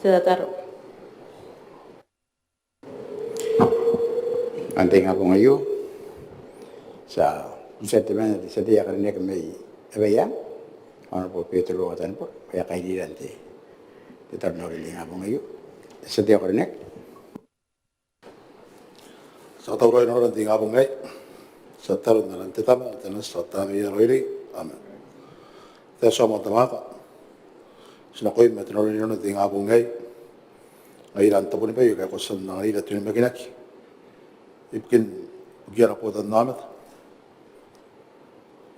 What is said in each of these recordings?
Tataro. Ante nga po ngayon sa sentiment sa dia karena kami abaya ano po Pedro katan po kaya kailan ti tatarno rin nga po ngayon sa dia karena sa tawro ino rin nga po ngay sa taro na lang titama at na sa tami roili amen tayo mo tamaka sinakoy metro rin ino nga po ngay ngayon tapo ni pa yung kaya kusan na ngayon at yung maginaki ibigin ugyara po tan namet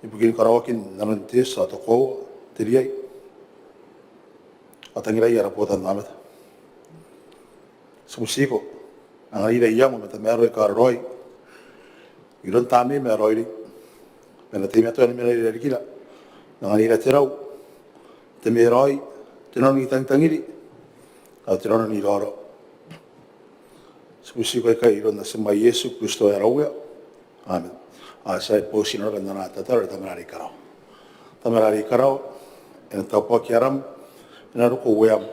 ibigin karawakin nanantis sa toko tiriyay at ang ilay po tan namet sa musiko ang ilay yang mata meron karoy ilon tami meron menatimi ato ni meron ilay kila ang ilay tiraw temeroy tinon itang tangili at tinon ni loro Susi ko kay iron na sa may Yesu Kristo araw. Amen. Sa po sinora na natatar tamarari karaw. Tamarari karaw en tapo kiaram en ko wem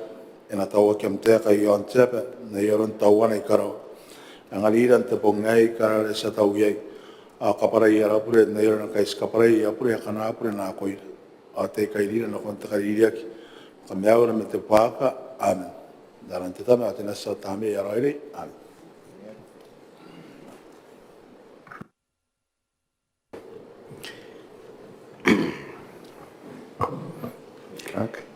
en tawo kem te kay yon tepe na yoron tawan ay karaw. Ang aliran te pongay karal sa tawye a kaparay ara pure na yoron kay kaparay apure kana apure na koy. Ate kay liran na konta kay iliak. Kamyaw na mete paka. Amen. Daran tama atin sa tami araili. Amen. Okay.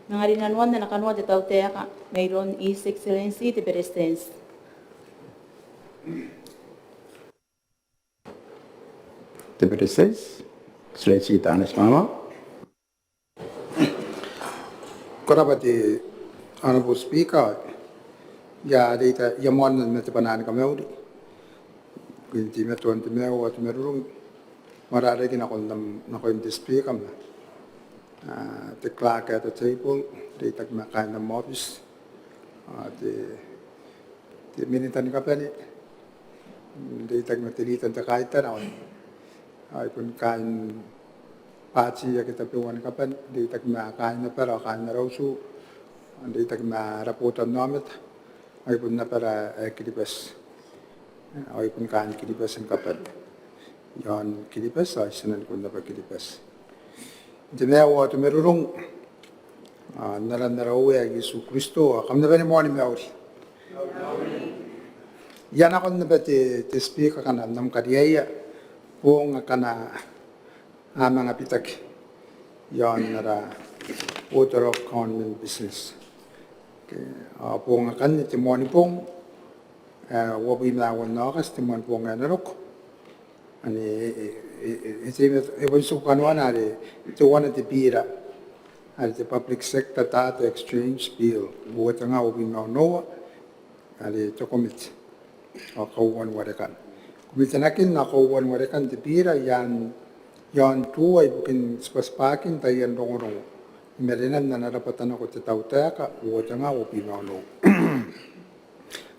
Nangarinan na nakanwa de tautea ka mayroon is excellency de presidents. The presidents excellency tanas mama Korabati honorable speaker ya data yamon na tapanan kami Quindi metto ante me o at meron marare din ako in display kam the clerk at the table they tag makain ng office the minitan ka pa ni they tag matilitan ta kahit tanaw ay kung kain pati ya kita piwan ka pa they tag makain na pero kain na raw su they tag maraputan namet ay kung na para kilibas ay pun kan kilipas ang kapat. Yan kilipas ay sanan ko na pa kilipas. Dinewa to merurong naran narawe ay Yesu Kristo kam na ba ni mo ni Mauri. Yan ako na ba te speak ka na nam kadiyaya po nga kana mga pitak. Yan nara order of common business. Po nga kan ti mo ni pong wabi melawan nakas teman puang anak, ani itu sukanuan ada itu one of the bira ada the public sector data exchange bill buat tengah wabi melawan ada itu komit kauan warekan komit nakin na kauan warekan the bira yang tu ay bukan spaspakin tayan dong merinan na narapatan ako tahu ka buat tengah wabi melawan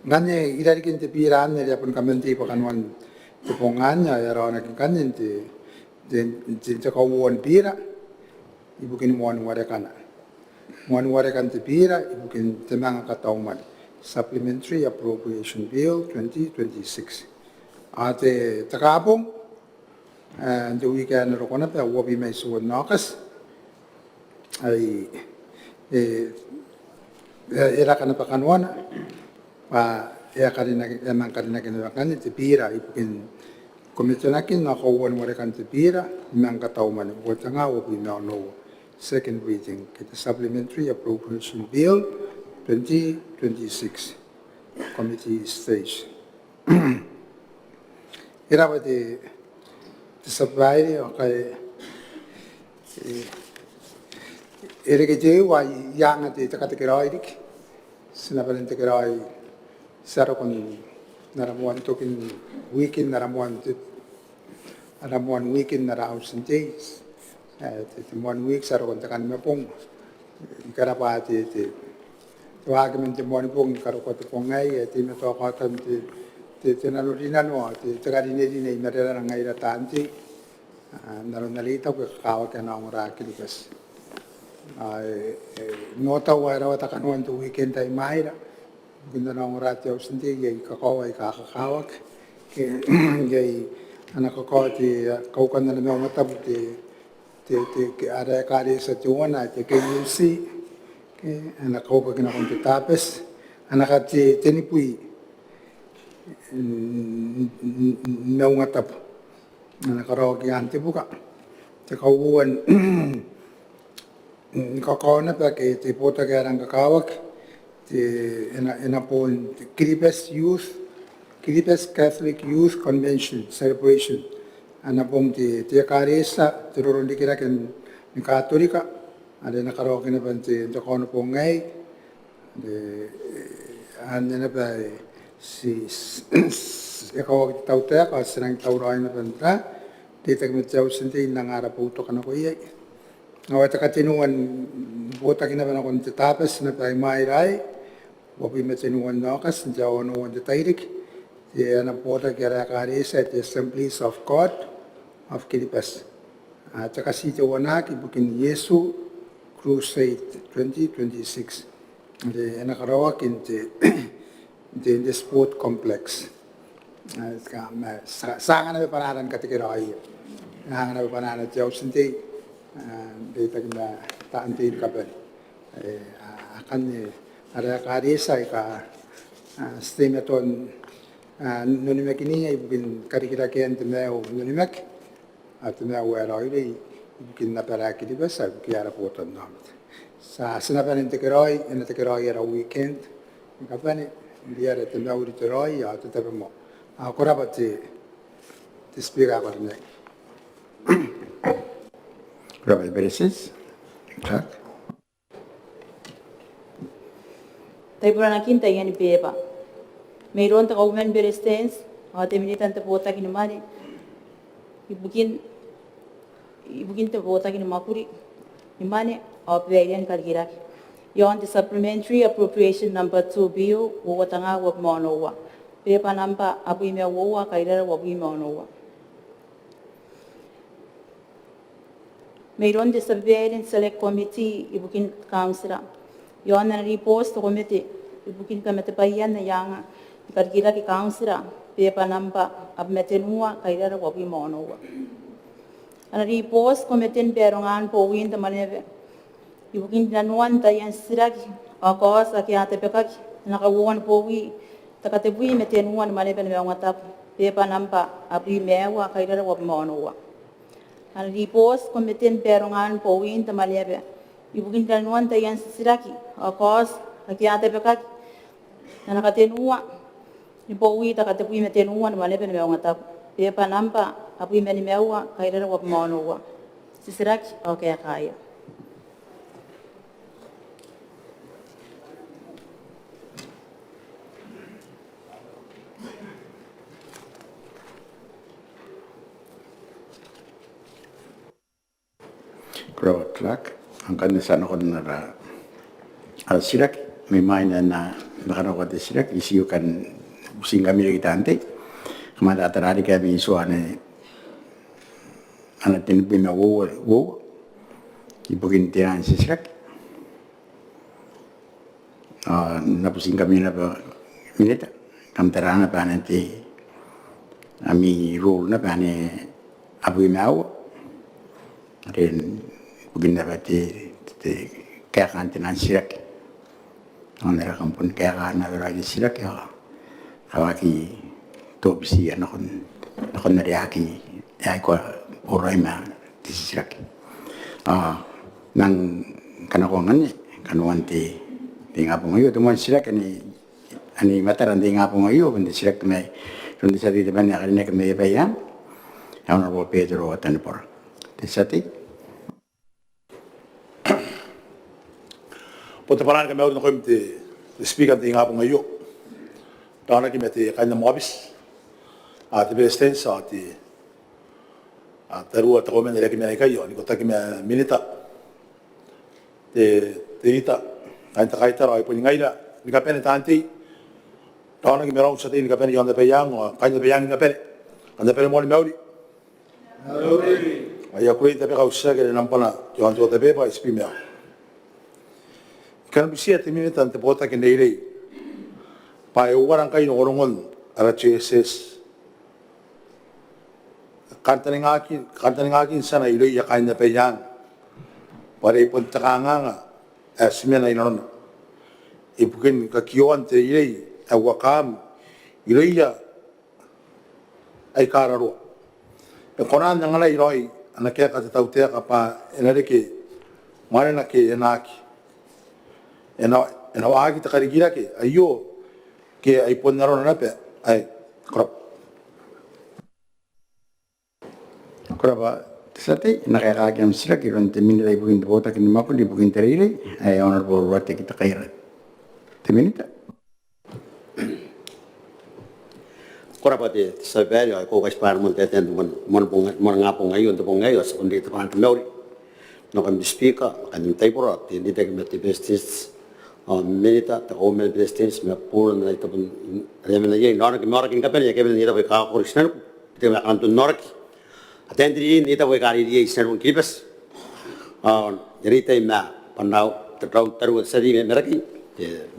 Ganye irarikin te piran ne yapon kamenti pakanwan te ponganya ya rona kanyen te kawon pira ibukin mon warekana mon warekan te pira ibukin te mga katauman supplementary appropriation bill 2026 ate takapong and the weekend rokona pa wobi may suwan nakas ay era kana pakanwana pa ya karina emang karina kinakan ti pira ipukin komisionakin na kawan warekan ti pira memang kataw man buat nga we now know second reading kita supplementary appropriation bill 2026 committee stage era ba ti supply okay ere ke je wa yang ati takatikiroi dik sinabalin tikiroi Saro kon naramuan tokin weekend naramuan weekend naramuan days. 1 week saro kon takan mapong karapati wag men te mon pong karo ko te pongai ti me to ka kan ti nalurinan mo ti tagadine dine merera ngai ratanti Naron nalita ko kakawag ka na ang rakil kas. Nota wala wata kanuan to weekend tayo mahira. Ganda na ang rati ako sindi, gay kakaway kakakawag. Gay anak ko ti kaukan na naman matab ti ada kari sa tuwan na ti KUC. Anak ko kagina kong ti tapes. Anak ti tinipui. Maungatabu. Anak ko ki anti buka. Ti kauwan kakao na pa kay ti pota kaya ang kakawag. Ina po Kiribes Catholic Youth Convention celebration. Ana po ti karisa tiruron di kira ken ni Katolika. Ada nakaroke na pan ti kono po ngay. Ano na ba si ikaw tawta ka sinang tawrain na pan ta. Ditag mit jaw sinti nangara po to kana ko iyay. Nawata katinuan buta kinaban akong titapas na tayo mairay. Wapi matinuan na akas, jawa nuwan titairik. Yan ang buta kira karisa at Assemblies of God of Kilipas. At saka si Jawanak, ibukin Yesu Crusade 2026. Yan nakarawak in the sport complex. Saan na panaran katikiray. Saan na panaran jaw sinti. Dito na taantin ka ba? Akan ada karisa ka stimaton nunimek ini ibukin karikira kian temeu nunimek at temeu era ini ibukin na para kiliba sa kiara poton nam. Sa sinapan integroi era weekend kapani dia temeu ditoroi ya tetapi mo. Ako rapat ti speak ako rin. Robert Bereses. Tak. Tayo pura na kinta yan beba. Mayroon ta kauman berestens, ate militan ta pota kinumani. Ibukin ta pota kinumakuri. Imani operayan kalgirak. Yon the supplementary appropriation number 2 bill uwatanga wag monowa. Pepa namba abu ime wowa kairara wag ime onowa. Mayroon the Surveillance Select Committee, ibukin council. Yon na repost committee, ibukin kamete payan na yang ikargira ki council, pepa namba abmetenua kairara wabi monowa. Ana repost committee perongan po win the Maneaba. Ibukin nanuan tayan siraki, akos akiate pekaki, nakawuan po wi, takatebui metenuan Maneaba na Maungatabu, pepa namba abri mewa kairara wabi monowa. Ang ripos komitin perongan po win ta Maneaba. Ibukin danuan tayan siraki, akos akiate pekaki, na nakatenua. Ipo wi takatepui metenuan Maneaba na Maungatabu. Pepa nampa apui menimewa kairara wap monowa. Sisiraki okay kaya. Crowd clock. Ang kanisan ako na sirak. May main na nakaraw ka sirak. Isiyo kan busing kami lagi tante. Kamada atarari kami isuane anak tinipin na wo. Ibukin tiyan si sirak. Napusing kami na ba minita. Kamtarana pa nanti ami rule na pa ni abu mau. Rin bugin na ba ti kaya kantin ang sirak. Ang narakampun kaya ka na lagi sirak ya. Kawaki topsi nakon nariaki ay ko oray ma ti sirak. Nang kanakongan ni kanuan ti nga po ngayon tumuan sirak ani mataran ti nga po ngayon kundi sirak may kundi sa dito ba niya karinig may bayan. Honorable Pedro Atanpor. Tisati. Pota parang kami ako na ti speaker ti nga po ngayon. Tawag na kami ti kanya mabis. Ti president sa ti taruwa ta komen nila kami na kayo. Ni ko ta kami minita. Ti ita. Kaya ay po ngay na. Ni ka pene tanti. Tawag na kami raw sa ti ni ka pene yon na peyang. Kanya peyang ni ka pene. Kanya pene mo ni mauli. Ai aku te pe kausa ke nampana yo anto te pe pa spimea. Kan bisia te minita te pota ke nei rei. Pa e warang kai no orongon ara Jesus. Kantaningakin sana ilo ya kain na pe yang. Para ipon takanganga simena inon. Ipukin ka kioan te rei awakam ilo ya ai kararo. E konan ngala iroi ana ke ka te tautea ka pa enare ke mare na ke enaki. Ena wahaki te karigira ke ayo ke ai pon naro na pe ai krop. Koraba sate nakakaki am sila kiron te minita ibukin te bota kini mapu ibukin te riri ay honorable wate kita kaira te minita Korapati sa velho ko ka spar mon teten mon ngapong ayon to pong ayo sa kundi to kan meori no kan speaker kan taipora ti ni tek met bestis minita ta o mel bestis me pur na ito pun remen ye nor ki nor ki kapen ye ke ni to ka ko risner te me kan to nor ki atendri ni to ka ri ye sner un kibes yari te ma panau te taru sari me meraki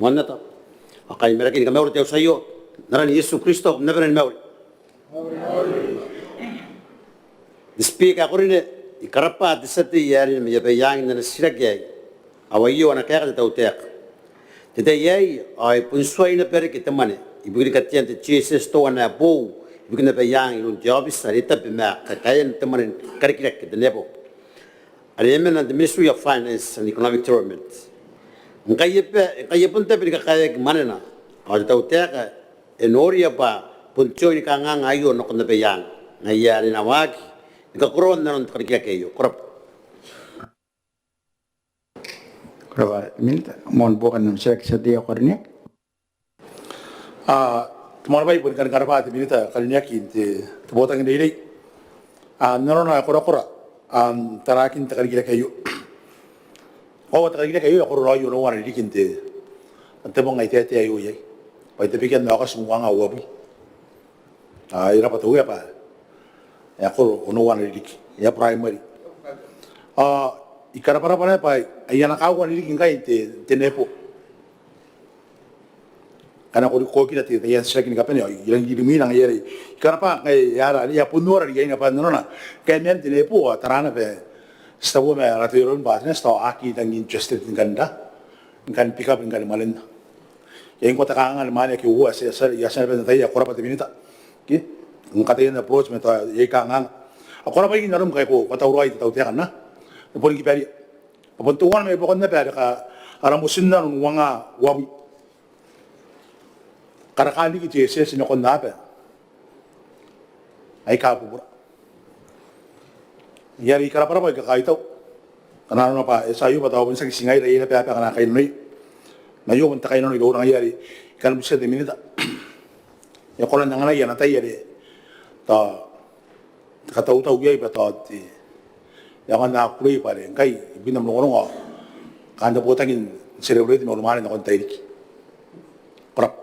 mon na to akai meraki ka meori te usayo Naran Yesus Kristo never in memory. The speak according to Karapa, the city yari me be yang na siragay. Awayo na kaya ta utek. Today yay ay punsway na pere kitamane. Ibigri katyan te Jesus to na bo. Ibigri na be yang yung job is sarita be ma kaya tamane karikirek the nebo. Aremen and the Ministry of Finance and Economic Development. Kaya punta pe kaya manena. Ay ta utek enoria pa puncho ni kanga ngayo no kono peyang ngayari na wagi ka kuron na non karikya kayo korap koraba minita mon bukan nam sila kisati ako rin Tomorrow bay pun kan karapa te minita kalinya kinte te bota ngi dei naro na kora tarakin te karikya kayo o te karikya kayo ko ro yo no wan dikinte ante mo ngai te ayo yai Pai te pikian na ka sumuanga wabu. Ira pa tuya pa. Ya ko ono wan dik. Ya primary. Ikara para para pa ya na ka wan dik ngai te nepo. Kana ko kira te ya sekin ka pene ilang di mi nang yere. Ikara pa ngai ya ra ya punora ri ngai pa nona. Kai men te nepo tarana pe. Stawo me ra te ron ba ne sta aki dang interested in ganda. Kan pick up ngai malen. Yang kota kangan mana ki uwa ya sana ben taya korapa te minita ki ngkata yen approach meta ye kangan akora ba yin narum kai ko kata uroi te tautia kana pon ki pari pon tuan me pokon na pari ka ara musinna nun wanga wabi karakani ki Jesus no kon na pa ai ka pura yari kara para ba ka kaito kana no pa esayu pa tawon sa singai re pa kana kai noi na yo man takay no ni orang yari kan bisa de minita ya kolan ngana ya na tayari ta kata utau yai pa ta ti ya kan na kulay pare kai binam no ngo kan da potangin celebrate mo lumane na kon tayiki prap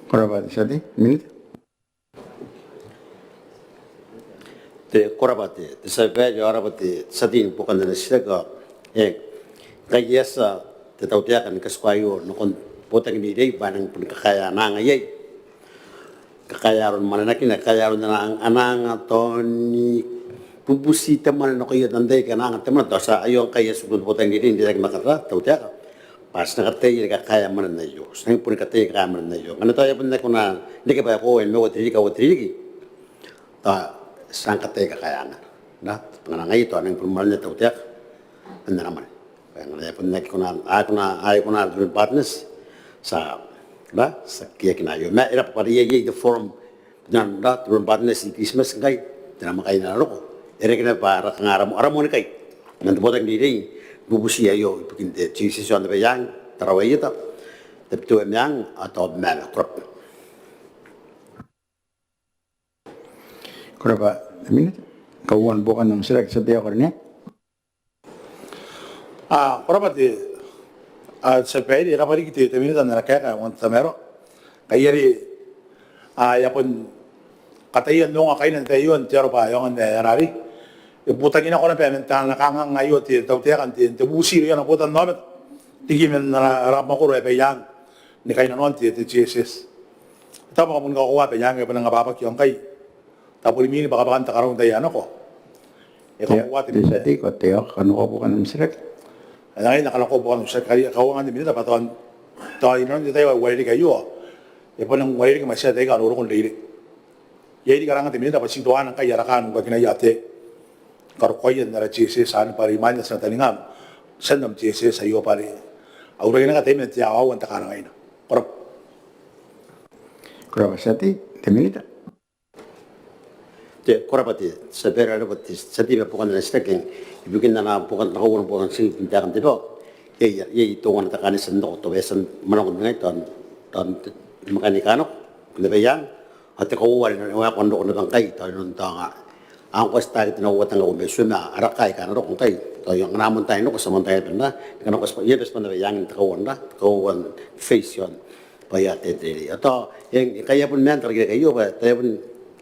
koraba sati minita te korabate te sa velho arabate sadin bukan na siraga kaya sa te tautia kan kaswayo no kon potang ni dei banang pun kakaya na ngayay kakaya ron mananakin na kaya ron na anang toni pupusi teman no kayo nanday ka na teman to sa ayo kaya sugun potang ni dei direk makara tautia ka pas na katay ka kaya man na yo sang pun katay ka man na yo ano tayo pun na kuna hindi ka pa ko en mo tri ka otri ta sang katay ka kaya na panganangay to anang pun mal na tautia ano naman Kaya pun nak kuna durun partners sa kia kina yo. Ma era pari ye the forum dan durun partners di Christmas kai dan makai na roko. Era kina para aramo ni kai. Nanti botak diri bubusi ayo ipukin te Jesus on the yang taraway ita. Tapi tu yang atau mana krop. koraba minita kawan bukan nam sila kisati ako rin korapati sa pwede kapari kiti te minita na kaya ka wan tamero kayari ya pun katayan nung kain ng tayo tiyaro pa yung nari iputang ina ko na pementan na kanga ngayon ti tawtiakan ti busi yan ang putan namin tigimen na rap mo ko re yang ni kain na non ti Jesus tama ko mun ka kuha pe yang pa nang papak yung kay tapos mini baka bakanta karong tayo ano ko Kuwa ti sa ti ko teo kanu ko po kanang sirak. ay nakalako po kanong sa kaya kawangan ni minita paton tayo non ti tayo wali kayo po nang wali ka masya tayo kanuro kung leiri yai di karangan ti minita pa sintuan ang kaya rakan ko kinayate karukoyan na Jesus saan pa rimanya sa talingam sandam Jesus ayo pare aura na ka tayo ti awan ta karang ina korap Kuraba sa ti minita. Te korapati sa pera rapati sa tiba bukan na staking ibigin na bukan nakawang bukan si tindakan dito ye tungan ta kanis no to besan manong ngai ton mekanikano lebayang at ko wala na wa kondo na bangkay to non tanga ang ko sta ito no watang ko besuna arakay kana ro kung kay to yung namon tayo no ko sa montay na kana ko ye bes pa na yang ta ko face yon payate te ato yang kaya pun men target kayo ba tayo pun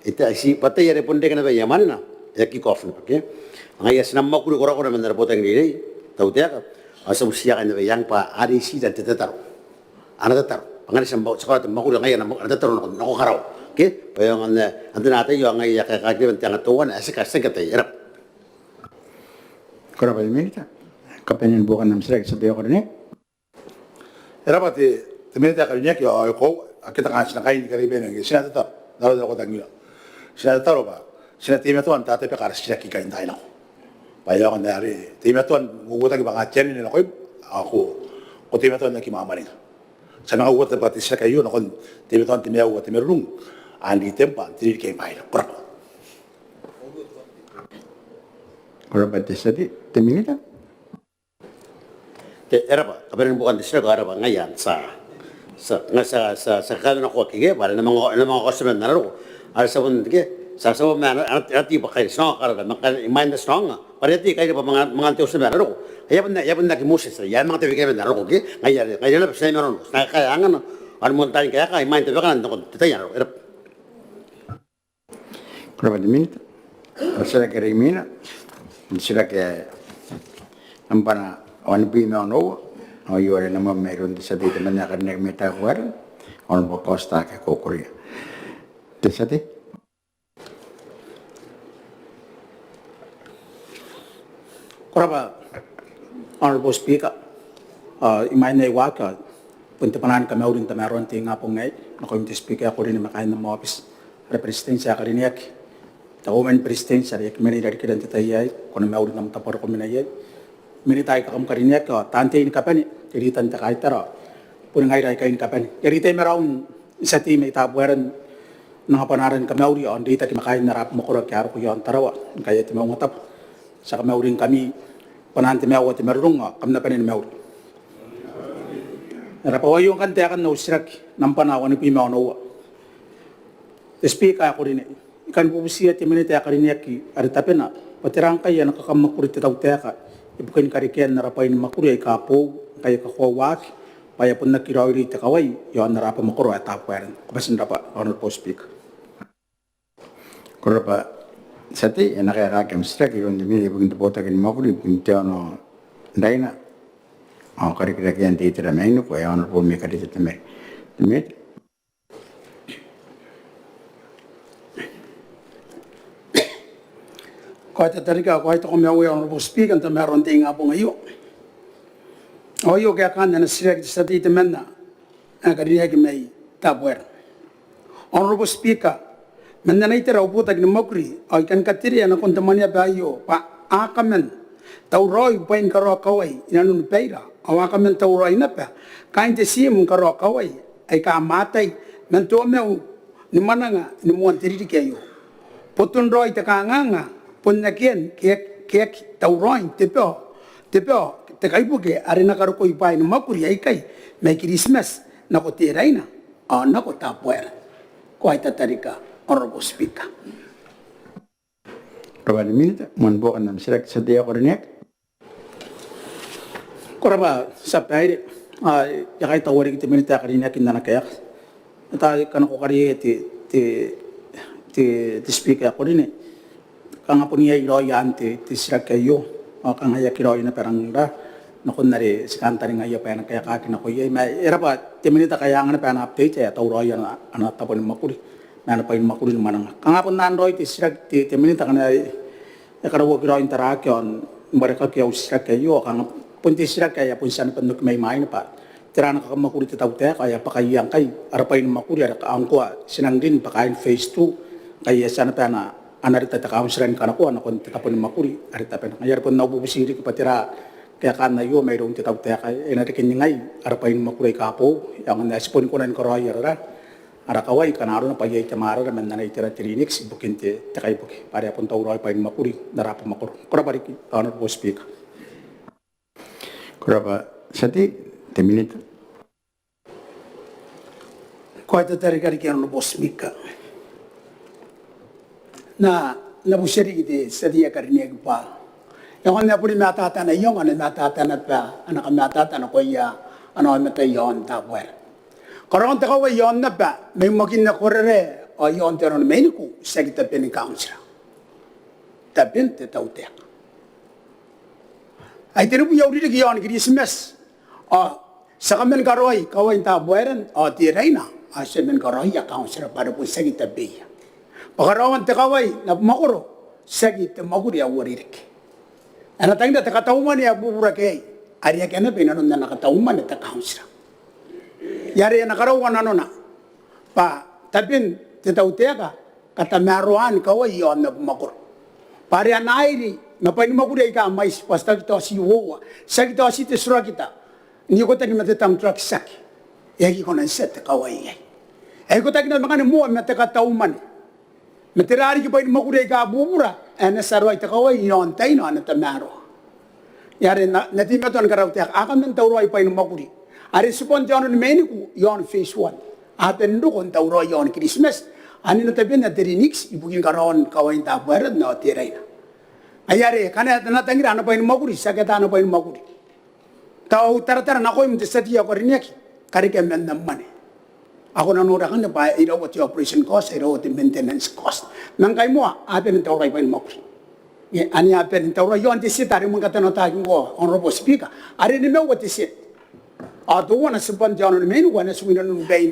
ita si patay yare pun dekana ba yaman na ya ki kof na ke ngaya sinam makuru kora kora mandar potang ni tau dia asa usia kan yang pa ari si dan tetar ana tetar pangani sambau sekolah makuru ngaya na tetar no karau ke payong antena ate yo ngaya ka ka ben tanga tuan asa ka sekate yarap Kuraba ti minita. Kapenyan bukan nam sirak sa teo ko ne. era pati ti minita ka niya ko kita kan sina kain kariben ng sina tetar dalo ko tangila sina taro ba sina time tuan tate pe karas sina kikain tayo na payo ko nari time tuan ngugutan ki banga chen ni ko ako ko time tuan na ki mama ni sa mga ugot pati sila kayo na kon time tuan time ugot time rung andi tempa tinir kay mai na pra Kuraba ti sa ti minita. te era ba kabarin bukan di sila ara ba ngayan sa kada na ko kige para na mga customer na ro ara sa bun ke sa man ati ba kay sno kara da makan mind strong para ti kay ba mga teo sa na ro ya pun na ki musis ya mga teo kay na ro ke ngaya na sa meron na kaya angan an montañ kaya kay mind teo kan ko tanya ro era Kuraba ti minita. Sila ke rimina. Sila ke nampana on pino no o yore na meron sa dito man na karne meta kwar on po costa ke kokoria. Desati. Koraba, Honorable Speaker, imay na iwaka, punta panan kami urin tamaron ti nga pong ngay, na committee speaker ako rin na makain ng mga office, represistensya ka rin yak, takuman presistensya, yak mani dari kidan titayay, kung na urin ng tapor ko minayay, mani tayo kakam ka rin yak, tante in kapani, tiritan ta kahit tara, punang ngay kain kapani. Yarita yung maraon, isa ti may tapueran, nakapanaran kami uri, on dita ki makain narap mo kurang kaya ko yung tarawa, kaya ti Maungatabu. Sa kamauring kami pananti mewa ti merung kami na panin mewa. Narapawa yung kante akan na usirak ng panawa ni Pimaw na uwa. Speaker ako rin ikan pupusiya ti minita ka rin yaki aritapin na patirang kaya nakakamakurit ti tawteka ibukin karikian narapay ni makuri ay kapo kaya kakawak paya pun nakiraw rin ti kaway yung narapa makuro at tapueran. Kapasin rapa, Honorable Speaker. Kuraba sati nakakakam sirak yung dimi bugin bota kin makuri bugin no daina o karikira kian ti tira maino ko ya honor po mi kadit tame dimi Kaya tatarika, kaya ito kami away Honorable Speaker, ito meron tayo nga po ngayon. O yung kaya kanya na siya sa titiman na, ang karinig may tabuer. Honorable Speaker, mananaitira uputag ng makri, o ikan katiri na kung tamanya bayo, pa akaman, tauroy pain karo kaway, inanun peira, o akaman tauroy na pa, kain te siya mong karo kaway, ay kaamatay, nantuwa mew, ni mananga, ni muwan tiriri kayo. Putun roy ta kanganga, pun nakien kek tauroy tepeo te kaibuke ari na karo ko ipay no makuri ay kay may Christmas na ko tiray na na ko tapuer ko ay tatarika Honorable Speaker. Probably minute mon bo kan nam sirak sa dia ko rin Koraba sa payri yakay tawari kita minita karinya kinna na kayak ita kan ko kari ti ti speaker ko rin kanga po niya iro yan ti sirak kayo o kanga ya kiro na perang da nakon na rin si kanta rin ngayon pa kaya kakin ako yay may era pa timinita kaya nga na pa na update ya tauro yan ano tapon ni makuri na pa yung makuri manang kanga po na android ti sirak ti timinita kana karawo kiro interakyon mereka kaya sirak kayo kanga punti sirak kaya pun sana penduk may main pa tirana ka makuri ti tawte kaya pakayang kay arapain makuri ara ka angko sinang din pakain phase 2 kaya sana pa na anarita ta kaum siran kana ko anakon tapon makuri arita pa ngayar pun nabubusiri ko patira kaya kan na yo mayroong ti tawte kay enarikin ngay arapain makuri kapo yang na sipon ko nan koroyer ra ara kawai kanaro na payay tamara man na itira trinix bukin ti takay buki para pun tawroy pain makuri darapa makuro kora bari honor po speak Kurapa sati teminita. Ko ito tari-kari kaya no boss mika. Na nabusiri kiti sa diya karinig pa. Yung na puli matatana yung ano matatana pa. Anak matatana ko iya ano matay yon tapwer. Karon ta ko yon na pa. May magin na korere o yon teron may ko sa kita pinikansra. Tapin te tautek. Ay tinubu yaw dito yon Christmas. Sa kamen karoy kawain tapweran o tirayna. Asemen karoy ya kansra para po sa kita biya. Pagarawan te kaway na makuro sa kita makuri ya waririk. Ana tangda ta katauman ya bubura kay. Ariya kana pinanon na nakatauman ta kansra. Yari na karawan ano na. Pa tapin te tauteka kata maruan kaway yon na makuro. Pare anairi na pain makuri ka mais pasta kita si wowa. Sa kita si te sura kita. Ni ko tagi matetang truck saki. Yagi ko na set kaway. Ay ko tagi na makane mo mate katauman. Matirari ki pain makuri ka bubura. Ana sarway ta kaway yon tay no ana tamaro. Yari na timaton karawte akan men tawroy pain makuri. Ari supon jon ni meniku yon phase 1. Aten do kon tawroy yon Christmas. Ani na tabi na terinix ibukin karon kaway ta barat na tiray na. Ayari kana na tangira na pain makuri saketa na pain makuri. Tau tara na ko imte satiya ko rineki karike men namane. Ako na nura kan ba iro what your operation cost iro what maintenance cost. Nang kay mo aten tawray pain makuri. Ye ani aten tawray yon ti sitari mo katano tagin ko honorable speaker. Ari ni me what is it? Ado wana supon jon ni menu wana suwinan ng bain.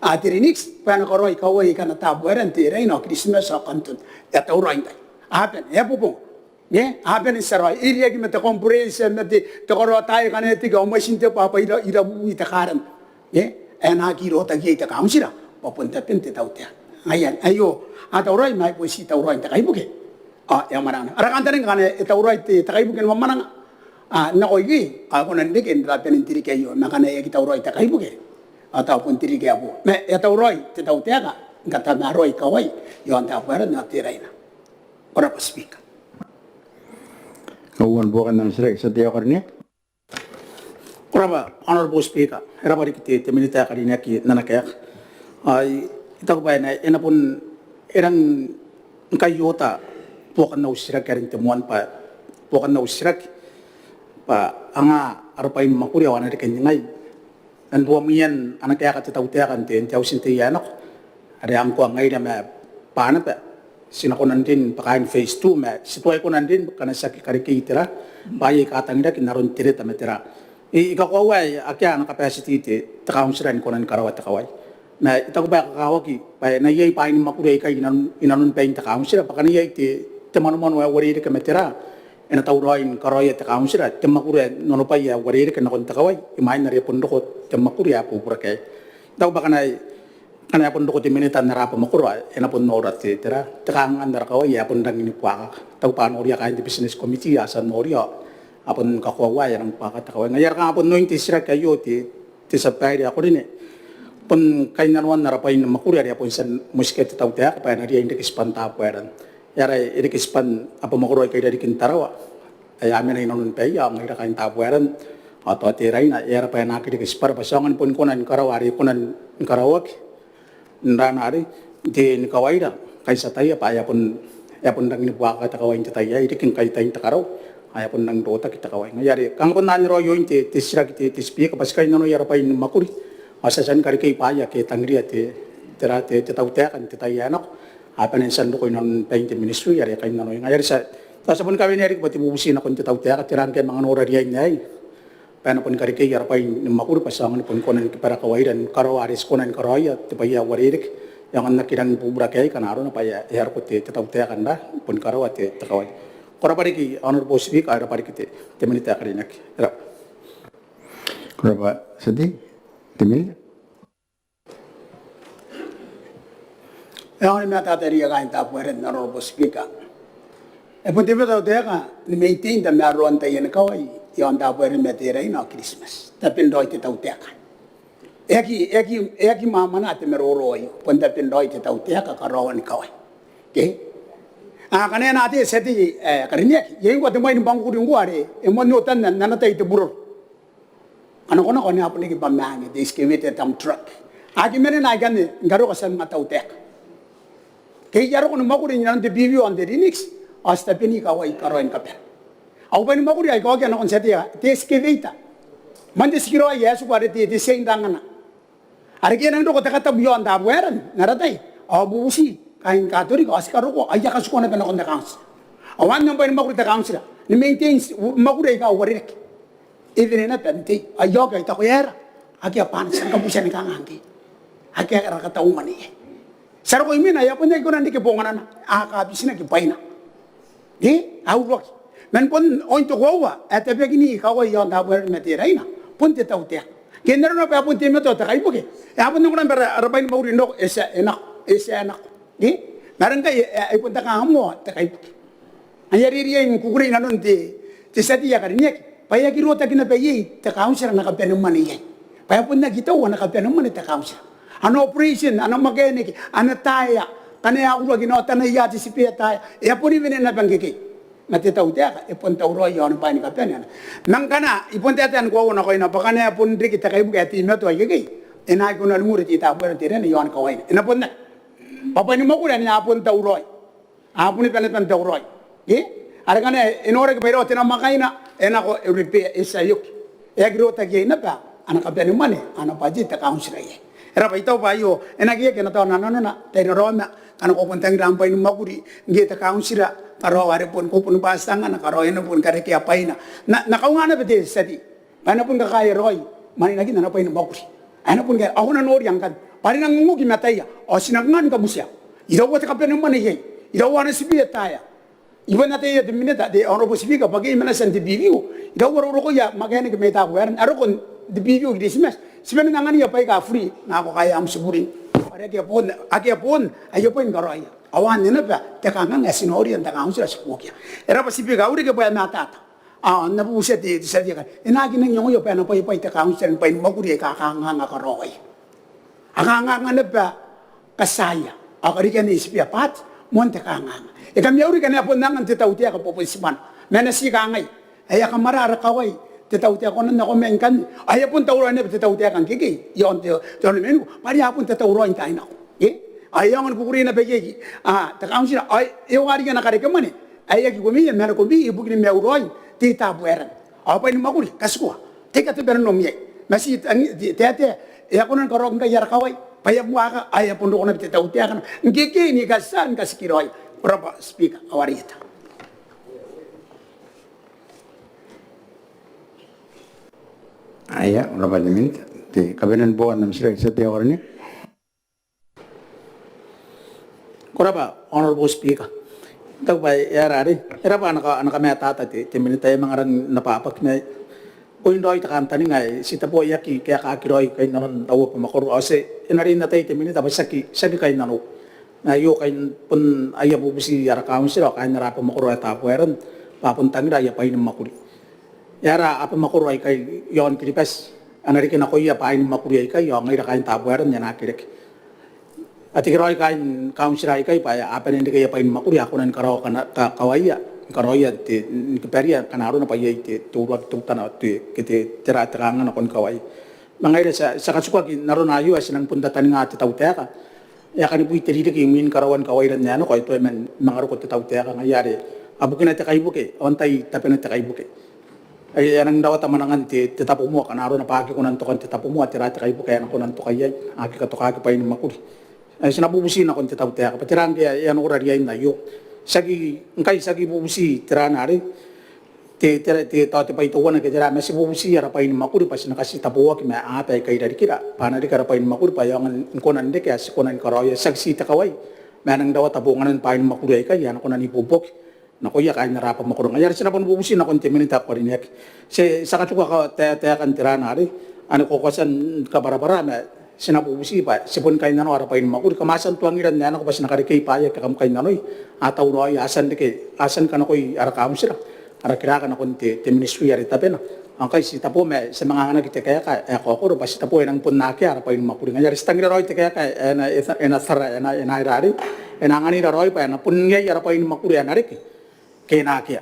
Tirinix, paano ko roy kaway ka na tabueran, tiray no, Christmas o kantun, at uroy tayo. Apen, po. Ye, apen sa roy, iriya ki mata kompurensa, mati, takoro tayo ka na tiga, umasin tayo papa, irabu itakaran. Ye, nakiro tagi itakam sila, papunta pinte tao tayo. Ayan, ayo, at uroy, may po si tauroy, takay buke. Yung marana. Arakanta rin ka na, itauroy, takay buke, mamanang, nakoy, ako nandikin, rapen yung tiri kayo, nakanaya kita uroy, takay buke. Atau pun tiri kaya po. Me etau roy tetau tiaga kata naroy kawai yon ta para na tiray na. Ora pa speak. Kawan bukan ng sirak sa tiyaw karniya. Ora ba honorable speaker. Era ba dikiti teminita karina ki nanakayak. Ay ita ko ba na ina pun erang kayota bukan na usirak karing temuan pa bukan na usirak pa anga arapain makuri awan na kanyangay. Dan buamian anak kaya kata tahu tiada kan tiaw sinti anak ada angko angai nama pana pa sinako nandin pakain phase 2 ma situay ko nandin kana sakit kariki itira bayi katang ida kinaron tire tametira ikakawai akya anak capacity ti takaun siran ko nan karawat takawai na itago ba kakawaki pa na yai pain makure kay inanun pain takaun sira pakani yai ti temanuman wa wari ka metira ena tawroin karoya takaun sira temakure nono pa ya wari ka nakon takawai imain na ri pondok temakure apu purake taw bakanay kana pondok ti minita narapa makuro ena pon norat ti tira takangan dar kawai ya pondang ini puaka taw paano ri ka di business committee asan morio apon kakwawa yang puaka takawai ngayar ka apon noin ti sira kayo ti sapay ako rin pon kainanuan narapain makuro ya pon san musket taw ta pa na ri indi kispanta paran yara ini kispan apa makuro kay dari kintarawa ay amin ay nonon pay ang ira kain tapueran atau tiray na yara pa na kidi kispar pasangan pun kunan karawari kunan karawak ndanari di nikawaida kay sa tayo pa ya pun dang nibuaka takawain tataya idikin kay tayo takaraw ay pun nang dota kita kaway ngayari kang pun naniro yoin ti tisra ti speak pas kay nono yara pa in makuri asasan kari kay paya kay tangri ati tira ti tawtekan ti tayanak apa nen sandu ko non paint ministry yari kay nanoy ngayari sa tasapon kami ni pati bubusin ako ti tawte ka tiran kay mga nora riay nay pana pun kari kay yar pay makuru pasangan pun konan ki para kawairan karawaris konan karaya ti paya waririk yang anak kirang pubra kay kanaro na paya yar ko ti tawte kan da pun karawati takawai kora pari ki honorable speaker ara pari ki ti minita karinak Kuraba sadi timil. Yang ini mata tadi ya kain tak puas honorable speaker. Pun tiba tahu dia kan ni maintain dan meruan tayi nak kawai yang tak puas meterai nak Christmas. Tapi doi tu tahu dia kan. Eki mama na te meroroi pun tapi doi tu tahu dia kan karawan kawai. Okay. Karena nanti seti kerana yang gua temui ni bangku di gua ada, emang nyotan nana tayi tu buruk. Anak-anak ni apa lagi pamangi, dia skewet tam truck. Aki mana nak kan garu kasan mata utek. Kaya jaro ko makuri ni nanti bibiyo ande Linux, asta pini kawai karoin kapel. Aku pani makuri ay kawai anak konseti ya, dia skeweta. Mandi sikiro ay yesu ko areti dia seindangana. Ariki nang do ko takata biyo anda bueran, naratai. Abu busi kain katuri ko askaro ko ay kasuko na kanakon da kans. Awan nang pani makuri da kans ni maintain makuri ka warik. Even na penti ayoga ita ko yera aki apan sa kabusan ka ngangi aki ara kata umani saro ko imina ya punta ko nandi ke bongana aka bisina ke paina di au roki men pon on to gowa ate begini ka ko yon da ber metiraina punte tautea kenero na pa punte meto ta kai buke ya pun ngona ber arabain mauri ndok esa enak di naranga ai punta ka amo ta kai buke ayari ri en kukuri nanon te sati ya karinyek paya kiro ta kina payi ta kaunser na kapenu mani ye paya pun na kita wana kapenu mani ta kaunser ano operation ano mechanic ano taya kane aku lagi no tanah ya di sipi taya ya pun ini na bangkeke mati tau dia e pun tau ro yo na pani kapenu nang kana ipon ta tan ko wana ko ina pakane pun ri kita kai buka ti meto ye ke ena ko na lumuri ti ta ber ti ren yo na ko ina ena pun na papa ni mo ko ni apun tau ro apun ni pan tau ro ye ada kan enore ke pero tena makaina enako Europe esayuk agrota ge na pa anak kapenu mane anak paji ta kaunsirai era pa ito pa yo enaki ke na to na te roma kan ko puntang rampai ni makuri ge ta kaunsira karo are pun ko pun basanga na karo eno pun kare ke apaina na kaungana bete sati mana pun ka kai roi mani lagi na pa ni makuri ana pun ga ako na nori yang kan pari nang ngugi mataya o sinangan ka musya iro ko ta kapenu mane ye iro wana sibi taya Ibu nanti ya diminta de orang posisi ka bagi mana sen di bibiu ida waro ko ya makanya ke meta ko aro kon di bibiu di simas simen nangani ya pai ka free na ko kaya am suburin are ke pon ayo pon garai awan ne pa te ka ngang asinori anta ka usra spokia era pasipi ka uri ke pa mata na bu se di se ka ina ki nang yo pa na pai te ka usra pai makuri ka ngang ka roi ngang ne pa kasaya akari ke ni spia pat monte ka ngang kami uri kan apa nangan te tau tia ka popo siman mena si ka ngai aya ka marara kawai te tau tia konan na ko menkan aya pun tau rane te tau tia kan kiki yon te ton menu pari apun te tau roin tai na ye aya ngon kukuri na pege ta kaun sina ay e wari na kare kemane aya ki gomi mena ko bi ibu ni me roin te ta bueran apa ni makuri kasua te ka te bernom ye masih te ya konan ka rong ka yar kawai paya muaka aya pun rona te tau tia kan kiki ni kasan kaskiroi berapa speaker awarita Aya berapa minit di kabinet bukan nam sila setiap orang ni koraba honorable speaker tag ba yarari era pa anak meta tati minita yung mga ran napapak na Uindoy takantani ngai sita po yaki kaya kakiroi kay nanon tawo pamakoro ase inarin na tayo minita ba saki kay nano na yo kay pun aya po si yara kaun sila kay narapa makuro ay tapueran papuntang ira ya pain makuri yara apa makuro ay kay yon kilipes anarikin ako iya pain makuri ay kay yon ira kay tapueran yan akirek at ikiroy kay kaun sila ay kay pa apa hindi kay pain makuri ako nan karaw kawaya karoya ti kiperia kanaro na payay ti tulad tutana ti kiti tira-tirangan akon kaway mangay sa kasuka ki naron ayo as nang punta tani nga ti tawteka ya kani puy tiri ki min karawan kaway ran nyano ko ito men mangaro ko ti tawteka ngayari abukin na ti kaybuke ontay tapin na ti kaybuke ay anang daw tamanangan ti tapo mo kanaro na pagi ko nan to kan ti tapo mo tira ti kaybuke an ko nan to kayay aki ka to kagi pa in makuli sinabubusi na kon te tau te aka patirang dia yan ora dia na yo sagi ngai sagi bubusi tirana ari te tau te pai to wana ke jara me si bubusi ara pai makuri pas na kasi tapua ki me apa kai dari kira pana di kara pai makuri pa yang konan de ke as konan karoya saksi ta kawai manang dawa tabungan pai makuri kai yan konan ipopok na ko ya kai na rapa makurang ayar sina pon bubusi na kon te minita ko rin yak se saka chuka ka te kan tirana ari ano ko kasan ka bara me sinabubusi pa sipon kain nano ara pain makuri kamasan tuangiran nana ko pas nakarikay pa ya kakam kain nanoy ataw no ay asan kana koy ara kamu sila ara kira kana konti te ministry ari tapena ang kay si tapo me sa mga anak ite kaya ka ko pas tapo enang pun nake ara pain makuri ngayari stangira roy te kaya ka ena sara ena irari enangani roy pa na pun ngai ara pain makuri anari ke nake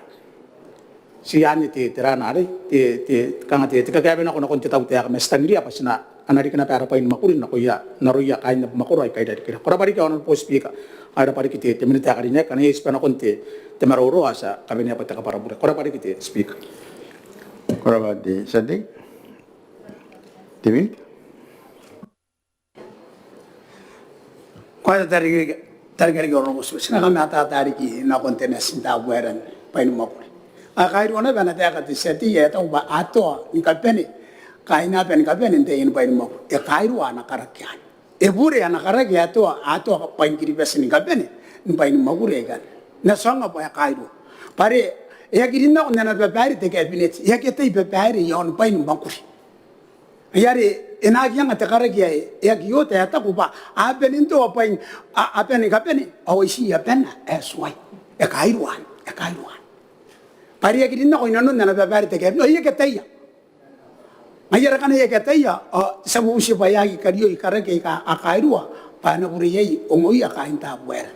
si ani te tiranari te kanga te kaya na ko na konti tau te ka me stangira pas na anari kana para pain makuri na kuya naruya kain na makuro ay kay dari kira kora bari ka on post pika ada pari kiti te minita karinya kana is pana konti te maroro asa kabini apa te ka para bure kora bari kiti speak kora ba di sadi timin kaya dari orang musuh sina kami ata dari ki na konti na sinta bueran pain makuri akairu ona bana te ka te seti ya tau ba ato ni kapeni kaina pen te in pain mo e kairu ana karakyan e bure ana karakya to ato pain kiri besin kapeni in pain magure gan na songa pa kairu pare e girinna on na bepari te kabinet ya ke te bepari yon pain magure yare ena gyanga te karakya e gyote ata ku ba a benin to pain a pen kapeni o isi ya pen eswai e kairu an pare ya girinna ko inanon na bepari te kabinet o ye ke te ayara kana ye kataya sabu si bayagi kariyo ikarake ka akairua pana buri ye ongoi akainta buer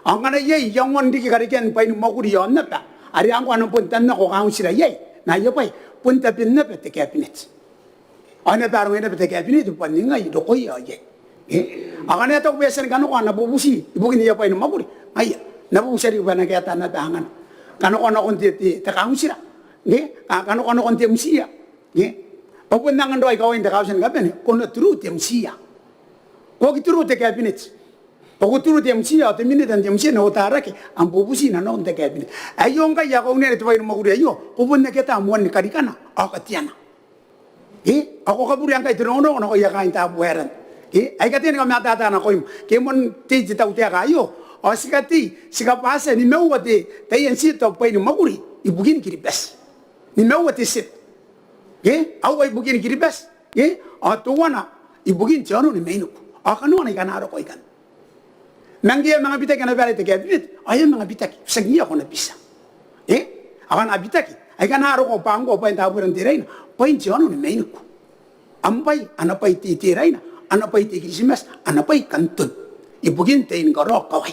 angana ye yangon diki kariken pain maguri yonna pa ari angwana pun tanna ko kausira ye na ye pai pun tapinna pe te cabinet ana barong ina pe te cabinet paninga i do ko ye angana to besen kanu ko na bubusi ibugin ye pain maguri ay na bubusi ri bana ka tanna tangan kanu ko na konti te kausira kanu ko na konti musia Pagpun nangan doy kawin da kausan gaben kono tru tem sia ko ki tru te cabinet pagku tru tem sia te minit dan tem sia no tara ke am bubusi na no te cabinet ayong ka ya ko ne te vai mo gure ayo ko bun ne keta mon ni karikana akatiana ako kaburi ang kay trono no ko ya kain ta bueran ay katin ka mata ta na ko ke mon ti ta utia kayo o sikati sikapasa ni mewate tayen sito pa ni maguri ibugin kiribes ni mewate sit awai bugin kiribes atuwana ibugin chano ni menu akano ni kanaro ko ikan nangia mga bitak na bale te kabit ay mga bitak sagia ko na bisa akan abitaki ay kanaro ko pango pa ta buran tiraina pain chano ni menu ampai anapai ti tiraina anapai ti Christmas anapai kantun ibugin te in garo kawai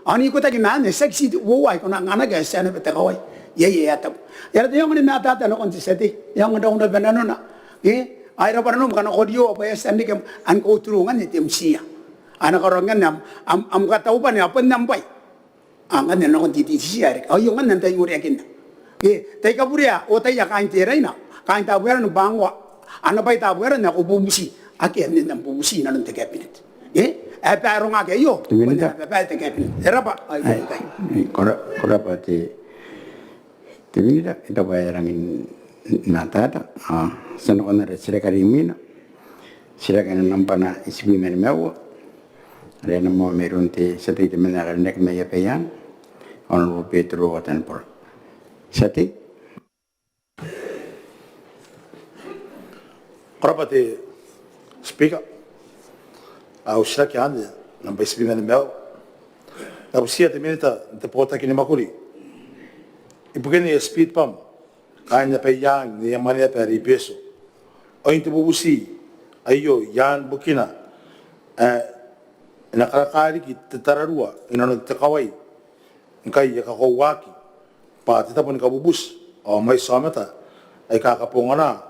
ani ko ta gina ne sexy wo ai ko na ngana ga sana beta kawai ye atab yara de yong ni mata ta no kon seti yong dong do benano na ai ra parnum kana audio apa ya sandi kem an ko turungan ni tem sia ana karongan am ka tau pa ni apa nampai angan ne no kon ti sia re ayo ngan nan tai nguri akin tai ka buria o tai ya kain te reina kain ta buera no bangwa ana pai ta buera na ko bubusi akin ni nam bubusi na non te cabinet pero nga ke yo pa te cabinet era pa ai kora pa te Timida ita bayarangin natata sano kana sira karimina sira kana nampana isbi men mewa rena mo merunte sati de mena nek me yapayan on Petro watan por sati Korapati speaker au sira ki ande namba isbi men mewa na usia te minita te pota ki ni makuri Ibugini speed pump, kanya pa yang ni Maneaba ri peso. O inte bubusi, ayo yan bukina, nakarakari ki tetararua, inono te kawai, nkai ya kakawaki, pa tetapon ka bubus, o may samata, ay kakapongana,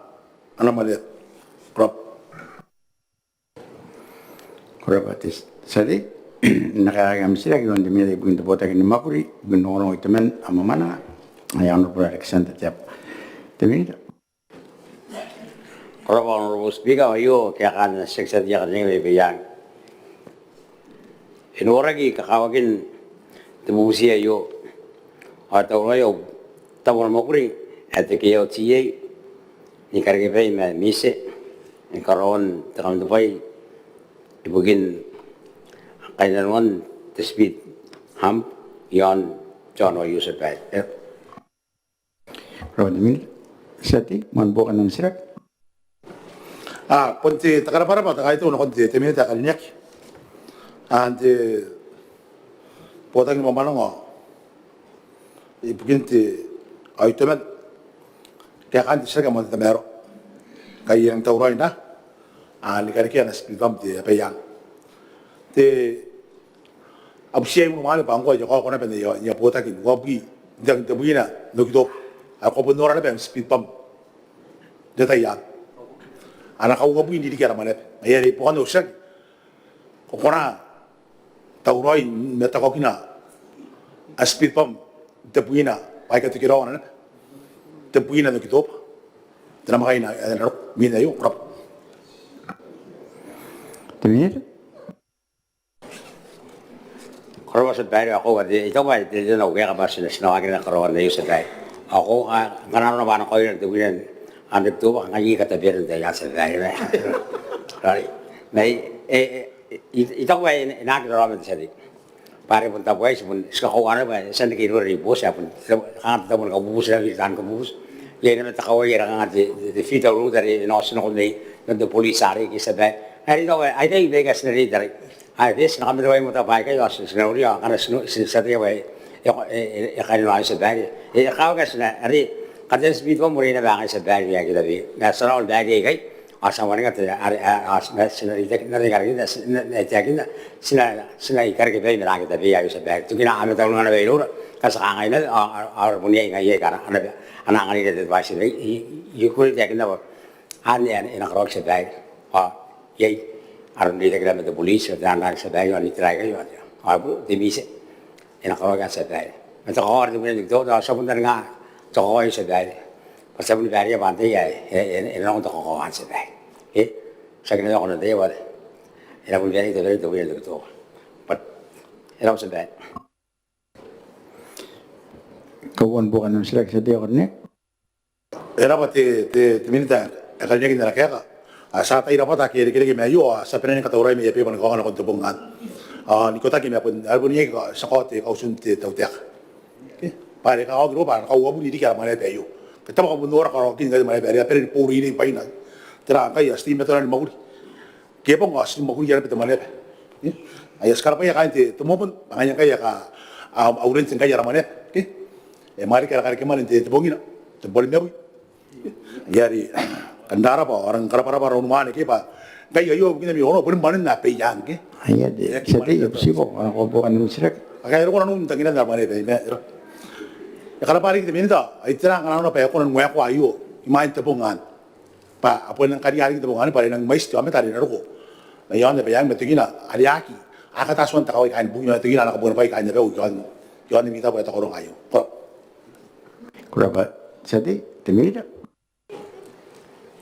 ana Maneaba. Krap. Krapatis. Sadi, nakakagam sila kung hindi nila ibugin tapota kini makuri, gunong itaman amamana, ayang Alexander tiap temida Honorable Speaker, ayo kaya kan seksa dia kan yang lebih yang Inoragi kakawagin tebusia yo atau yo tawon mokuri ate kyo tie ni karge pe me mise ni karon takam dupai ibugin kailanwan speed ham yon John o Yusuf Bay. Rodmin, sati, man bukan ng sirak. Kunti takara para ba takay ito no kunti temi ta kalinya. Ante potang mo manong o. Ibuginti ay temen kaya kan siya mo ta mero. Kaya ang tawray na. Ni kaya na speed bump di apayang. Te absiya mo mali pa ko ko na pende yo ya potang ko bi dang te buina no kido ako po nora na speed bump. Detaya. Anak kau gabu ini dikira mana? Ayah ni pohon usah. Kokona taurai meta kokina speed bump tepuina baik itu kira orang tepuina tu kita apa? Dalam kain ada rok mina yuk rok. Temir? Kalau masuk bayar aku ada itu apa itu nak gaya apa sih senang akhirnya kalau ada Yusuf Bay. Aku ngaran orang mana kau yang tepuina anda tu ngaji kata biar dia Yusuf Bay. Right. Itu apa nak orang itu sendiri. Pare pun tak boleh pun sekarang orang apa sendiri kira ribu saya pun kan tak pun kau bus lagi dan kau bus jadi nak kau yang orang di fitur lu dari nasional ni untuk polis hari kisah baik hari itu ada yang mereka sendiri dari ada sekarang mereka yang muda baik ya sekarang dia karena sendiri baik ya kan lain sebaik ya kau kan hari kerja speed pun mulai nak bangun sebaik ya kita bi nasional baik ya asal orang kata sendiri nanti kerja kita sina ikar ke bayi mereka kita biaya sebaik tu kena ambil tahun mana bayi lor kasang ini orang punya ingai karena anak ini kita bahasa ini ikut dia kena apa ane nak rok sebaik ya orang dia kena betul polis dan anak sebaik orang itu lagi ya abu demi se nak rok sebaik macam orang tu punya itu dah sebut dengan cakap sebaik pasal pun biaya bantai ya orang tu cakap sebaik saya kena orang dia buat era pun biaya itu tu punya itu era sebaik Kawan bukan ng sirak sa dia korne. Era ba te minta kalinya kita nak kaya. Sa tayo dapat kaya kaya kaya yo sa penen ka tawray may yapi pan ko na kontubungan. Ni kota kaya pun albun niya sa kote ka usunti tawtek. Pare ka og roba ka wabu ni dikara mala peyo. Kita mo bunora ka kin ga mala peyo pero puri ni paina. Tira kaya sti meto ni maguri. Kaya pong asti maguri ya pito mala. Ay sekarang pa ya kainte tumopon anganya kaya ka auren sin kaya ramane. Mari kira-kira kemarin bongina, boleh mebu. Jadi kendara pa orang kerapa-kerapa orang mana kipa. Kayak yo begini orang pun mana nak peyang ke. Ayah dia, jadi siapa orang kau bukan ng sirak. Kayak orang nung tangina nak mana pe. Ya kalau pari kita minta, itu orang orang pe aku nung aku ayo, imain tebongan. Pa apa nang kari-kari tebongan pari nang mais tu ame tadi naruko. Na yon de peyang betugina, ari aki. Aka tasuan takawai kain bunga betugina nak bukan pai kain de pe yon minta pa ta korong ayo. Kuraba, sati, temir?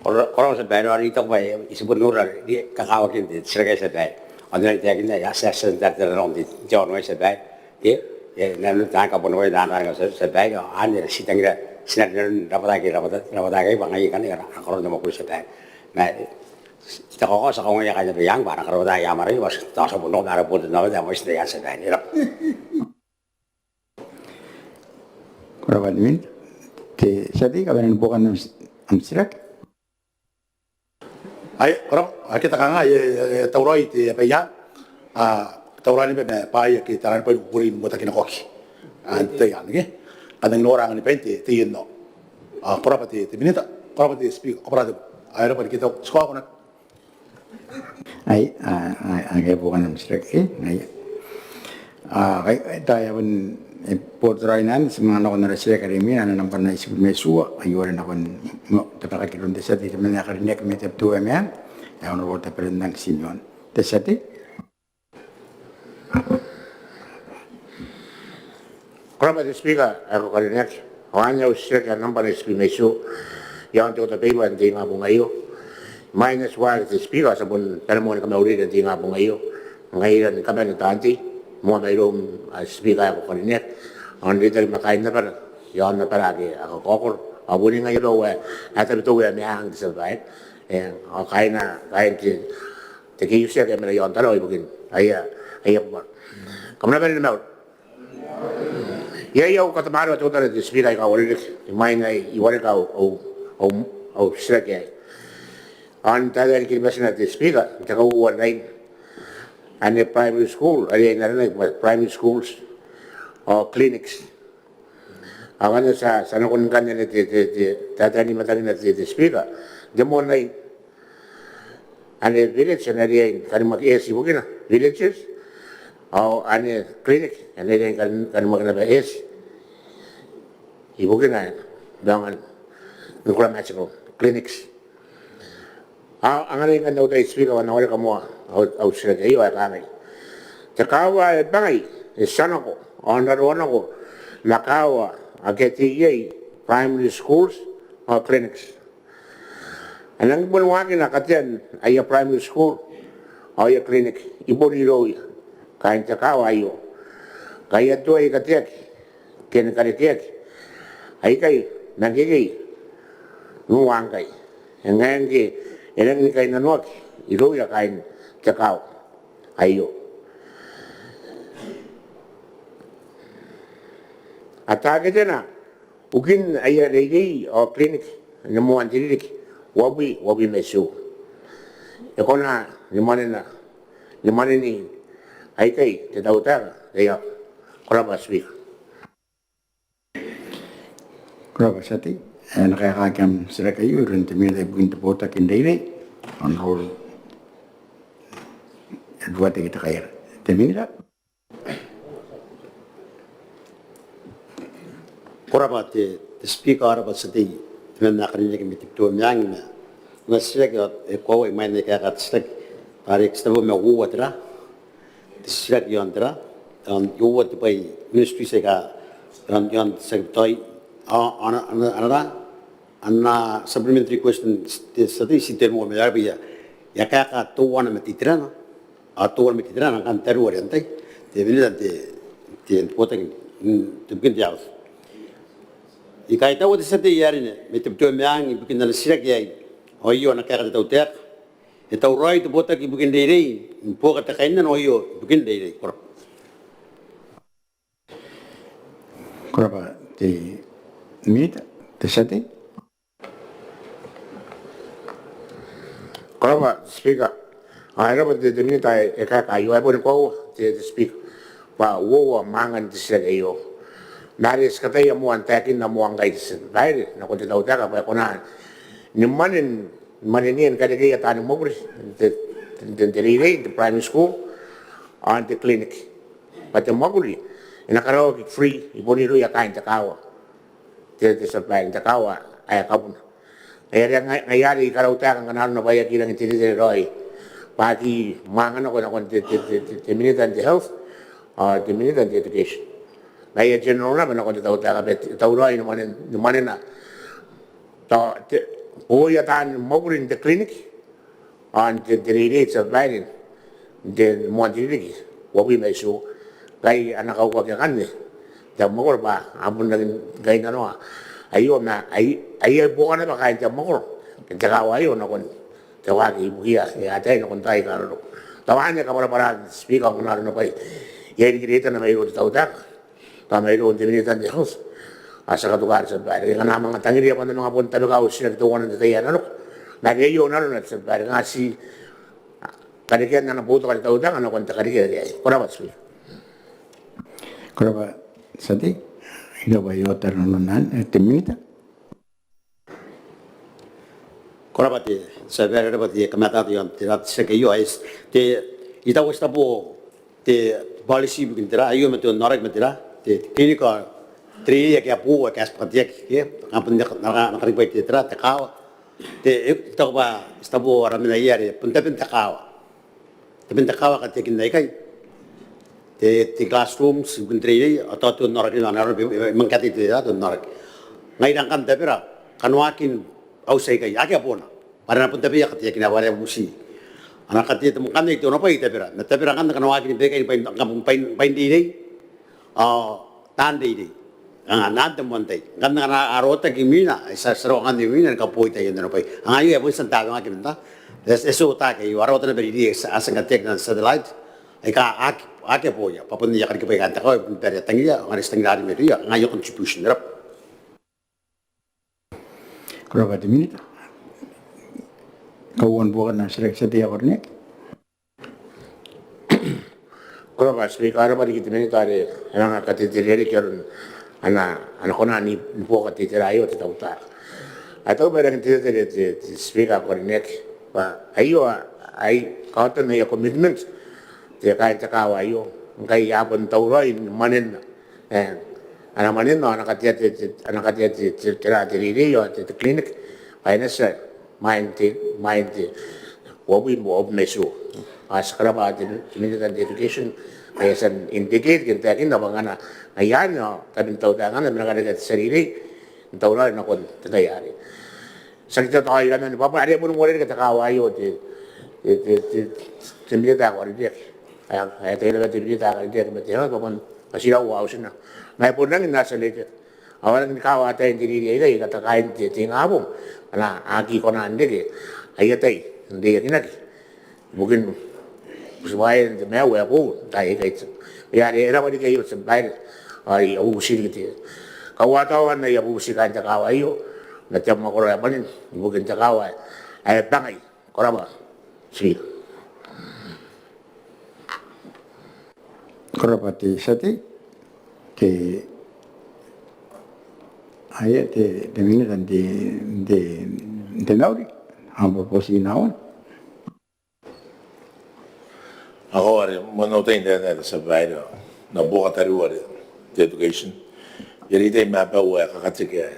Orang sebaik orang itu apa disebut nurul dia kakawakin di sebagai sebaik. Orang itu kita ya sesentar terong di John Way sebaik dia nanti tangkap pun Way dan orang sebaik ane sidang kita sinar rapat lagi bangai kan ya kalau nama kulit sebaik. Nah kita kau sekarang yang kayak yang barang kalau dah yang mari was tak sebut nol ada pun nama dia mesti dia sebaik ni. Kuraba dimin? Te sati kawan bukan ng sirak. Ay, orang kita kan ay taurai ti apa ya? Taurai ni pe pai kita ran pe kurin mota kina koki. Ante ya ni. Kadang orang ni pente ti no. Kuraba ti minita, kuraba ti speak kuraba ay ra kita sekolah ko na. Ay, agak bukan ng sirak ay. Kaya tayo pun portrainan semua anak orang Rusia kami anak nampak nasi mesua ayuran aku terpakai kirun desati teman yang kerja kami tiap dua ya orang orang terpelendang sinyon desati Kalau ada speaker, aku kali ni orangnya usia kan nampak nasi mesu yang tu tapi bukan tinggal bunga iyo minus one the speaker sabun telephone kami uri dan tinggal bunga iyo ngayon kami ng tanti, mo mayroong speaker ako kanina, ang dito makain na para, yon na palagi, ako kokor, abunin ngayon daw, at ito may hang sa bahay, kain na, kain tikiyo siya, kaya may yon talo, ibugin, ay po. Kamu na ba rin naman? Yayaw katamaro at utara, speaker ka, walilik, imayin ay, iwalik ka, o sila kaya. Ang tagal kilibas na speaker, tsaka uwan na yun. And the primary school, primary schools or clinics. Ang ano sa nukun kanya na tatani matali na speaker, the more na and the village na rin kan mag-ESI mo kina, villages, o and clinic, and then kan mag-ESI. Ibo kina, dangan, grammatical clinics. Ang ano yung kanda tayo speaker, wanawala ka mo, au sila kayo ay kami. Takawa ay bangay, sana ko, naroon ako, nakawa, agetiye, primary schools or clinics. Anong bulwagin na katiyan ay a primary school o a clinic, ibo nilo kain takawa ayo. Kaya ito ay katiyak, kinakarikiyak, ay kayo, nagigay, nuwang kayo. Ngayon kayo, ilang ni kayo nanuak, ilo ya kain takaw, ayo. At agad na, ugin ay lady o clinic, namuhan tinilik, wabi mesu. Eko na, limanin ni, ay kay, titawta, kaya, kuraba speak. Kuraba sati, nakakakam sila kayo, rin timida bukin tapota kindayri, on rol, dua kita kaya, timida. Kuraba te speaker arabat sati, men nakarinig kami tipto miyang na, nasirag ko ay may nakakat sirag, parik sa mo uwat ra, sirag yon ra, ang uwat pa ministry sa ka, yon sa toy, ana supplementary question sa si termo me arbiya ya ka tuwa na matitrana tuwa matitrana kan terwa rentay te vinida te potang te bikin dia ikai tawo de sate yarine me te to meang bikin na sirak yai oyo na ka ta utek eta uroi te potak bikin dei po ka ta kain na oyo bikin dei Kuraba te minita, te sate. Kuraba speaker, ay rabat de minita e kayo ay po ko te speak. Ba wo mangan de sila kayo. Naris katay mo ang takin na mo ang guys. Dahil na ko daw ka pa ko na. Ni maninian kada kaya tanong mo bris. The primary school and the clinic. But the moguli inakaraw free iboniro ya kain takawa. Te supply takawa ay kapun. Kaya ngayari karauta kang kanal na baya kilang intindi roy. Pati mangan ako na the minute and the health or the minute and the education. Kaya general na ako na tauta ka tauroy naman na. Oyatan mogulin the clinic on the rates of lighting the monthly what we may show. Kaya anak ako kagyan ni. Jam mogol ba abun na gay na no. Ayo na ay bukan na ba kain jam mogol. Kagawa ayo na kon tawagi buhiya ya tay na kon tay karo. Tawahan niya para speak ako na no kay. Yay dito na may ro tawta. Ta may ro dinita ni house. Asa ka tugar sa bahay. Nga na mga tangiri pa na mga punta lugaw sila tuwan na tayo ano. Nagayo na ron at sa bahay nga si kanikian na nabuto ka tawta ano kon ta kanikian. Kuraba speak. Kuraba sati, ilo ba yo tarunan te minita. Kuraba te saber rabat ye kamata yon tirat se ke yo es te ita westa po te policy bikin tira ayo meto norak metira te klinika tri ya ke apu ke aspatia ke ampun nakaribai te tira te kawa te ita ba stabo ramina yare punta pinta kawa te pinta kawa ka te kinai kai te classrooms bintri atau tu norak ni mana mengkati tu ya tu norak ngai rangkan te pira kanwakin ausai kai ake apona para pun tapi ya ketika kina wara musi anak kati itu kan itu apa itu tapi kan kan wakil mereka ini pain diri tanda ini nanti montai kan arota kimina serongan kimina kapoi tayo na pai ayo ya pun sentado ngakim ta eso ta ke arota na beri asang katek na satellite ay ka ake poya papun ya kan ke pai kan ta ko dari tangia ngaris tangiari media ngayo contribution rap Berapa di minit? Kawan bukan nasrek setia warnet. Kalau pas speaker apa di kita ini tadi emang kata diri keren anak kona ni buat kata diri ayo kita utar atau barang kita diri speaker koordinat pak ayo ay kau tu ni commitment dia kaya cakap ayo kaya apa tahu lah manen anak manen anak kata cerita diri yo di klinik kaya nasa main wabin wab mesu sekarang ada pendidikan education kaya san indicate kita kini apa ngana ayan no tapi tahu tangan mereka ada sendiri tahu lah nak kon terjadi sakit tahu ayan ni bapa ada pun mulai kita kawayo di pendidikan awal dia ayah terima pendidikan dia kemudian bapa masih awal sana naik pun nang nasa lagi awal ni kawat yang diri dia kata kain dia tinggal pun karena aki konan dia ayah tay dia ni lagi mungkin supaya dia mau apa tay kayak ya dia apa dia kayak sampai ay abu sih gitu kawatawan na abu sih kan cakawayo na tiap makoro apa nih mungkin cakawai ay tangay koraba sih Korapati sati ke ayat de minit dan de nauri ambo posi naon. Agora, mas não tem internet essa vai na boa tarefa de education. E ele tem mapa o é que é.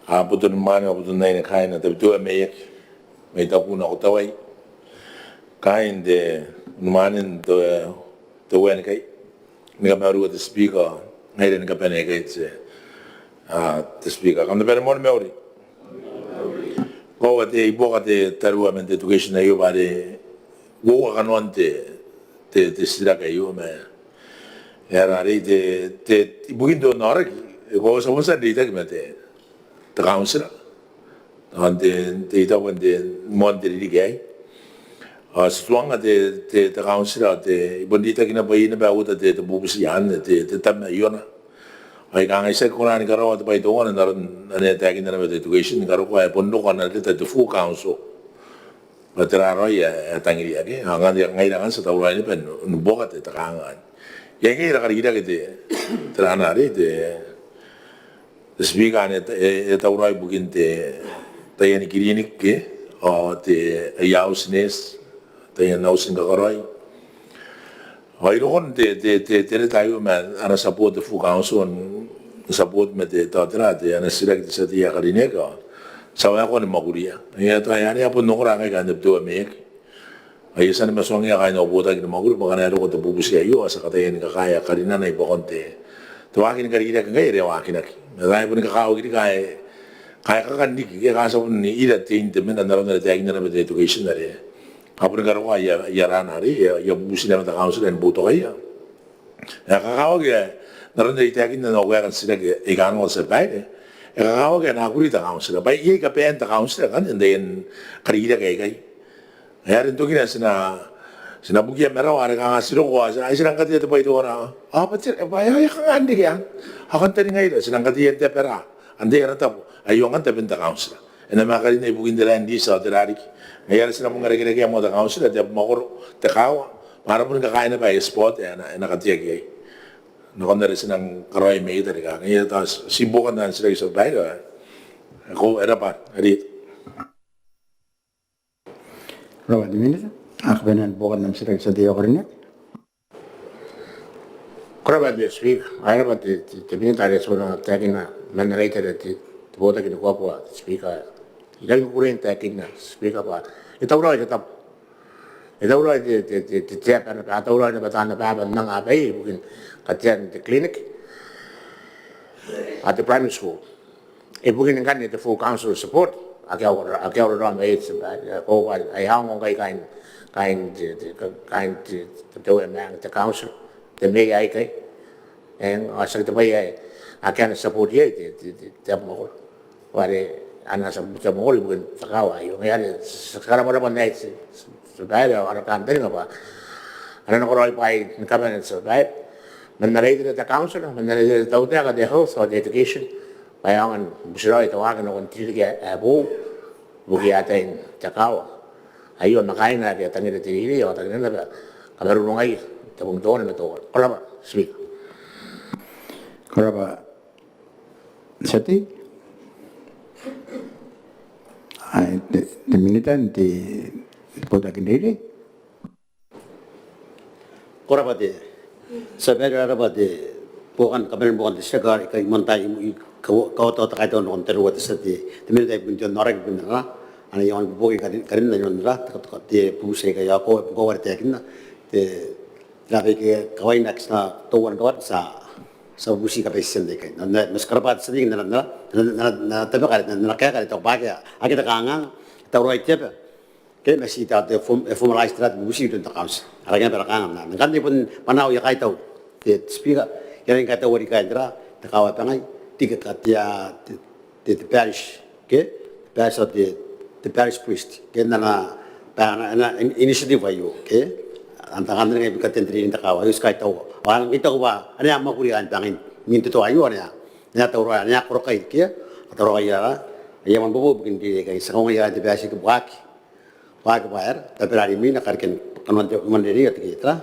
A botar no mano, a botar na cai na te tu é meio tá puna o tawai. Cai de no mano do é kai. Ninga maru de speaker, ngai ninga pene kai se. The speaker. Quando per mon meuri. Go te boa te tarefa de education aí o bare Gua kan te sira kayu me era ri te mungkin do nora gua sama sa di tak mate te kausira te ita wende mon diri gai suanga te kausira te bondita kina bai na ba uta te bubusi yan te tam yona ai kang isa ko na ni karawa te bai to na na te kina na education karawa ai pondo kana te fu council Matera ya tangiri ake, angan yang ngai dangan setahu ini pen nubokat itu kangan. Yang ini rakar kita gitu, teranari itu, speaker itu tahu rai bukan te, tayani klinik ke, te yausnes, tayani nausin kakarai. Hai lokon te tahu man, ana support the full council, support me te tahu terate, ana sirak di setia kalinya ka. Sawa ko ni maguria ya to ya ni apo nokora ngai kan de me ay san me songi ka no bota ki maguri bagana ro ko to bubusi ayo asa kata ni kaya karina nai bokonte to akin kari ida ngai re akin aki dai pun ka kawo ki kaya kan ni ki ka so ni ida tin de men na ro na te agin na be education na re apun ka ro ya rana ri ya bubusi na ta council en boto ya ka kawo ki na ro de te agin na no ga kan sira ke e ga no se bai Kalau kita nak kulit tak kausir, baik ia kepen tak kausir kan, dan kerja kayak ya itu kita sena bukia merah ada kang asiro kuasa, asirang kati itu baik itu orang, apa sih, apa ya kang andi ya, akan tadi ngai itu, senang kati itu pera, andi kan tahu, ayo kan tapi tak kausir, ena makanya ibu kita lain di saat terakhir, ya senang mengerjakan yang mau tak kausir, dia mau tak kau, mana pun kakaknya baik sport ya, ena kati kayak Nakon dari senang karoy me dari ka kaya tas sibukan dan sila iso bay ka ako era pa ari Berapa di minit? Benar bukan nam sila setia warnet. Kalau ada speak ayah berarti tapi tadi soalnya tekina mana lagi tadi buat kita kuapa speaker ilang kurang tekina speaker apa itu orang itu itu orang itu siapa atau orang itu bertanya apa nang apa mungkin kajian di klinik atau primary school. Mungkin kan itu full council support akiaw ron mai ko ai hang on kai kain to mang the council the me ai kai en asa te bai ai akan support ye te mo wale ana sa mo li bukan sakawa yo ngai sekarang pada pandai sudah ada orang kantor ngapa ana ko roi pai cabinet sudah menalai the council menalai tau te ka the health or the education bayangan busrai tawagan no konti ke abu bugi atain takawa ayo makain na dia tangin de tiri o tangin na kabaru ngai tabung don na to kala speak Koraba sati ai de militan di poda kendiri Korabate, sabi arabate, bukan kapan bukan segar kay mantai kau tahu tak itu non terus sati, demi itu pun jangan orang pun lah, ane yang bukan karin na yang lah, tak dia pusing kaya kau warta kena, te nabi ke kawain nak sa tuan kawat sa busi kapesen dekai, na maskarapat seding na tapi karet na kaya karet tak pakai, akhirnya kangang, tahu itu apa? Kaya masih tahu formalize terat busi itu tak kaus. Arangnya berakang na. Nanti pun panau ya kaya tahu. Speaker yang kaya tahu kaya terat tak kawat pangai tiga katia the parish. Okay, parish of the parish priest. Kaya na initiative ayo. Okay, antakan dengan ibu katen teri tak kawat. Yus kaya tahu. Orang itu apa? Ane amma kurian pangin minta tu ayo ane. Ane tahu orang ane korokai kaya atau orang ya. Ia mampu bikin dia kaya sekarang ya the parish ke buat. Wag bayar, tapi hari ini nak kerjain kanuan mandiri atau kita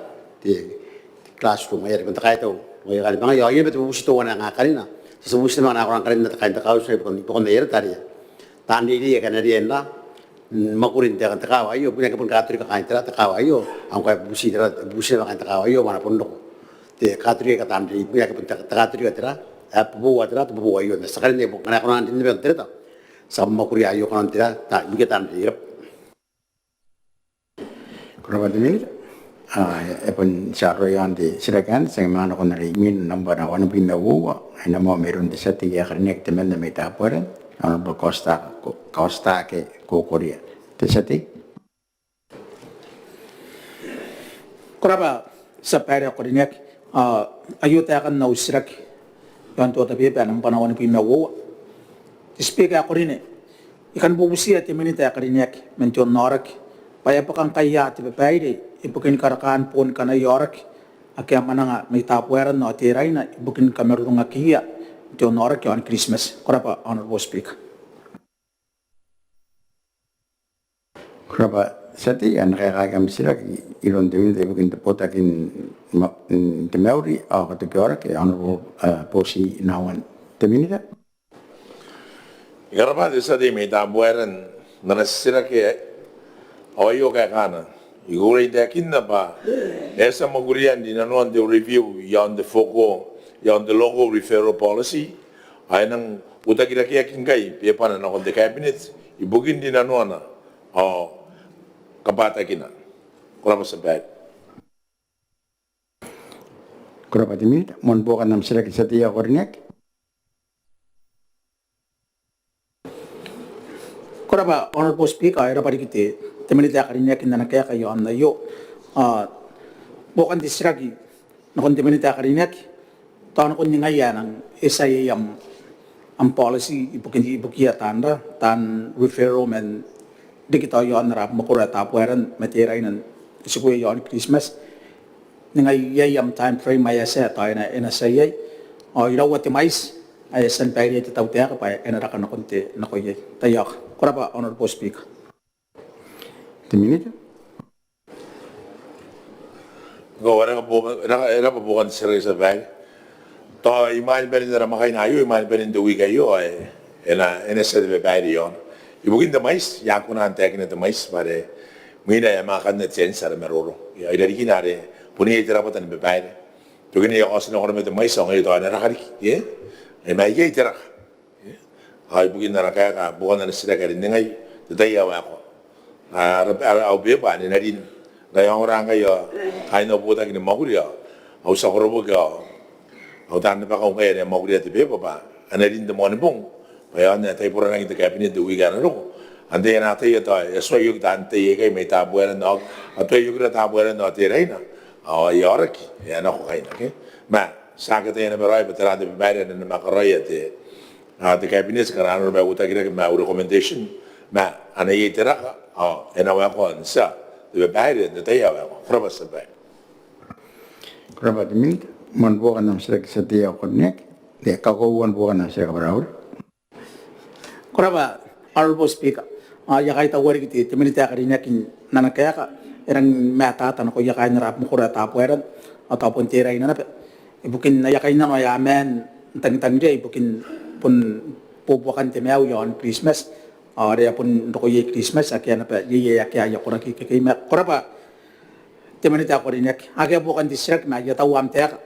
di classroom ayat kita kaya tu, ayat kali bang, ya ini betul busi tu orang ngakali na, sesuatu mana orang kali nak kaya takau saya bukan ayat tadi, tandi dia kan dia enda, makurin dia kan takau ayo, punya kepun katri kaya tera takau ayo, angkai busi kaya takau ayo mana pun dong, di katri kata tandi, punya kepun katri kaya tera, buat ayo, sekarang ni bukan aku nanti ni bukan tera, sama makuri ayo kan tera, tak bikin tandi. Koraba de mili epon saro yang di silakan saya mana kon nari min number na wana pinna wo ay namo meron di sati ya karnek temen na meta poren ano costa ke ko korea de sati Koraba sa pera ko rin ayuta akan na usrak yan to tabi pa ng panahon ni pinawo speak ako rin ikan bubusi at iminita ka rin mention norak paya pa kang kaya ti papaide ibukin karakaan pon kana yorak akya mananga may tapueran no tiray na ibukin kameru nga kiya to norak yon Christmas korapa honorable speaker koraba sati an kagam sila ilon de de bukin de potakin de mauri o de gora ke ano posi nawan de minita Ikarapa de sa di may tabueran na nasira ke awayo kaya kana. Igulay de kinna pa. Esa magurian di nanuan de review yon de foco yon de logo referral policy ay nang utakira kaya kingkay piya pa na nakon de cabinet ibugin di nanuan na o kabata kina. Kurang masabay. koraba de minita mon bukan nam sila sati ya kornek koraba honorable speaker ay rapari kiti temenita karinya kinna nakaya kayo an yo bukan disragi nakon temenita karinya taon ko ngaya ng SIAM ang policy ibukia tanda tan referral men di kita yon rap makura tapueran materai nan isikuya yon Christmas ngay yam time frame maya sa tayo na NSA o irawat mais ay san payri ito tawte ka pa enara ka na konti na koy tayak koraba honorable speaker de minita Go era pa bukan sira sa bag. To imal berin na makay na ayo imal berin de wigayo ay ena sa de bag yon. Ibugin de mais ya ko na antek na de mais pare mina ya makan na tsen sa meroro. Ya ida dikinare puni itira pa tan be bag. To gini ya osno ko de mais ang ito na rakari. Ye. Ay may ye itira. Ay bugin na kaya ka bukan na sila ka rin ngay tataya wa ko. Au be ba ni na rin Gaya orang kaya ay no puta kini maguria au sakorobo ka au tan pa ka kaya maguria te be pa ana rin de mon bong kaya na tay pura nang ite cabinet de wiga na ro ante na te to e so yu dan te e me ta buera no a to yu gra ta buera no te reina o yora ki e no ko kaina ke ma sa ka te na berai betra de beire na ma karoya te a te cabinet ka na ba uta kira ma recommendation ma ana ye te ra o e na wa ko sa de beire de te ya wa proba se be Kerabat ini, mon bukan nam sila setia konek, dia kakuan bukan nam sila kabarau. Koraba, Honorable Speaker, yakai ta wari kiti, teminita karinya kin nana kaya ka, erang mata tan ko yakai na rap mukura tapueran, ataupun tirai na ibukin na yakai na ya men, tang dia ibukin pun pupukan temau yon Christmas, dia pun doko ye Christmas, akia na pa ye akia yakura ki kikima. Koraba, teminita karinya, akia bukan distrik ma ya tahu am tek,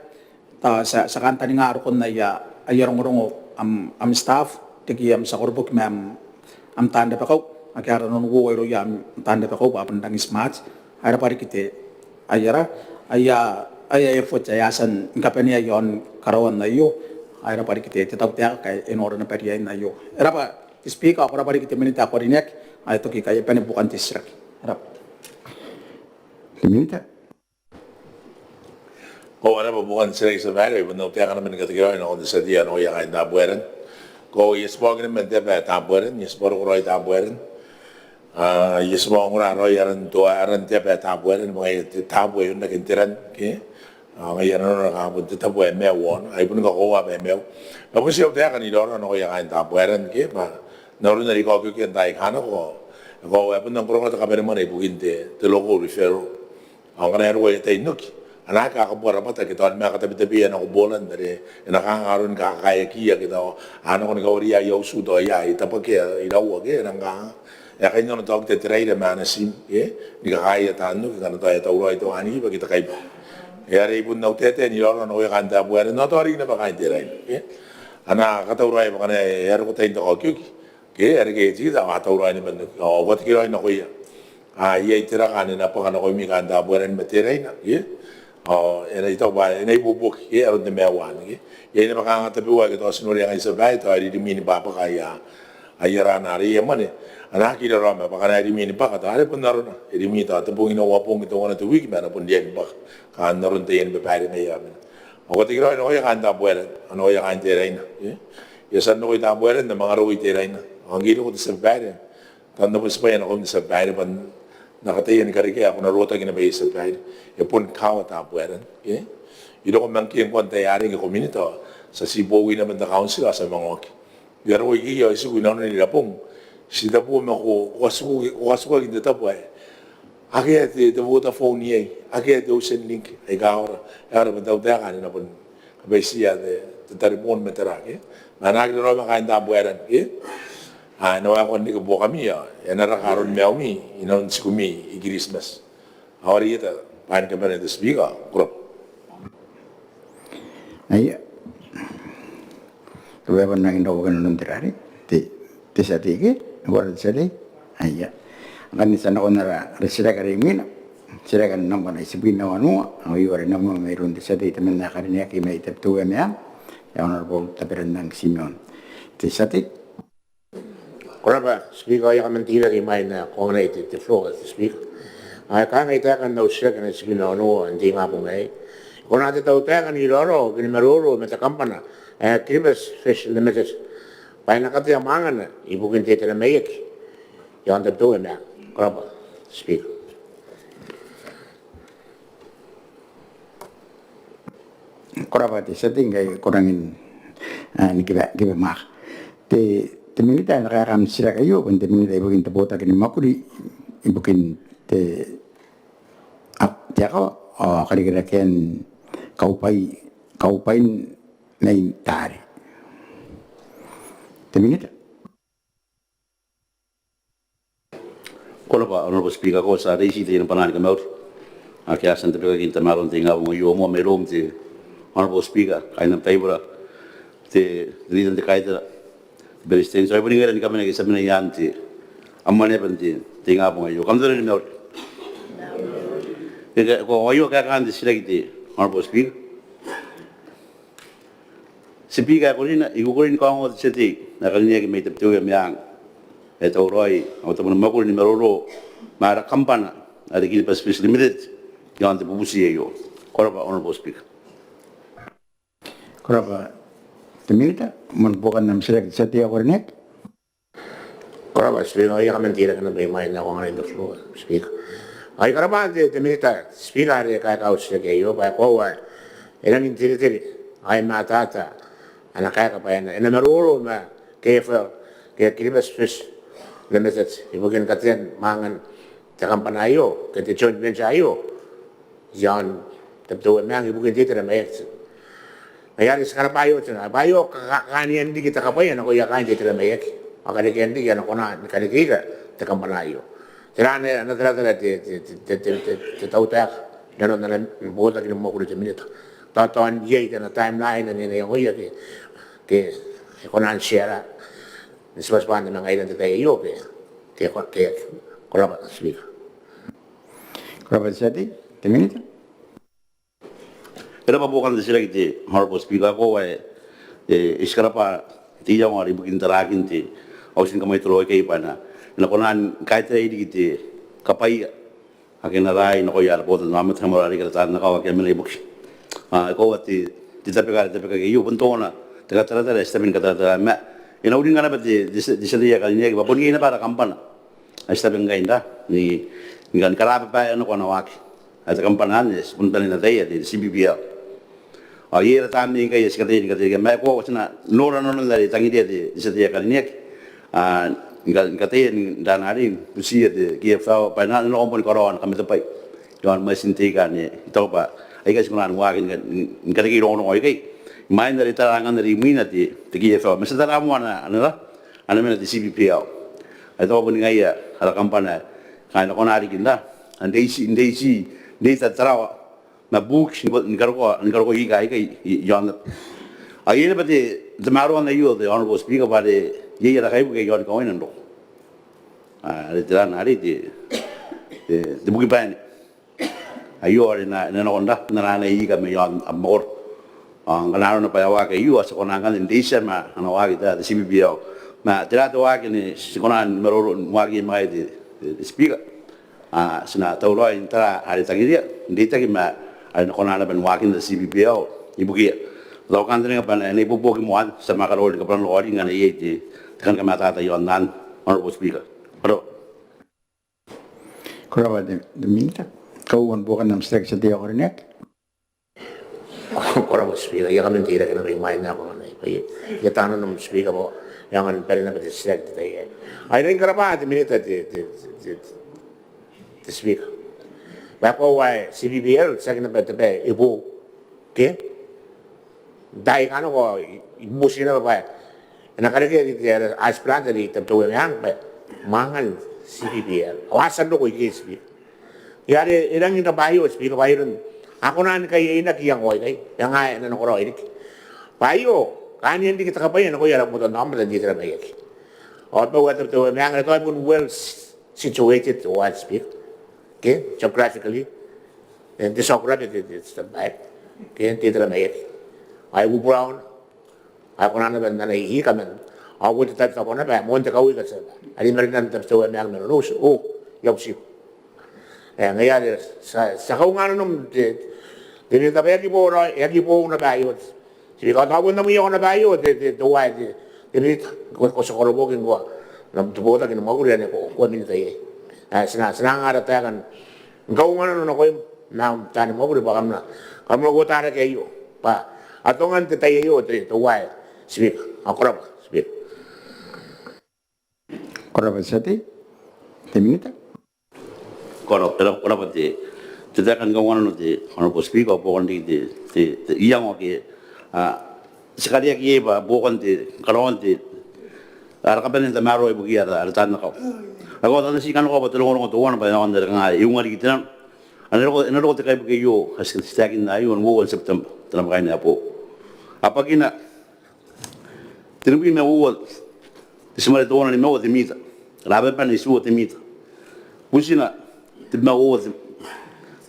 ta sa kanta ni ngaru kon na ya ayarong am staff. Tegi am sakorbuk mem am tanda pakau akyara non wo ero ya am tanda pakau ba pandang smart ara pari kite ayara aya effort ya san kapani yon karawan na yo ara pari kite tetap tia kai en ora na pari na yo era pa speak ako ra pari kite minita ko rinek ay to ki kay pane bukan tisrak era Minta. ko ana ba bukan sila sa bare but no te kana men kategori no de sa dia no ya na bueran ko yesbog ni men te ba ta bueran yesbog ro ta bueran yesbog ro yaran to aran te ba ta bueran mo te ta bueran na kintiran ke ngai no ka bu te ta bueran me won ai bun ko wa be me ba ko si o te kan ni ro no ya ta bueran ke ba no ru na ri ko ke ta kana ko wa bun no ko ta ka be mo ne bu inte te lo ko refer ang kana ro te nuki anak ka buat apa tak kita orang kata betul anak bolan dari anak harun ka kaya kia kita anak orang kau ria yau sudah ya itu apa kia irau ke anak ya kan orang tahu kita terai de mana sim ye di kaya tanu kita tahu ya tahu itu ani bagi kita kai ya ribu nau tete ni orang orang yang kanta buat no tahu hari ini pakai terai ye anak kata orang yang pakai ya orang kata itu kau ke hari ke sih tak tahu orang ini benar oh buat kira ini kau ya ya itu kan ini apa kan kau mi kanta buat ini terai na ye era ito ba nei bubuk ye era de mewan ye ye ne baka ta biwa ke to sinori ang isa bai to ari di mini papa kaya ayara na ri ye mane ana ki ro ma baka na di mini paka ta are pun naro na ri mi ta ta pung ino wa pung to wana to wiki mana pun dia ba ka naro te yen be bai ne ya men o ko ti ro no ya kan ta buere ano ya kan te reina ye ye san no ta buere na mga ro te reina ang gilo ko sa bai tan no pa ya no ko sa bai ban nakatayan kari kaya ako narota kinabay sa bai e pun kawa ta bueran ye ilo ko mangkiang kon tayari ke komunito sa sibuwi naman na council sa mga ok yaro iki yo isu ina ni lapong si tapu mo ko wasuko kinda tapu ay akia te vota phone ye akia te usen link ay gaora yaro ba daw kan na pun kabay siya de taripon metera ke manag ro ma kain ta bueran ye no ako ni ko kami ya narakaron me mi inon sikumi i Christmas ahora ita pan ka man this biga crop Ay, tuwe pa nang ino ko nung tirari, ti sa tiki, wala sa di, ay, ang kanisa na ko na sila ka rin mina, sila ka nang ko na isipin na wano, ang iwari na mo mayroon ti sa di, taman na karinya ki may itaptuwe maya, yung honorable tapiran ng Simeon, ti sa tiki. Koraba, speaker ya mentira di mai na kong na iti floor at speaker. Ay kang ita kan daw siya kan sige no hindi nga po ngay. Kung natin tayo kan ni loro, kini maruro meta kampana. Kribes fish limited. Pai nakati amangan na ibukin tete na mayek. Yan tayo na. Koraba, speaker. Koraba ti sa tingay kurangin ni kiba mak. Te minita nakakam sila kayo, kung te minita ibukin tapota kini makuli, ibukin te ako, kali-kira ken kaupay na tari. Te minita. Kola pa honorable speaker ko sa resi te panan ka maut kaya san te kita malon te nga mo yo mo melom te honorable speaker kain ng favor te ridan te kaita beristen so ibuni ngara ni kami ngi sabi na yan te amane bante te nga mo yo kamdo ni maut ko ayo ka kan de sila kiti honorable speaker speaker ko rin igugurin ko ang seti na kanya ki may tapto yang e tau roi o tamana makuri ni maroro mara kampana ada kini Pacific Limited yang ante pupusi e yo. Korapa Honorable Speaker. Korapa Temilita, man bukan nam select setia kornek. Korapa Speaker, ay mentira ka na ba may na ko ngayon do floor, Speaker. Ay korapa te minita, Speaker ay kaya ka usya kayo pa ko wa. Ilang intiri ay matata. Ana kaya ka pa yan. Ina maruro ma kaya kiribas fish limited. Ibugin ka tiyan mangan ta kampanayo, kaya joint venture ayo. Yan tapdo mang ibugin dito na may Mayari sekarang bayo cina, bayo kanian di kita kapayan ako ya kain di tira mayak, akali kendi ya ako na kali kira te kampanayo. Tira na tira te tau tak, jano na buat lagi mo kulit minute. Tatuan ye na timeline na ni ako ya ke ako na share. Nisbas pa na ngayon te tayo ke kolaba speaker. Korapa seti, Temilita. Era bukan di sila kiti Honorable Speaker ko iskarapa ti yang ari bukin tarakin ti ausin kamay tuloy kay pana na konan kahit ay di kiti kapay akin na rai na ko yar po na mamat hamari karatan na kawak yamin ay buks ko ati tapi kay yu punto na taga tara estamin kata ma inaudin nga na ba di sila ya kanya ba puni na para kampana estamin nga inda ni ngan karapa pa ano ko na waki at kampanan is punta na tayo di CBBL Ayer tani kaya sekali mai ko sana nora nora dari tangi dia di setia kali ni kata dan hari usia di KFL pada nak nombor koran kami sampai jangan mesin tiga ni tahu pak ayah sekolah nuakin kata kira orang ayah main dari tarangan dari mina di KFL mesti teramu ana mana di CBPL itu apa ni ayah ada kampanye kaya nak hari kita andai tak terawa na books ni karo iga yon ayene pati the maro na you the Honorable Speaker ba de ye ra kai bu ke yon ko ina ndo re tira na ri de buki ban ayo ari na onda na iga me yon amor ngala na pa wa ke you as ko na kan de ma na wa ke da CBBL ma tira to wa ke ni sikona mero wa ke mai de Speaker sina taulo intara ari tangiria ndita ki ma ay nakonana ban wakin the CBPL ibuki law kan nga pan ni bubuki mo sa makarol ka pan lori nga ni yeti kan ka matata yon nan Honorable Speaker pero Korapa Temilita, kau wan bukan nam select setia kornek. Korapa Speaker, ya kami mentira ka na may na ko na ya tanan ng Speaker mo yang an pala na pati select tayo ay rin korapa Temilita the Speaker. Bako why CBBL second about the ibu ke dai kano ko ibusin na ba na kare ke aspirant di tapto yang ba mangan CBBL awasan do ko ikis yare irang ina bayo speaker bayo ako na kay ina kiyang oy kay yang ay na ko roy bayo kani hindi kita kapayan ko yara mo to number di tra bayek or ba water to yang ito ay well situated to what speak. Okay, geographically, and this geographically it's the back. Okay, titra na yet. I will brown. I can understand that he come in. I would type up on a back. Monte Kawi got said. I didn't remember to a man. Oh, Yopsi. And the other Sakonganum did. There is a very poor, every poor on the bayous. She got out when we on the bayou, the white, the meat was a horrible and go. Nam to both in the Mogul and 1 minute. Senang ada tayakan, kau mana nak kau nam tani mau beri bagam na, kamu kau tarik kayu, pa, atau kan tetap kayu tu why, speak, aku apa, speak. Korapa seti, Temilita. Korapa ti tidak kan kau mana nanti Honorable Speaker bukan di yang oke sekali lagi ba bukan di kalau nanti ada kapan yang temaru ibu kia ada tanah kau. Ako tanda si kano ko patulungan ko tuwan pa yon der nga yung ari kitan ano ko te kay bugiyo has stakin na yon wo September tanam kay na po apagina tinubin na wo tismare tuwan ni mo de mita labe pa ni suo de mita pusina te ma wo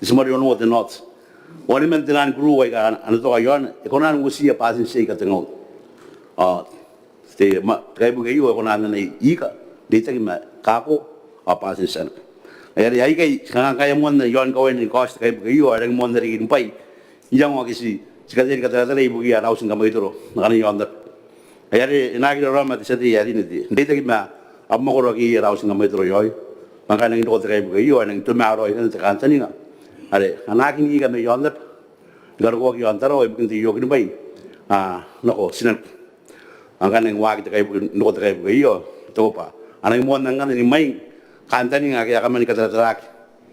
tismare yon wo de not wani men tinan gru ay kan ano to yon ekonan wo siya pasin siya ka tengo te ma kay bugiyo ekonan na ika dito kima kako apa sin ay kay kaya mo na yon gawin ni cost kay iyo ang mo na rin pay yang mo kisi sikadin kata ibu ya raus ngamay duro nakani yon da ay inagi rama ti sadi yari ni dito kima amma ko roki raus ngamay duro yoy maka nang ito kay iyo nang tumaro yan sa kantani nga are anakin ni kami yon da gargo ki yon taro ibig ti yo kin bay nako sinan ang kanang wag kay no kay iyo to pa anang mo nang ni may kantani nga kaya kami katarak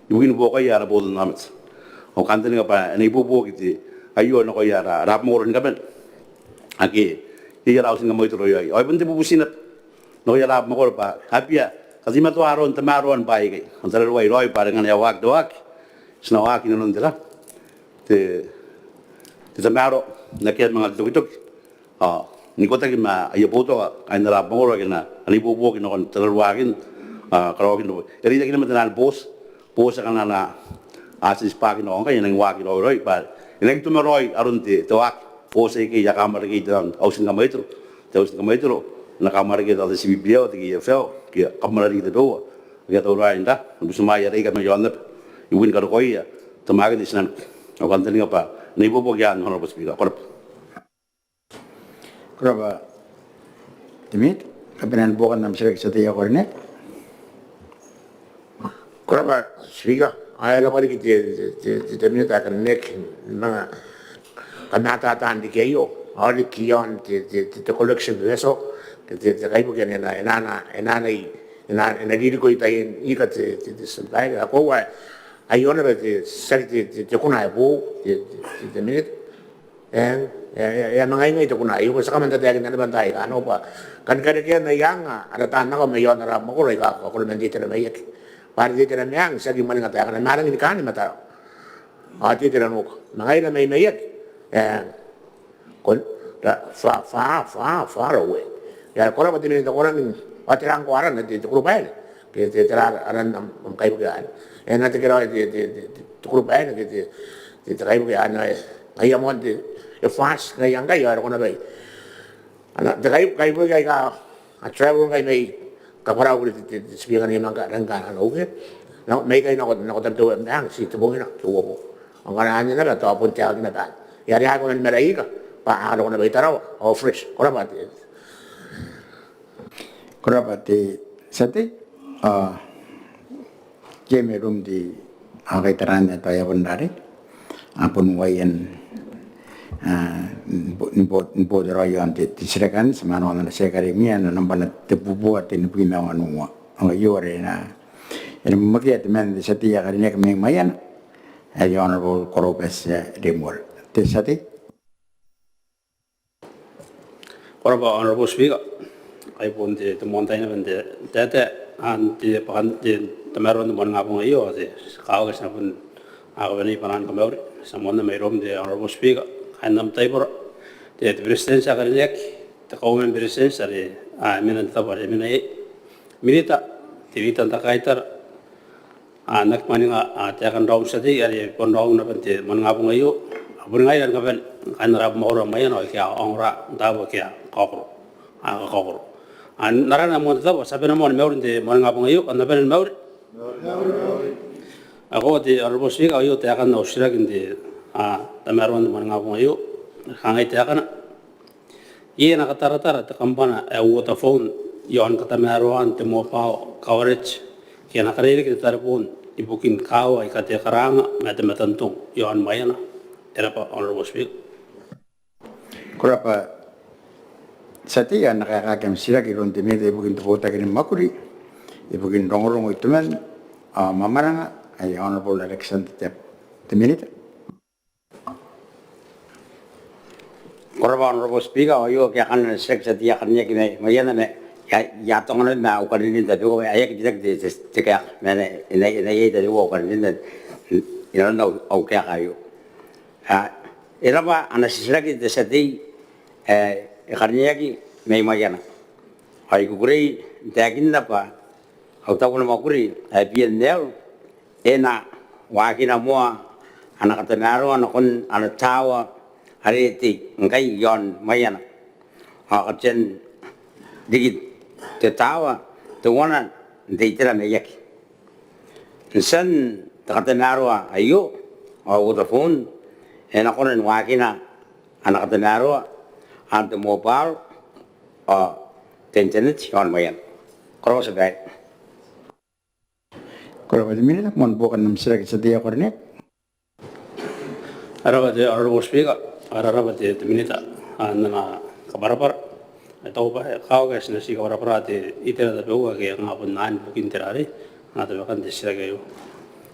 ibugin po kay yara bodon namit o kantani nga pa ni bubo kiti ayo no kay yara rap mo ron kaben aki iyara usin nga mo ito roy ay bunti bubusinat no yara mo ko pa hapya kasi mato aron tamaron pa kay ang taraway roy para nga yawag doak snawak inon dira te tamaro nakya mga tugitok ni ko tagi ma ayo poto ay narap mo ro kina ani bubo kino kon tarawagin kalau kita, jadi kita mengenal bos akan na asis pagi nong kaya nang wagi roy par. Ini itu meroy arunti tuak bos iki ya kamar kita ausin kamar itu, na kamar kita ada si biblia tigi ya fel, kia kamar kita doa, kita tahu lain dah, bisa maya rega menjawab, ibuin kalau koi ya, temaga di sana, akan tadi apa, ni bobo gian hono bos biga, korp. Korba, timit, kapinan bukan nam sirek setia kornet. Kuraba Speaker, ay la pari ti termina ta kan nek mga kanata di kayo ari kiyon ti collection beso ti kai po kanya na ina diri ko itayin ikat ti supply ako wa ayon na ti sakti ti kunay po ti minute and ya mga ingay ti kunay ko sa kamanta tayo na bantay ano pa kan kada kaya na yang ada tanah ko mayon na mo ko ray ka ko nandito na mayak para dito na yang sa gimana nga tayo na marang ini kan mata dito na mo mga ina may mayak kon far away ya ko ra matinin ko ran atirang ko aran dito ko pa ke tira aran am kay bugan na tikira dito ko pa dito kay bugan ay amon di fast ngayang kayo ko na bay ana kay bugan ka travel kay may kapara ulit speaker ni mga ranggan okay na may kay nako tanto ang si tubong na tuwo ko ang kanaan na to apun tiya na ta yari ako ng marai ka pa ano ko na baytaraw o fresh korabati sati jeme rum di akai taran to ya bondari apun wayan nipo royon ti sirekan semano na sekari mian na nambana te bubuat ni pina wanua ang yore na en makiat men di sati ya karine kami mayan ay honorable koropes demor te sati koraba honorable speaker ay pun ti montaina bende tete an ti pakan ti tamaron mon ngapong iyo ti kawas na pun ako ni panan kamori sa mon na mayrom ti honorable speaker anam taibor te presidensia karinek te kaumen presidensia re minan tabare minai milita tivita takaitar anak maninga te akan raum sadi ari pondong na pente mangapung ayo abun ngai dan kapan kan rab maura mayan o kya ongra dabo kya kokro kokro narana mo tabo sabena mo meurin te mangapung ayo kan ben meur ako te arbos wi ayo te akan no shirakin te tamaron mangapung ayo hangai te akan ye na katara-tara te kampana water phone yon katamaron te mo pao coverage kaya nakarili kita tarapon ibukin kawa ikate karanga mate-matantung yon mayana era pa honorable speaker kurapa sati ya nakakakam sila kiron timid ibukin tupota kini makuri ibukin rongorong itu men mamaranga ay honorable election timinit Korban honorable speaker ayo kaya kan sek sati akan nya kini mayana ne ya tongan na ukarin din tabi ko ay kidak de tika mene ina da wo ukarin din ina na au kaya kayo era ba anasisira ki de sati karnya ki may mayana ay kukurei takin na pa au tawo na makuri ay bien nel ena wakina mo anak katanaro anakon anak tawa hari ti ngai yon mayana ha chen digit te tawa the one they tell me yaki. And sen takatanarwa ayo o the phone and ako rin wakina anak katanarwa ang the mobile o internet yon mo yan. Cross back. Kalau pada minit mon bukan nam sira setia kornet. Arabate arabo speaker arabate minita anna kabarapar atau ba kau guys nasi kabarapar ate itera da bewa ke ngapun nan bukin terare na da kan desira ke yo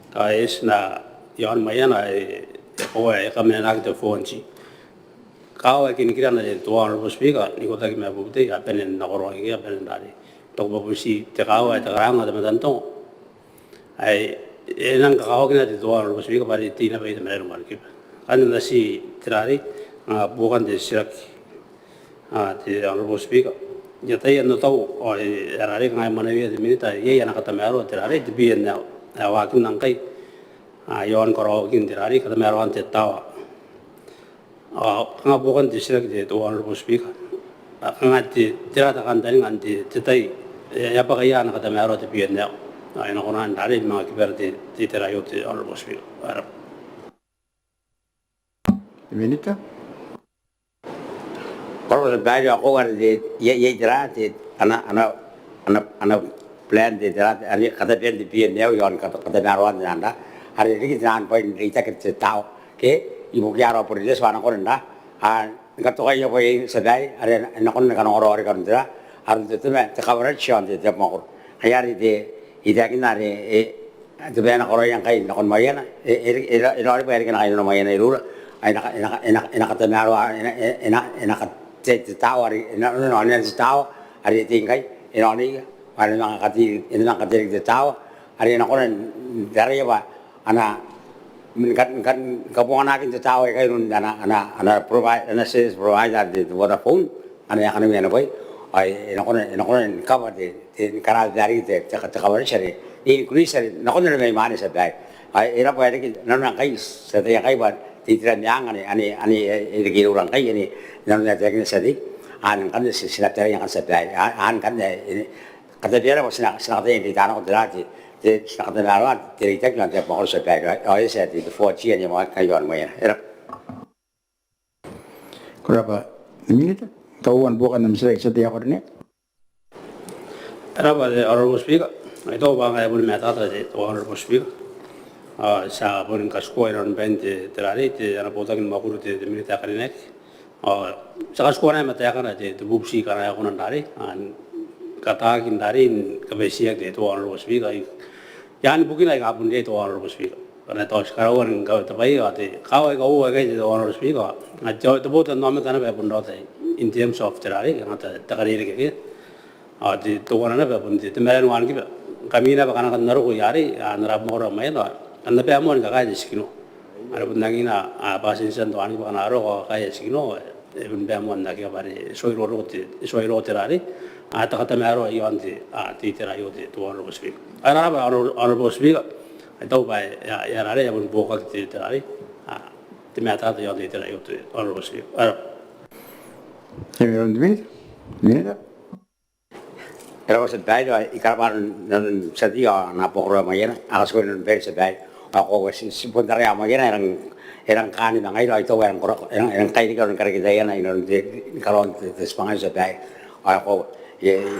kais na yon mayana e o e kamena de fonji kau ke ni kira na de to arabo speaker ni ko ta ke me bute ya penen na koro ke ya penen dare to ba busi te kau e ta ranga da medanto ai enang kau ke na de to arabo speaker ba di tina ba de mero mar ke ano nasi terari bukan de siraki di honorable speaker ya tayo ano tau o erari ngai Maneaba de minita ye yana kata mero terari di biyan na wakin nang kay yon koro kin terari kata mero ante tawa nga bukan de siraki de honorable speaker nga di terata kan tani nganti tetay ya pa kaya na kata mero de biyan na ayun ako na dari mga kiber di terayo de honorable speaker Minit. Kalau sebagai aku kan di ye jerat di anak plan di jerat hari kata plan di pian dia yon kata naruan anda hari ini jangan poin kita kita tahu ke ibu kaya orang pergi sesuatu orang anda kata kaya poin sedai hari anak orang kan dia hari itu mah cakaran cian di tiap makor hari di kita hari itu banyak orang yang kaya nak mayan orang banyak yang kaya nak mayan itu enak kata naruan enak tahu hari ini tahu hari tinggal ini hari nak kati tahu hari nak orang dari apa anak kan kapungan akin tahu kayak itu anak provide anak service provider di Vodafone anak yang kami boy nak orang cover di kanal dari itu cakap seri ini kulis seri nak orang lebih mana sebagai ini apa ini nak kais setiap kaiban tidak yang ani ini orang kaya ini namanya teknik sedih an kan sinatera yang kan sedai an kan ini kata dia apa sinatera yang di tanah udah di sinatera lawan cerita kan dia mau sedai oh saya di 4G yang mau kayon mau ya Kenapa? Minit. Tahuan bukan nam sira setia kornet. Araba de honorable speaker itu bang ay boleh mata tadi honorable speaker sa boleh kaskuai non bente terari di anak potongin makuru di minita kalinek sa kaskuai na mata kan di bubsi karena aku nandari kata kindari kabesiak di itu honorable speaker yan bukin ay kapun di itu honorable speaker karena tahu sekarang kau terbaik kau kayak itu honorable speaker ngajar itu bukan nama karena berpun dotai in terms of terari yang ada terkari kayak di tuan anak berpun di temeran wan kita kami nak karena kan naruh yari narap orang main anda pemon kakak di sini, ada pun lagi na bahasa Indonesia tuan kita kan naruh kakak di sini, pun pemon lagi apa ni soiro terari, atau kata meru iwan di terayu di tuan honorable speaker, apa honorable speaker, itu baik ya ada yang pun buka di terari, di mata tu yang di terayu di honorable speaker. Yang minit. Kalau sedai ikan nan setia na pokro mayan, akas ko nan bel sedai. Ako si puntar ya mayan erang kani na ngayon ito erang kay di karon karikita yan na inon karon tispangan sedai. Ako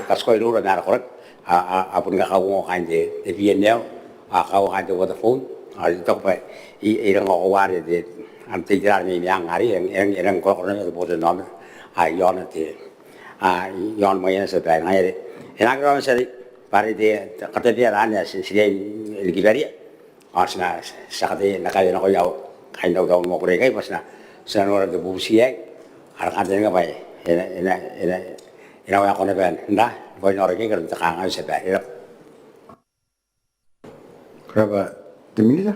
akas ko iluro na korek apun kakawo kan di Vietnam akaw kan di Vodafone. Ito pa irang ako wari di anti jalan ni yang hari erang korek na bodo nom yon ti yon mayan sedai ngayon. Enak orang sedih, pada dia kata dia rana sedih Liberia, asna sakati nak kaya nak kau kain tahu mau kerja pas na senang orang tu busi harga dia apa ya, ini orang kau nepen, dah, boleh orang kerja kerja kangen sedih. Kenapa? Minit.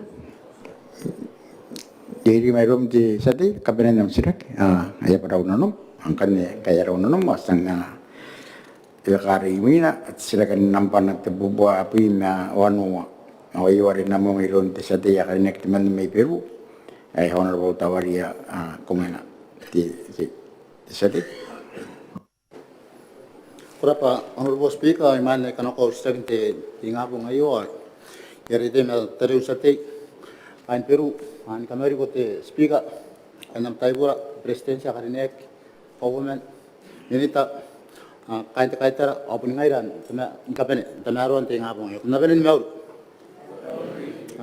Jadi macam di sati kapan nam sira? Ayah pada unonom, angkan kaya unonom asang Ilakari mina at sila kan nampan at bubuha api na wano iwari na mo mayroon ti sa tiya karinek ti man may Peru ay honorable tawaria kumena ti sa ti Kurapa Honorable Speaker, imane kanako staginte tingapo ngayo. Yarite na tariu sate kain Peru an kamari kote Speaker anam taibura presidensia karinek government minita kain kaitara open ngairan tama kapene tamaron tingapo ngayo. Nabene mau.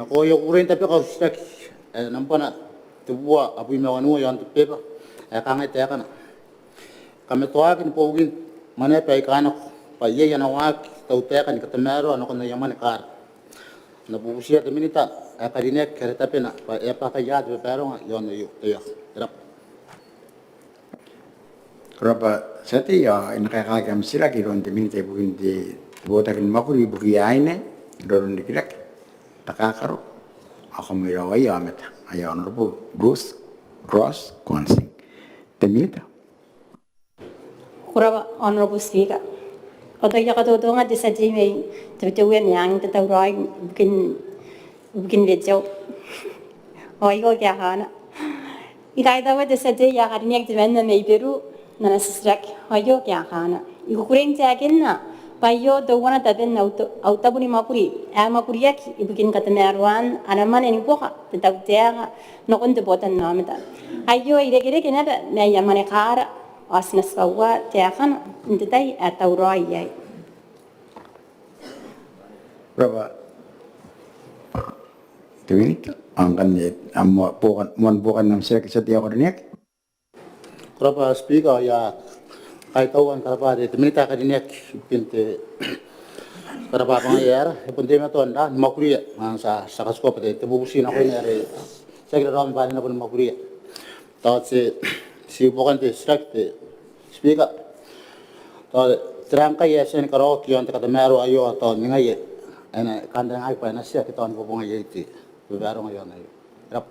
Ako yo kuren tapi kau stak nampana tubua abu mawanu yang tepepa kangai te kana. Kami toakin pogin mana pa ikano pa ye yana wak tau te kan katamaro ano kana yaman kar. Na busia te minita akadine kereta pena pa pa kaya de pero yon yo te rap. Kurapa sati ya inakakakam sila kiron te minite bukin te botakin makuri buki aine doron dikirak takakaro ako mirawai ameta ayo honorable Bruce Cross Consing te minita. Kuraba Honorable Speaker. Kota ya kata tu ngat desa jimi tertuan yang tetap roy bikin lecau. Oh iko kya kana. Ikai tahu desa jimi ya hari ni aku mana mei Peru nana sisrak. Oh iko kya kana. Iko kurang jakin na. Payo tu wana tapi na auta puni makuri. Makuri ya bikin kata meruan. Anaman ini poka tetap tiaga. Nokon tu botan nama ta. Ayo ire kena na yamane kara. Asnas kawa tiakan entai atau royai. Berapa? Itu ini angkan ya, amma bukan nam sila kisah orang ni. Kurapa Speaker ya kai tauan kurapa de minita kadinek pinte kurapa pangayar punte mato anda makuri sa sakasko pate tebusi na ko ni are segera ram bani na pun makuri ta si bukan te strak te Speaker ta terangka ya sen karo kion te kata mero ayo atau ningai ana kandang ai pa na sia kita on bobong ai ti bebaro ngayon ai rap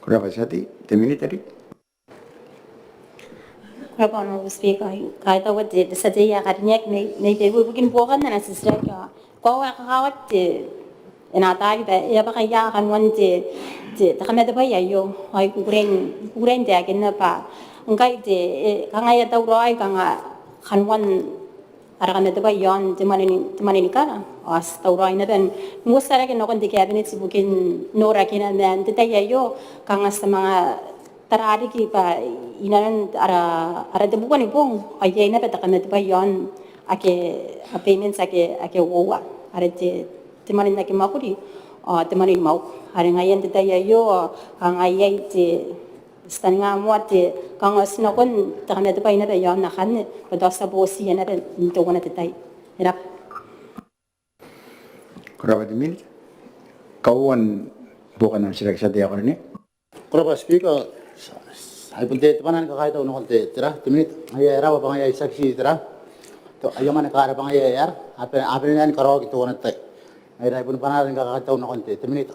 Kurapa sati te minita tadi? Kurapa Honorable Speaker. Kai tahu desa jimi ya hari ni Peru bikin bukan nana sisrak. Kau akawat enata kita ya pakai ya kan wanje tak kami ada bayar yo. Hai kurang jakin apa. Engkai kangai tahu roy kanga kanwan ara kami ada bayar teman ini kan. As tahu roy naben musara kan nokon di cabinet bukin nora kina dan tetaya yo kanga sama terari ki pa inaran ara de bukan ipong ayay na peta kami pa yon ake payments ake wowa ara te manin na ki makuri te manin mau ara ngayon te tayo yo ang ayay te stan nga mo te kang asno kon te kami pa ina pa yon na kan padosa bosi na pen nito na te tay hirap. Kurapa te minita? Kawan bukan nam sila kisah orang ni. Kurapa Speaker ay punte panan ka kaito no konte tira timinit ay rawa pang ay saksi tira to ayo man ka ara pang ay yar apen nan karo kito wonat tay ay rai pun panan ka kaito no konte timinit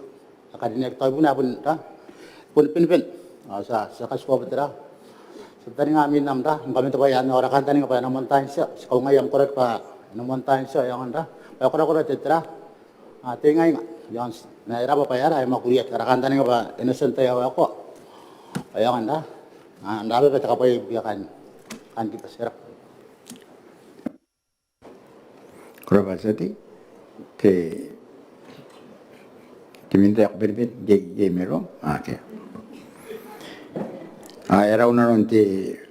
akadine to buna pun ta pun pin sa kasko tira sa tani ngamin nam ta kami to bayan ora kan tani pa namon tan siya ko ngayam korek pa namon tan siya yang anda pa kora tira tingay nga yan na rawa pa yar ay makuriat kan tani pa innocent ay ako ayan anda anda apa kita kapai biarkan kan kita serap. Kurapa sati te minta aku berbeda je mero. Okay. Era una non te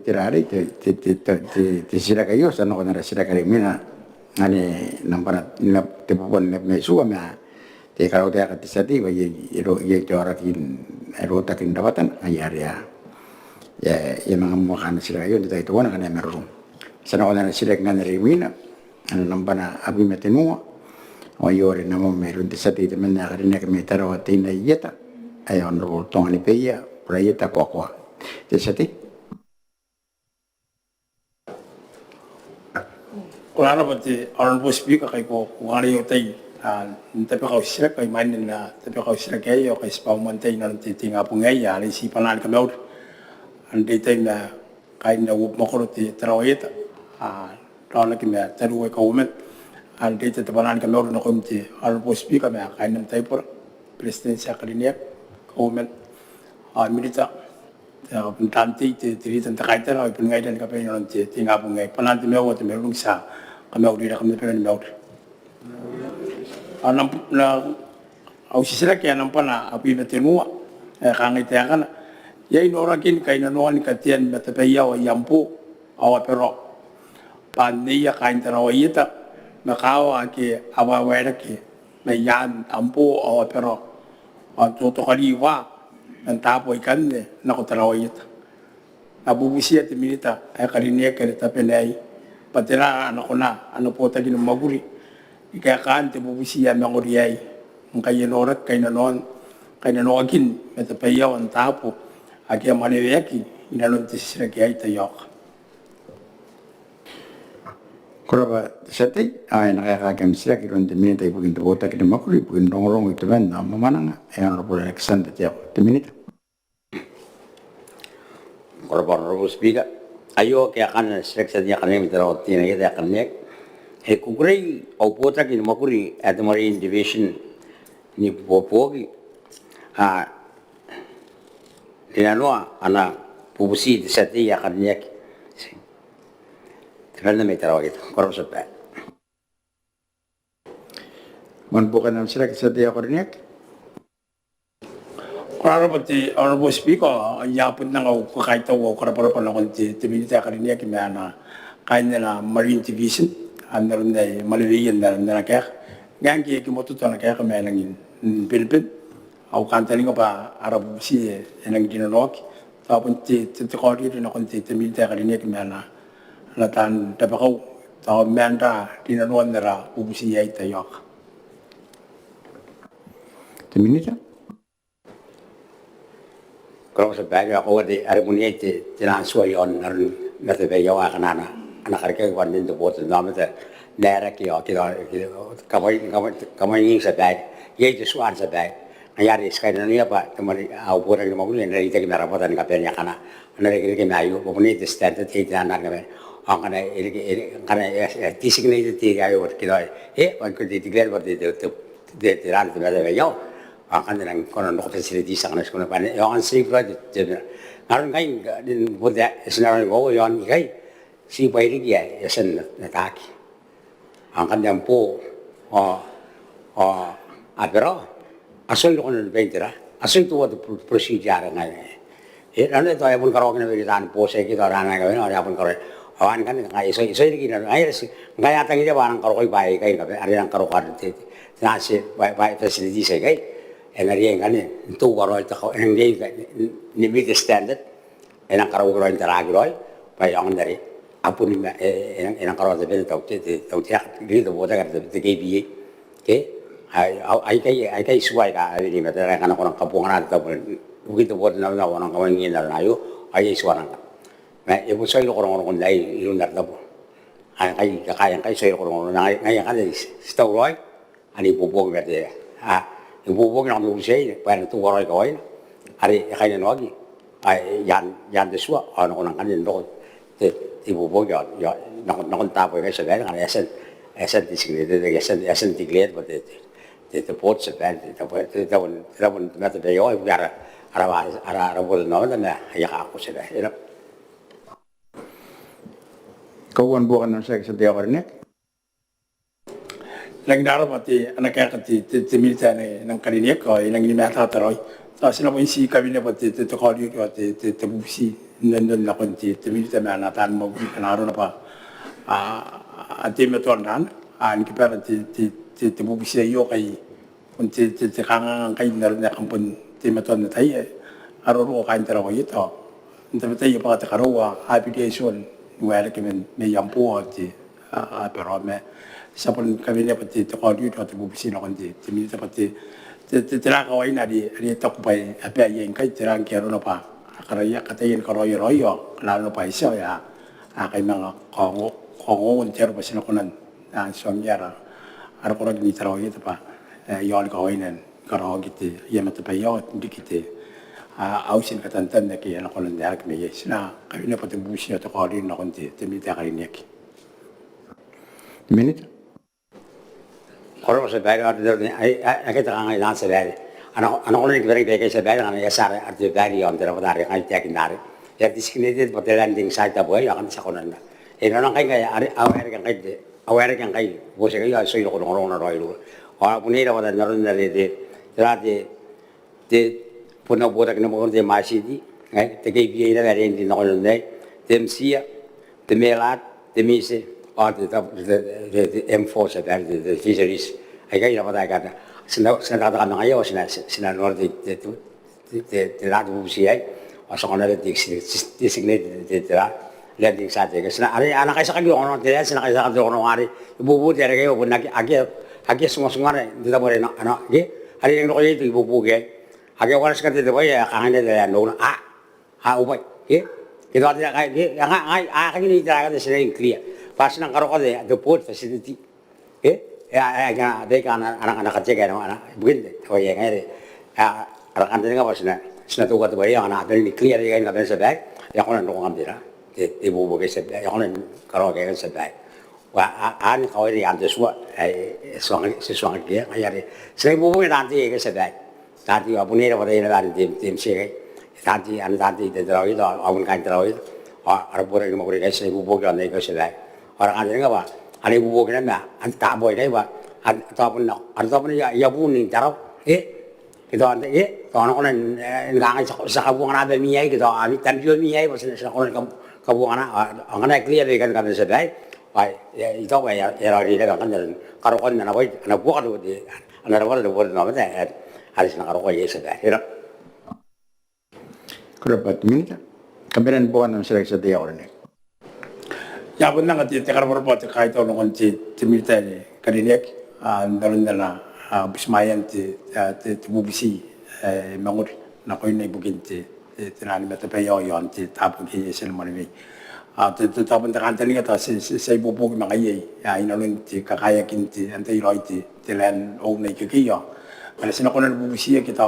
tirare te sila kayo sa no kana sila kare mina ane nampana te pupon me suwa me te karo te akati sati ba ye tora kin erota kin dapatan ayar ya mga mukan sila kayo dito ito wana kana meron sa no kana sila kana rimina ano nampana abi metenua o yore na mo meron te sati te men na kare me taro tina yeta ayon ro tong ni peya proyekta kokwa te sati Kurana pati Honorable Speaker kay ko ngari yo tay tapi kau sila kay manin na tapi kau sila kayo kay spaumantai na titing apong ay ali si panan kami out andi tay na kay na wup makuro ti trawita taon lagi na taruwe kaumen andi tay panan kami out na kumti Honorable Speaker me kay nam tay por presidensia kalinia kaumen milita Tanti tiri tanta kaita na ipun ngai dan kape non te tinga pun ngai pananti meu te merung sa kamau dira kamne pe meu anam na au sisira ke anam pana api bete mua ka ngai te kana ye no rakin kai na no an ka tien bete pe ya o yampu awa pero pan ni ya kain tara o yita na kawa ke awa wera ke me yan ampu awa pero an to kali wa an tapo ikan ne na ko tara o yita abubusia te minita ay karinia ke ta penai patera ana kona ano po tagi no maguri ika kan te bubusia mangori ai ngai no rak kai na non kai na no akin meta payau an tapo aki mane yaki ina non te sira ke ai ta yok Koraba sete ai na ka kem sia ki ron te minita ibu kin bota ki makuri ibu kin rong itu ben na mamana e an ro Alexander te minita Korban robos biga ayo ke akan seleksi dia akan yang terlalu tinggi dia akan naik kukurai au pota ki makuri at the marine division ni popogi dinanoa ana pubusi di sati akan naik terus terlalu gitu korban sebab man bukan am sira ki sete ya korniak Kora pati honorable speaker ya pun nang au ka kai to ko para na kon te minita karinia ki mana kain na marine division andar ndai malawiyan na ka ngang ki motu to na ka ka menangin pilpil au kan tali pa arab si enang dinok ta pun te ko ri na kon te minita karinia ki mana la tan ta ba ko ta menda dinano ndara ubusi ai ta yok te minita kalau sebagai aku di harmonia itu jangan suayon narin nanti beliau akan anak kerja wanita itu buat nama itu daerah kita kamu ini sebagai ya itu suan sebagai ayat sekarang ini apa teman aku orang yang mau beli dari kita merah buatan kapernya karena dari kita mayu pokoknya itu standar itu anak kami karena tisik ini itu tiga ayat kita waktu ditikler waktu itu tiran itu ada beliau akan dengan konon dokter siliti sangat sekolah pandai yang ansih berada jadi karena kain din buat senarai bawa yang kain si bayi dia sen nataki akan jampu apero asal konon pentera asal tu waktu prosedur ngai nanti tu ayam pun kalau kena beritaan pose kita orang ngai kau ayam pun kalau awan kan ngai iso ini kita ngai sih ngai atang itu barang kalau kau bayi kain kau ada yang kalau kau nasi bayi fasiliti saya kain enggak kan itu kalau itu yang dia ni bid standard enang kalau kalau interagi roy bayang dari apa ni enang kalau tu benda tahu tiap dia tu boleh kan tu KBA ke ai kai suai ka ini mata kan orang kampung ada tu begitu boleh nama orang kampung ini dah ayu ai suara kan nah ibu saya orang lain itu nak tahu ai kai saya orang ngai kan tahu roy ani bubuk berarti ibu bukit orang tu saya, pada tu orang kau ini, hari kain lagi, yan desua, orang kan yang dok, ibu bukit nak tahu apa sebenarnya kan esen di sini, esen diklihat betul, itu pot sebenarnya, itu mata beliau biar arah boleh nama dan ya aku sebenarnya. kawan bukan am sira ki sete ya korniak lang daro pati anak kaya kati te milita ne nang karinia ko inang ni mata taroy ta sila po si kabine pati te kori ko te busi nan na konti te milita na natan mo bi kanaro na pa ati meton nan an ki pa te busi yo kai kun te kang kai na kampun te meton na tai aro ro kan tara ko ito nta tai pa te karo application wala kemen me yampo ati pero me sapon kami ni pati te kori ko te busi na konti te milita pati te kau ini ada tak pai apa yang kai terang kira no pa karaya kata yang karoyo royo lalu pa iso ya kai mga kongo unter pa sinakunan songyara ar ko ni tarawi itu pa yon kau ini karo gitu ya mata pa yo dikite ausin katantan na kaya nakunan ya kami sina kami ni pati busi to kori na konti te milita kari ni ki minita Kalau sebagai orang itu, kita kan nggak sebagai anak ko rin kaya kaya sa bayan ang yasari at yung bayan yung tira patari kaya tiyakin dari ya discriminated pati landing site abo ay akan sa kunan na nang kaya aware kan kaya bose kaya so yung kurong na royo o punira wala naron na rin de puno budak na mo de masidi ngai te kay biya na rin din ako nun dem sia de melat de mise o de M4 sa de fisheries ay kaya na patay ka sinakata ka na ngayon, sinanor de lahat mo siya, o sa kanila designated landing sa atin. Kasi anak kayo sa kagyo, sinakay sa kagyo, ibubuti, kayo, agi sumasungan, dito mo rin, hari yung kayo ito, ibubuti, agi wala sa kanila, kanina nila, upay, ito atin, akin yung talaga sila yung clear. Pas ng karo ko, the port facility, they can anak check anak begin oh ya ngere anak nga pas na tugat ba yang anak ni clear yang ngaben sa bag ya kono no ngamdira ibu bo ke sa bag ya kono karo ke sa bag wa an ko ri ante suwa suang ke ngayari sa ibu bo nanti ke sa bag tadi wa punira wa ina dan tim se tadi an tadi de drawi do awun kan drawi ara pura ni mo ke sa ibu bo ke ke sa bag orang ante nga ba ani bubo kena na an ta boy dai ba an ta pun ya bu ni tarau kita ante to ana konen ngang sa kabu ngana be miyai kita ami tan jo miyai ba sa konen kabu ngana ngana clear kan kan sa dai ai itu ba ya ri da kan karo kon na boy na bu ka de ana ra bo na ba da halis na karo ko ye sa dai Kurapat minta. Kabiran buwan ng sila sa diya orang ni. Ya benar kan dia tekar berbuat kait orang kan cemilita ni kadinek dalam dalam bismayan bubisi mangur nak kau ini bukan tenani mata payo yon tapu ki selmani tapu tekan tadi kata saya bubuk mangai ya inalun kakaya kinti ante iroi telan orang ni kiki yo kalau senakonan bubisi kita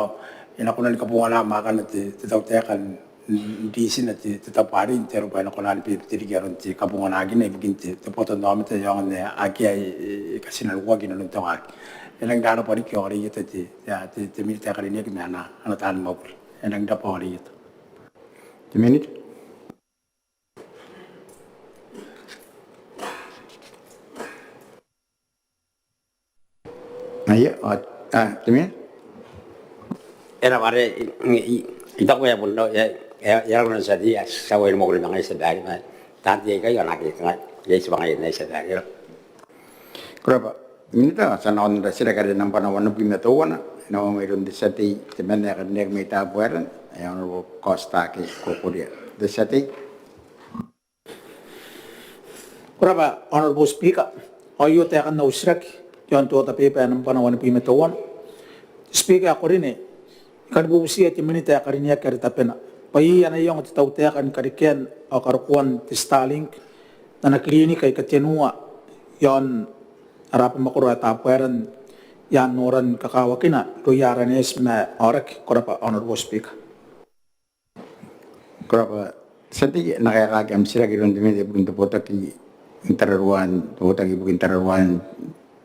inakonan kapungan makan tahu tekan di sini tetap hari intero banyak konan pilih garon ti kabungan lagi nih begini tepotan nama itu yang ne aki kasinan gua gini nonton lagi yang dah ada pari kiori itu ya militer kali ini gimana anak tahan mau yang dah pari itu Minute. Ayo, temen. era pare ita ko ya bulno ya ron sa dia sa way mo rin ngay sa dali man tanti kay anak ka ya sa mga na sa dali Kurapa, minta sana on da sila kada ng panahon ng pinatuwa na mayroon di sa ti temen na kada may tabueran ayan ro costa ki kukuria di sa ti Kuraba honorable speaker ayo te kan usrak yon to tapi pa ng panahon ng pimetawan speaker ako rin kan bubusia ti minita karinya kari tapena pai ana yung tau te kan kariken o karukuan ti Starlink na klinik kay katenua yon arap makuro tapueran yan noran kakawakina to yaran es ma orak korapa honorable speaker kurapa sa ti nakakagam sila kiron temen bukin tapota ki interaruan tapota ki bukin interaruan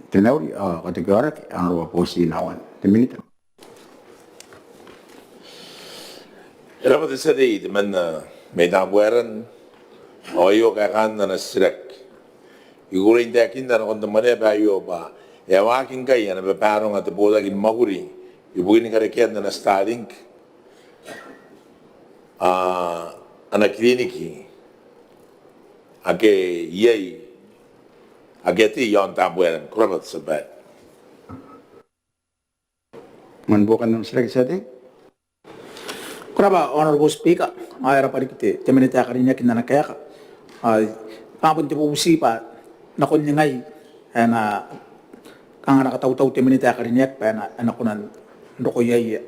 tinauri kategori ang ruwa posi nawan temen ito. Dapat disedi teman medan buaran ayo kakan na sirak igurin takin na kon Maneaba ayo ba ya wakin kay na beparong at boda gin maguri ibugin ka rekian na Starlink ana kliniki age yei ageti yon tabueran krabat sabat Manbukan ng sila sa ti Kuraba honorable speaker ay rapari kiti temenita karinya kinana kaya ay pabon ti bubusi pa na kunyangay na kang nakataw-taw temenita karinya pa na kunan ndokoyay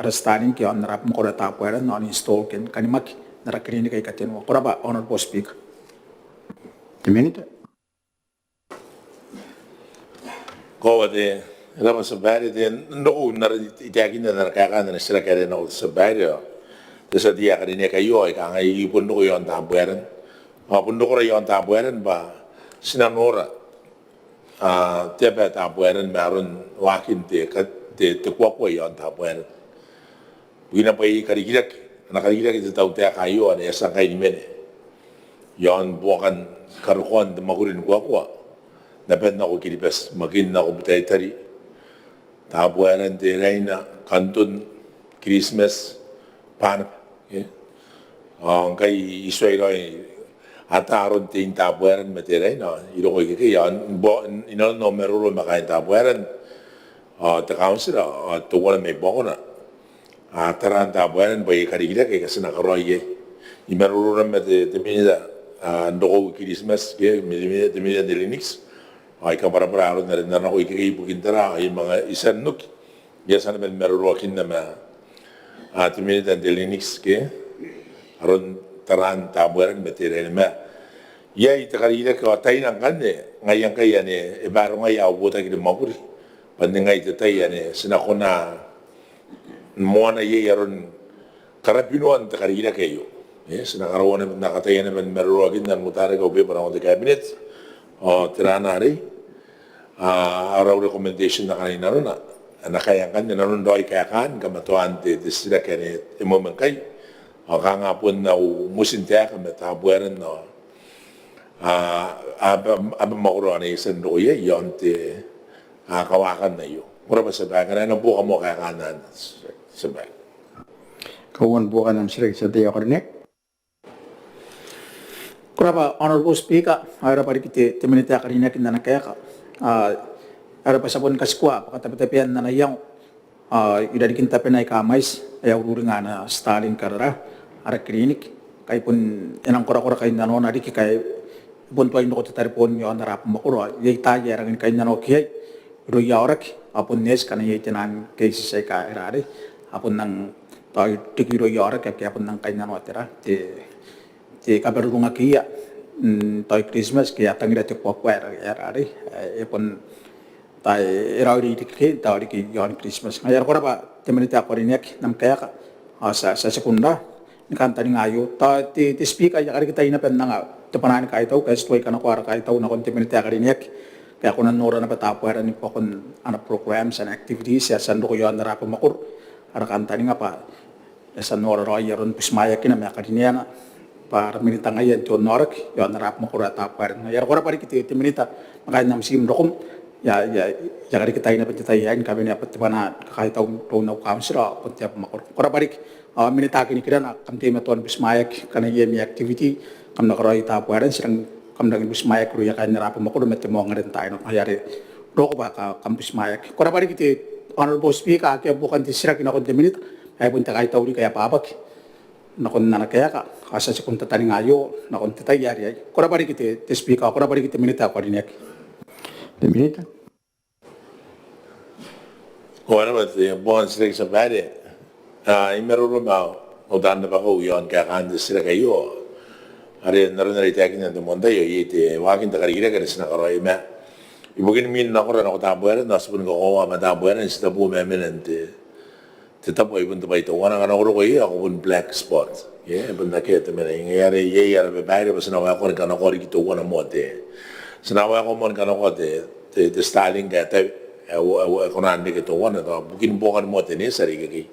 arastanin kaya narap mo ko na tapueran na uninstall kin kanimak narakrinik kay katinwa kuraba honorable speaker temenita Kawade, lama sabari din, no, itakin na nakakanan na sila kaya na sabari. Desa dia kanina kayo ay kang ay pundo ko yon tabueran. Pundo ko yon tabueran ba sinanora. Tiap tabueran meron wakin te te kuakua yon tapuera. Bugina pa i karigirak, na karigirak te tau te akayo ane esa kai ni mene. Yon buakan karukuan te makurin kuakua. Dapat na ko kilipes, makin na ko butay tari. Tapuera te reina, kantun, Christmas, panap. Ang kay isway roi ataron tin tapueran materai no iro ko ke yan bo ino no meruro makain tapueran te council to wala me bokona ataran tapueran boy karigila ke kasna karoi ye i meruro mate te minida ndo Christmas ke minida te minida de Linux ay ka para aro na ko ke bukintara ay mga isan nuk biasa na meruro kinna ma te minida de Linux ke aron taran tabueran material ma ya ita karila ka tay nang kanne ngayang kaya ne e baro ngay abuta ki mapuri pandengay ita tay ne sinakona moana ye aron karapinuan ta karila kayo sinakarawan na nakatay na man merogin nan mutare ko be para on the cabinet o tiranari araw recommendation na kanina ron na nakayang kanne nanon doy kaya kan kamatuan te sila kene moment kay nga pun na musintea ka metabueran no aba mauro ani sendo ye yon te kawakan na yo mura ba sa bagan ano po kamo kaya kanan sa bag Kawan bukan ang sila sa tiya kornek. Kuraba honorable speaker ara pari kite temenita karina kinna na kaya ka ara pa sabon kaskwa pakatapian na nayang ida dikinta penay kamais ayaw ruringa na Stalin karara ara klinik kay pun enang kora-kora kay nano na di kay pun tuay no telepon yo narap makuro yey taje rangin kay nano kay ro yaorak apun nes kana yey tenan kay sisay ka erare apun nang toy tikiro yaorak kay apun nang kay nano tera te kabarunga kiya toy Christmas kaya tangira te kokwa erare epun tay erauri dikhe tawri ki yon Christmas ngayar kora pa temenita korinek nam kaya ka sa sekunda kan tadi ngayo ti speak ay kari kita ina pen nga tepanan kay taw kay stoy kana kwara kay taw na kontiminite kari nek kaya kunan nora na patapuera ni po kun ana programs and activities ya sando ko yon na makur ara kan tadi nga pa sa nora ro yaron pismaya kina me kari niya para minita ngayon to norak yon na makur atapuera ngayar kora pari kita timinita makay nam sim dokum ya kari kita ina pagtatayan kami ni apat tepanan kay taw to na council pun tiap makur kora pari minita kini kira na kamti matuan bismayak kana yemi activity kam nakaroi tapueran sirang kam dangin bismayak ruya kan narapo makuro mette mo ngaren tayo no ayari roko ba ka kam bismayak kora bari kiti honorable speaker ke bukan ti sira kina konti minute ay punta kay tawri kaya babak na kon na kaya ka kasa si kunta tani ngayo na kon tayari ay kora bari kiti ti speaker kora bari kiti minita ko dinek De minita. Bueno, mas bon sila sa bade imeruro mau udan na bako yon kaya kan sila kayo are naron na itakin na monda yo yite wakin ta karira ka sina karoy ma ibugin min na kora na ko tabuera na sabun ko ko ma tabuera sa tabu me menente te tabu ibun to baito wana na ko yi ako bun black spot ye bun na kete me ngare ye yara be bayre bas na wa ko kana ko ri to wana mote sina wa ko mon kana ko te Stalin ka te ko na ndi to wana to bukin bokan mote ne sari ki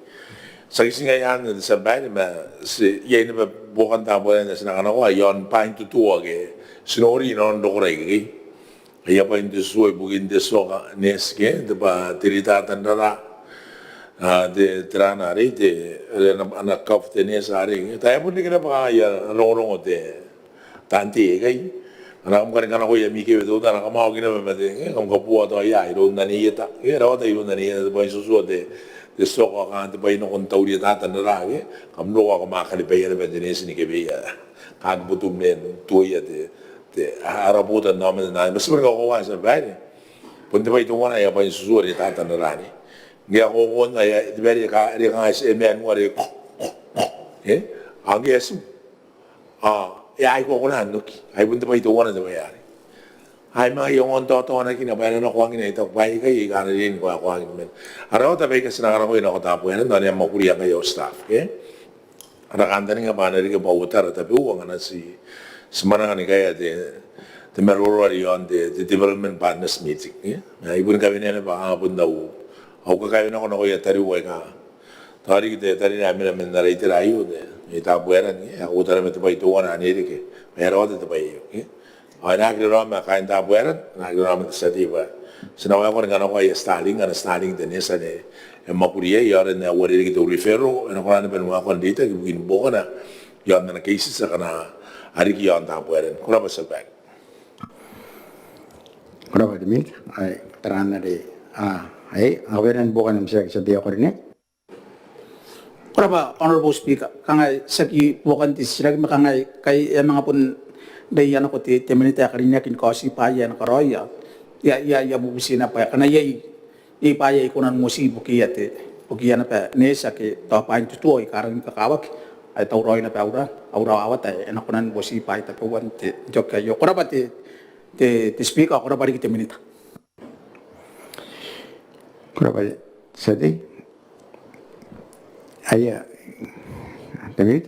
sa kisingayan sa bayan ma si yay na bukan tabo na sinakana ko yon pain tutuwa ke sinori non dokore ki kaya pa hindi suoy bugin de soka neske de ba tirita tandara de trana rite anak kafte nesari tayo pun dikira pa kaya rongrong ote tanti kay anak mo kana ko yami ke do na kamao gina ba de kam kapuwa to ya iro na niyeta iro ta iro na niyeta ba susuo de soko kan te bai no kon tawri ta tan ra ge kam no ko ma khali bai ra ben ni ke bai kan butu men to ya te arabu ta no men na mas ko wa sa bai pun te bai to wana ya bai su ri ta tan ra ni ge ko ko na ya de bai ka ri ka se men wa ri ang yesu ya ai ko ko na no ki ai pun te bai to wana de bai ai ma yung on to na kina ba na ko ngin ito bai kay ka rin ko ngin men araw ta bai kasi na ko ina ko tapo yan no mo kuriya kayo staff ke ara kanda nga ba na ri ka ba utar ta bu nga na si semana ni kaya de meroro yon de development partners meeting ai bun ka binene ba pun daw au ka kai no no ya tari wa ka tari ki tari na mena men na reite rai o de ta buera ni a utara me te pai to wana ni ke me ro te pai ke ai na ki ro ma ka ta buera na ki ro ma sa di ba sina wa ko ngana ko ya starting de nesa de e makurie ya re na wa re ki to rifero na ko na ben wa ko ndita ki bugin bo na ya na ke isi sa kana ari ki ya ta buera ko ra ba sa ba Kenapa demikian? Terana de awareness bukan yang saya dia koordinat. Kuraba, Honorable Speaker, kangay saki bukan tisirag makangay kay mga pun dayan ako ti temenita karinya kin kasi paya na karoya. Ya bubusina pa kana yai paya ikunan musi bukiyate. Bukiya na pa nesa ke to pa tuto ay karang kakawak ay tawroy na pa aura awat ay enakunan musi pa ita puwan ti jok kayo. Kuraba ti Speaker kuraba ri temenita. Kenapa sedih? Ayah, demi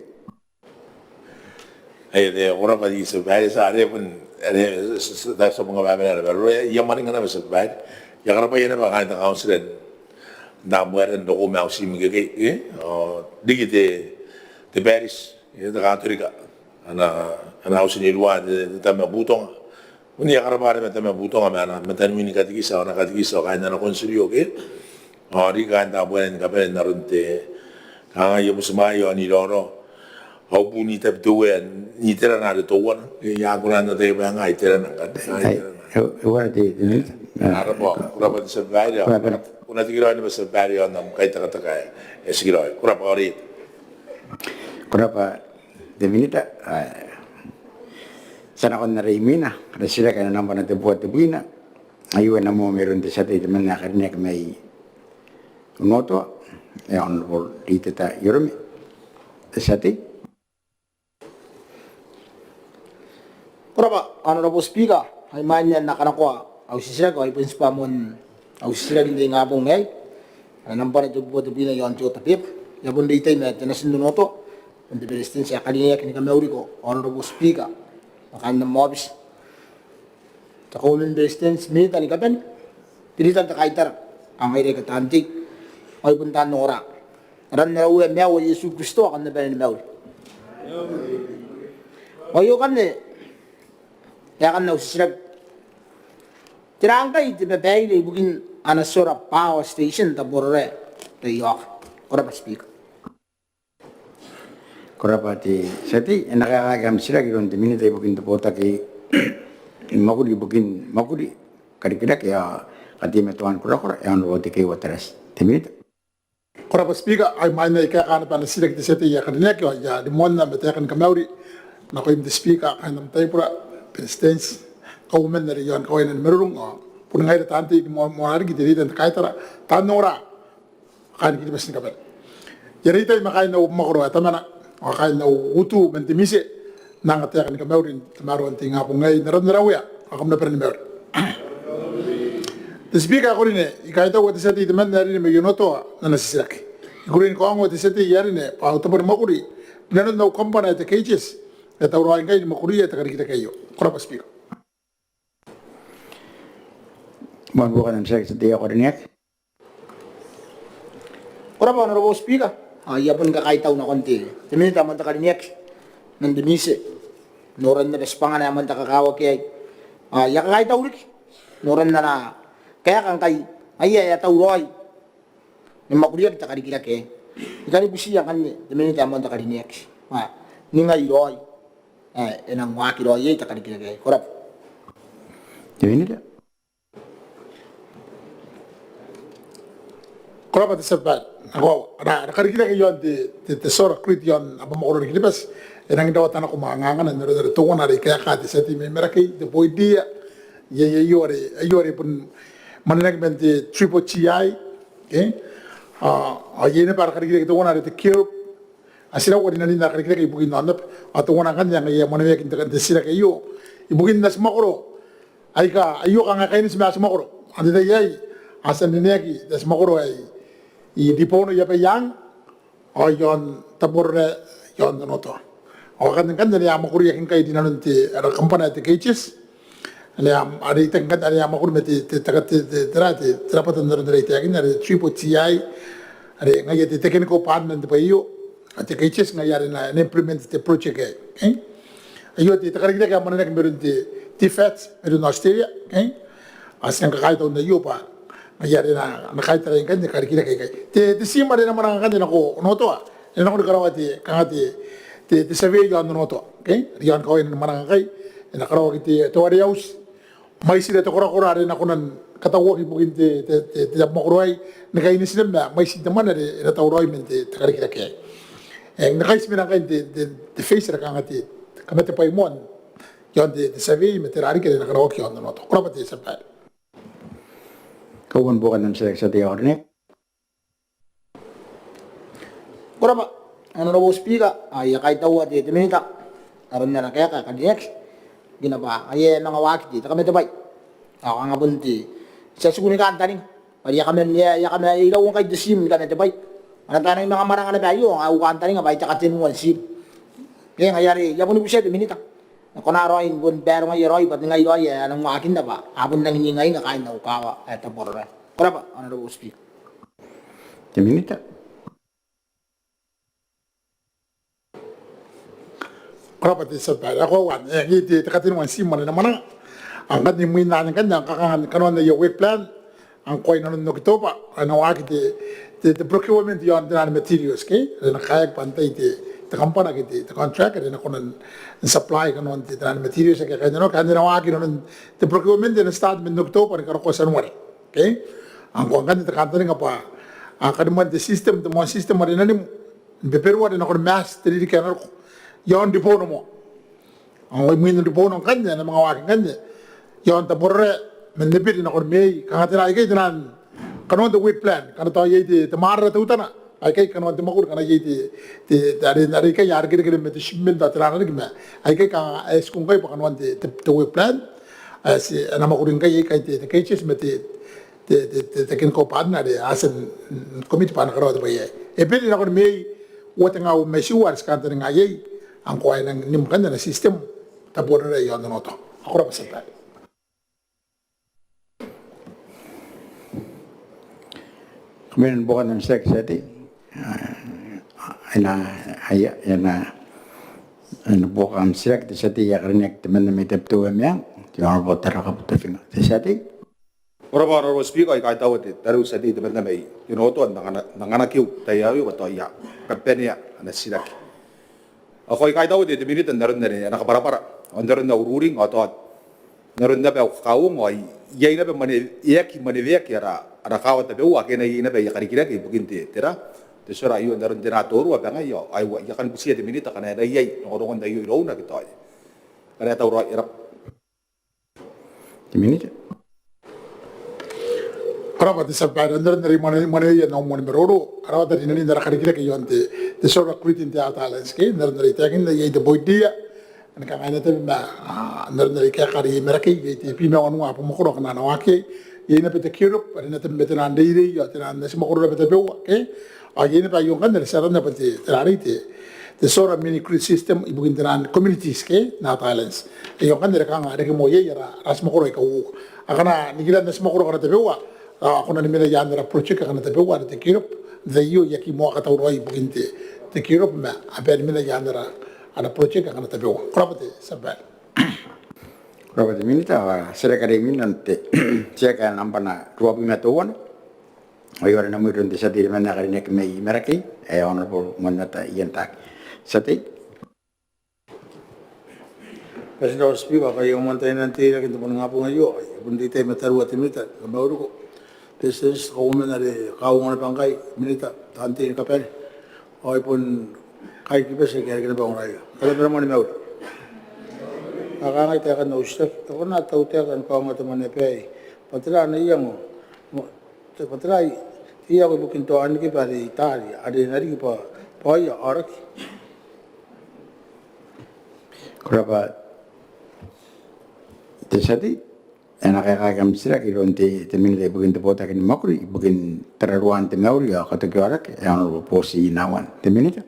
de ora pa di se bai sa are pun da so mga ba na ba ro ya mani ngana ba se bai ya kara pa yena ba ka ta council da mueren do ko ma usi mi ke digi de baris da cattolica ana usi ni lua de ta ma butong uni ya kara ba re ta ma butong ma na ta ni ka digi sa na ka digi sa ka na consilio ke ri ka ta mueren ka pe na runte ka yo musmayo ni loro au puni tap tuan ni tera na de tuan ya kurang de ba ngai tera na kan Ora di ara bo kura ba se vai ya una tigro ni ba se vai ya nam kai ta ta kai e sigiro kura ba ri Kenapa demikian? Sana kon na reimina, kada sila kaya naman natin buat tubina. Ayun na mo meron di sa tayo man nakarinig may unoto, on dito ta yurumi. Sa tayo. Kuraba, Honorable Speaker, ay manyan na kanakwa, au sisira ko ay pinspamon, au sisira hindi nga pong ngay, ay nampan ito po ito yon tiyo tapip, yabon dito ay may tinasindunoto, ang diberestin siya kanina kini kamauri ko, Honorable Speaker, makan ng mobis. Takumin berestin, minita ni kapan, pilitan takaitar, ang ay rekatantik, ay puntaan ng ora. Ran na uwe mewa Yesu Kristo, akan na ba ni mewa. Oyo kan ne, ya kan na usirag tirangkay ti bebay ni bugin anasura power station ta borre te yok ora pa speak Kurapati sati nakakagam sila kiron di minute bukin tapota ki makuri karikira kaya katime tuan kura yang roti kay wateras di minute. Kurapa speaker ay mana ika kana pa na sila ti sati ya kanina kyo ya di mon na betakan kamauri na ko im di speaker kanam taypura Presidents, kaumen na riyon, kawin na merurong, punangay na tanti, monari kita dito, kahit tara, tanora, kain kita basin kapal. Yarita ay makain na umakuro, at tama na, makain na utu, mantimise, nangatyakan ni kamaurin, tamaro ang tinga po ngay, naradnarawya, akam na pa rin meur. Speaker ako rin kahit ako at isati, taman na rin may yunoto na nasisilak. Ikurin ko ang at isati, yarin pautapar makuri, pinanod na ukampa na ito cages, at tawrain kayo, makuri at karikita kayo. Kurapa speaker. Mohon bukan ang saya setia koordinat. Kurapa, Honorable Speaker, iya pun kakaitaw na konti. Timinita man ta karinyek, nandimise, noran na respangan naman ta kakawag kaya, iya kakaitaw ulit, noran na kaya kang kay, iya tawroy, ni makuriyak ta karikita kaya, ikani busiya kan ni, timinita man ta karinyek, ni nga iroy, enang wakiroy, iya ta karikita kaya, kurap. Jadi dah. Kurapa ti sabbat. Ako, nakarikita kayo di tesoro krit yon apa makuro ni kilipas. Enang daw tanah ko maangangan na nero tungo na rin kaya kati sa ti may merakay de boy dia ayore pun mananag menti triple GI okay ayene para karikita tungo na rin te cure asira ko din na karikita kayo bugin nanap at tungo na kanya ngaya mananag kintakan te sila kayo ibugin na makuro ay ka ayo ka nga kayo ni sa makuro andi na yay asan nineki das makuro ay i dipono ya yang o yon tabor yon no to o kan ya makuri yakin kay dinanunti era kampana te cages Ane ada itangkat ada yang makur meti takat terate terapatan dari takin ada triple TI ada ngai te technical partner te payo ate kaiches ngai ada na implement te project eh ayo te takar kita ka mana nak berunti ti fat meru Australia asan ka kai to na yo pa ngai ada na kai tara kan te kar kita kai te sima ada na mana kan na ko no to na ko karawati kangati te survey yo no to rian ko en mana kai na karawati to ari aus mai sila to kora are na kunan katawa ki bukin te makuroi na kay ni sila mai sila man are na tawroi mente takari kita kaya na kay sila kay te face ra kangati kamete pay mon yon te sabi meterari kaya na karawa ki yon no to kora pati sa pa kawan bukan ng sa tiya orne Kurapa, ano na po speaker, ay kahit tawa di minita, aron na kaya ka next, ginaba, ay nangawaki di, kami tabay, ako nga bunti, sa suguni ka antaning, ay kami ilaw kay desim kami tabay, ano tayo ng mga marang na bayo, ang ako antaning, abay takatin mo sim, kaya ngayari, yapon po siya di minita, ako na roin, bun pero ngay roy, pati ngay roy, anong makin na ba, abon nang hingay nga kain na ukawa, eto po rin, kurapa, ano na po speaker. Minita. kora pati sa pa ako wan ngiti takatin wan sim man na mana ang kat ni mina ng kanya kanon na yung work plan ang koy nanon no kito pa ano akiti the procurement yon na materials ke na kaya pantay te kampana kiti the contract na konon supply kanon te na materials ke kanya no kanya na aki nanon the procurement na start min no kito pa karo ko sanwari okay ang ko kanya takanta nga pa ang kadman the system the mo system rin na ni beperwa na ko mass tiri ka no yon di pono mo ang min di pono kanya na mga waking kanya yon tapore menipit na kormei kangatina ay kay tanan kanon the way plan kana to yey di tamara ta utana ay kay kanon di makur kana yey di dari kay yar gire gire met shimmen da tanan gima ay kay ka es kung kay pa kanon di the way plan as ana makurin kay kay ches met te kin ko partner de asen committee pan karo de baye e pedi na kormei wata nga mesiwar skanta nga yey ang kuhay ng nimkan na system tapos na yon no to ako ra pasal kemudian bukan ng sex jadi ana bukan sex jadi ya karena teman teman itu tuh yang jangan buat terangkap terfing jadi Orang speaker ay kahit tawad taru sa di teman teman to nangana kiu tayawi wato ya kapenya na silaki ako kahit tawad di minute naron na rin nakapara-para naron na ururing ato naron na ba kaung ay yay na ba maniyak yara kawat na ba wa kena yay na ba yakarikira kay buginti tira tesura ayo naron din atoro ba ngayo ay wa yakan busiya di minute kana yay ngorongon na yuro na kito ay kana tawro irap di minute kora pati sa pa naron na rin mana yan na umon meroro kara pati nini nara karikira kay yon te sora kritin te atalens kay naron na rin takin na yay de boy dia an ka ana te na naron na rin kaya kari meraki yay te pima wanu apa mokoro kana na wake yay na pete kirup ari na te betena ndiri yo te na si mokoro na pete bewa okay ay na pa yung kan na saran na pati terari te sora mini grid system ibukin tenan communities ke na talents yung kan na kanga ari mo yay yara ras mokoro ikaw akana nigilan na si mokoro kana te bewa ako na nimena yan na project kana te bewa te kirup the you yaki mo ka tawroi bukin te kirup ma aben nimena yan na ada project kana te bewa krapati sabal Robert minita sera kare minante ceka nampana ruapi matuan ayora na muron de sati mana kare nek mei meraki honorable monata yentak sati President Speaker, kayo umantay nanti lagi ito mga po ngayon, kundi tayo mataruwa timita, kabauro ko. President, kauman na rin, kaungan na pangkay, minita, tanti yung kapel. Okay po, kahit kipes, kaya kinabang raya. Kaya pa naman ni Maud. Nakangay tayo ka na usap. Ako na, tao tayo ka, kaungan ito man epay. Patira na iyang mo. Patira, iya ko bukintoan ki pari Italia, ada na rin pa, paya, arak. kurapa tesati enak kagam sira kironte temine bugin te bota kin makuri bugin teraruan te mauri ya kata garak yang posi nawan temine